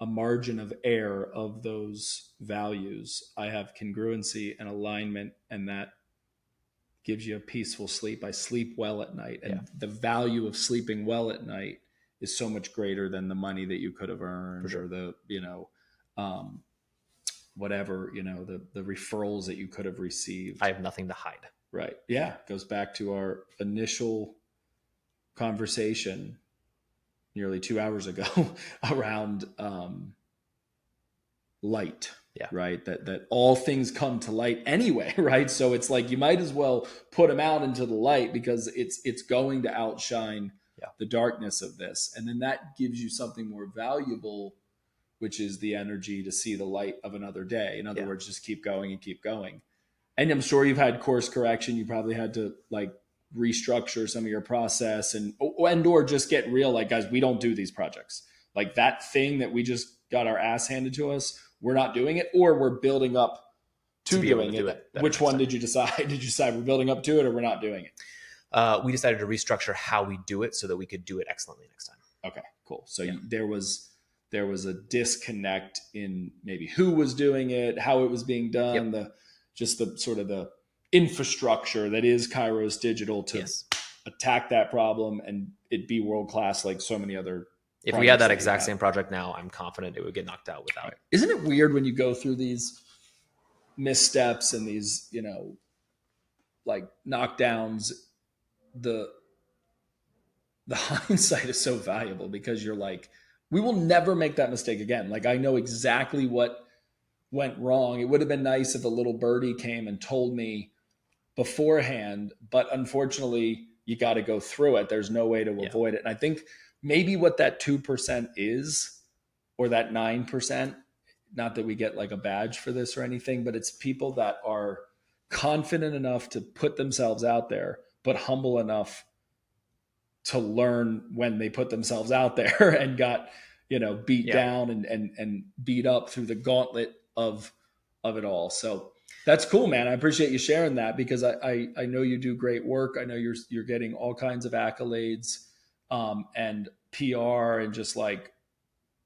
a margin of error of those values, I have congruency and alignment, and that gives you a peaceful sleep. I sleep well at night, and the value of sleeping well at night is so much greater than the money that you could have earned or the, whatever, the referrals that you could have received. I have nothing to hide. Right. Yeah. It goes back to our initial conversation nearly 2 hours ago around light. Yeah. Right. That all things come to light anyway. Right. So it's like, you might as well put them out into the light because it's going to outshine the darkness of this. And then that gives you something more valuable, which is the energy to see the light of another day. In other words, just keep going and keep going. And I'm sure you've had course correction. You probably had to like restructure some of your process or just get real. Like, guys, we don't do these projects. Like that thing that we just got our ass handed to us, we're not doing it, or we're building up to doing it. Which one did you decide? Did you decide we're building up to it or we're not doing it? We decided to restructure how we do it so that we could do it excellently next time. Okay, cool. So there was a disconnect in maybe who was doing it, how it was being done, the sort of the infrastructure that is Kairos Digital to attack that problem and it be world-class like so many other. If we had that exact same project now, I'm confident it would get knocked out without. Isn't it weird when you go through these missteps and these, like knockdowns, the hindsight is so valuable because you're like, we will never make that mistake again. Like I know exactly what went wrong. It would have been nice if a little birdie came and told me beforehand, but unfortunately you got to go through it. There's no way to avoid it. And I think maybe what that 2% is, or that 9%, not that we get like a badge for this or anything, but it's people that are confident enough to put themselves out there, but humble enough to learn when they put themselves out there and got, beat down and beat up through the gauntlet of it all. So that's cool, man. I appreciate you sharing that because I know you do great work. I know you're getting all kinds of accolades and PR and just like,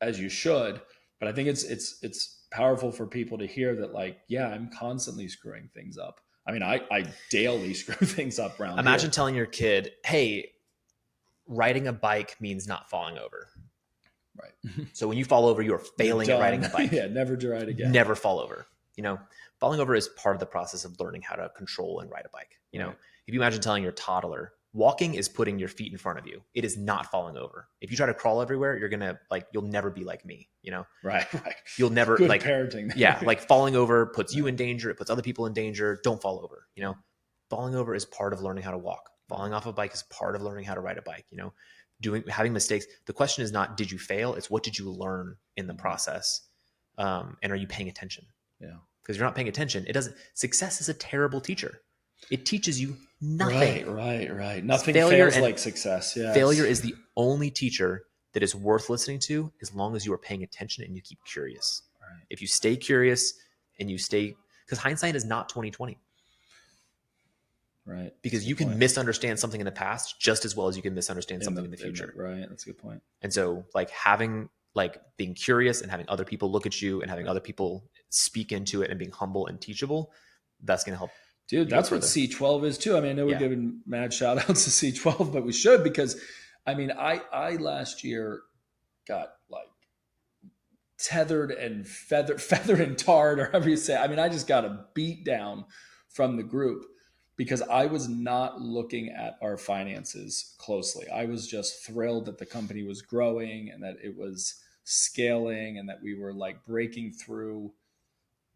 as you should. But I think it's powerful for people to hear that, like, I'm constantly screwing things up. I mean, I daily screw things up around here. Imagine telling your kid, hey, riding a bike means not falling over. Right. So when you fall over, you are failing at riding a bike. Never to ride again. Never fall over. Falling over is part of the process of learning how to control and ride a bike. Right. If you imagine telling your toddler, walking is putting your feet in front of you. It is not falling over. If you try to crawl everywhere, you're going to you'll never be like me, Right. You'll never Good parenting. like falling over puts you in danger. It puts other people in danger. Don't fall over, Falling over is part of learning how to walk. Falling off a bike is part of learning how to ride a bike, having mistakes. The question is not, did you fail? It's what did you learn in the process? And are you paying attention? Yeah. Because you're not paying attention. Success is a terrible teacher. It teaches you nothing. Right. Nothing fails like success. Yeah. Failure is the only teacher that is worth listening to as long as you are paying attention and you keep curious. Right. If you stay curious and because hindsight is not 20/20. Right. Because you can misunderstand something in the past just as well as you can misunderstand something in the future. Right. That's a good point. And so being curious and having other people look at you and having other people speak into it and being humble and teachable, that's going to help. Dude, that's what C12 is too. I mean, I know we're giving mad shout outs to C12, but we should, because I mean, I last year got like tethered and feathered and tarred, or however you say. I mean, I just got a beat down from the group because I was not looking at our finances closely. I was just thrilled that the company was growing and that it was scaling and that we were like breaking through.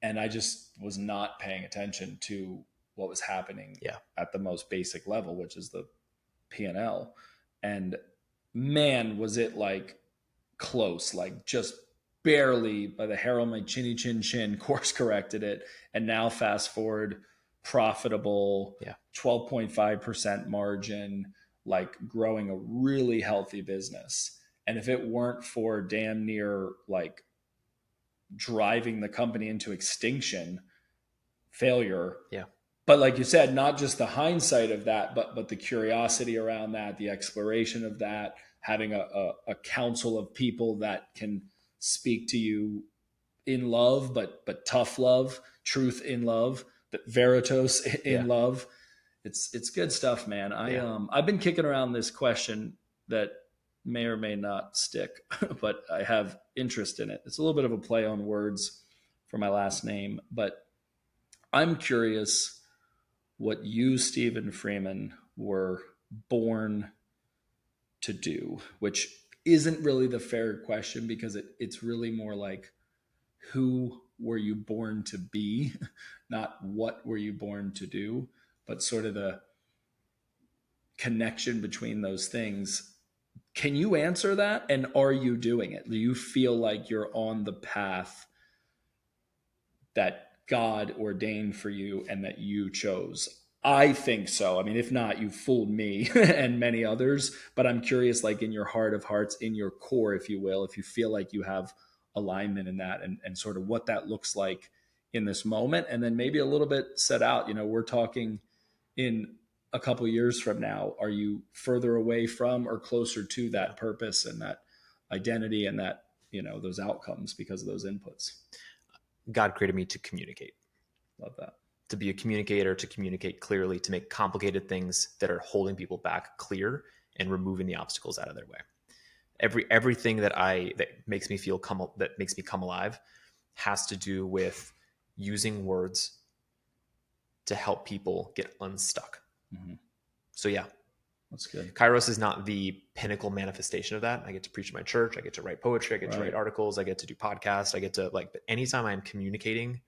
And I just was not paying attention to what was happening at the most basic level, which is the P&L. And man, was it like close, like just barely by the hair on my chinny chin course corrected it. And now fast forward, profitable, 12.5% margin, like growing a really healthy business. And if it weren't for damn near like driving the company into extinction, failure. Yeah. But like you said, not just the hindsight of that, but the curiosity around that, the exploration of that, having a council of people that can speak to you in love, but tough love, truth in love, but veritas in love. It's good stuff, man. I've been kicking around this question that may or may not stick, but I have interest in it. It's a little bit of a play on words for my last name, but I'm curious what you, Stephen Freeman, were born to do, which isn't really the fair question because it's really more like, who were you born to be? Not what were you born to do, but sort of the connection between those things. Can you answer that? And are you doing it? Do you feel like you're on the path that God ordained for you and that you chose? I think so. I mean, if not, you fooled me and many others. But I'm curious, like in your heart of hearts, in your core, if you will, if you feel like you have alignment in that, and sort of what that looks like in this moment. And then maybe a little bit set out, we're talking in a couple of years from now. Are you further away from or closer to that purpose and that identity and that, those outcomes because of those inputs? God created me to communicate. Love that. To be a communicator, to communicate clearly, to make complicated things that are holding people back clear and removing the obstacles out of their way. Everything that makes me feel that makes me come alive has to do with using words to help people get unstuck. Mm-hmm. So yeah, that's good. Kairos is not the pinnacle manifestation of that. I get to preach in my church. I get to write poetry. I get to write articles. I get to do podcasts. I get to but anytime I'm communicating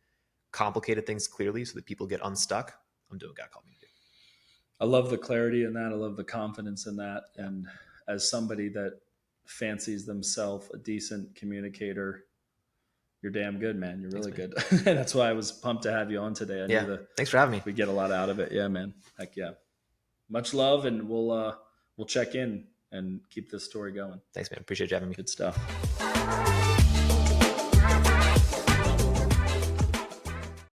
complicated things clearly so that people get unstuck, I'm doing what God called me to do. I love the clarity in that. I love the confidence in that. And as somebody that fancies themselves a decent communicator, you're damn good, man. You're really good. That's why I was pumped to have you on today. I knew thanks for having me. We get a lot out of it. Yeah, man. Heck yeah. Much love, and we'll check in and keep this story going. Thanks, man. Appreciate you having me. Good stuff.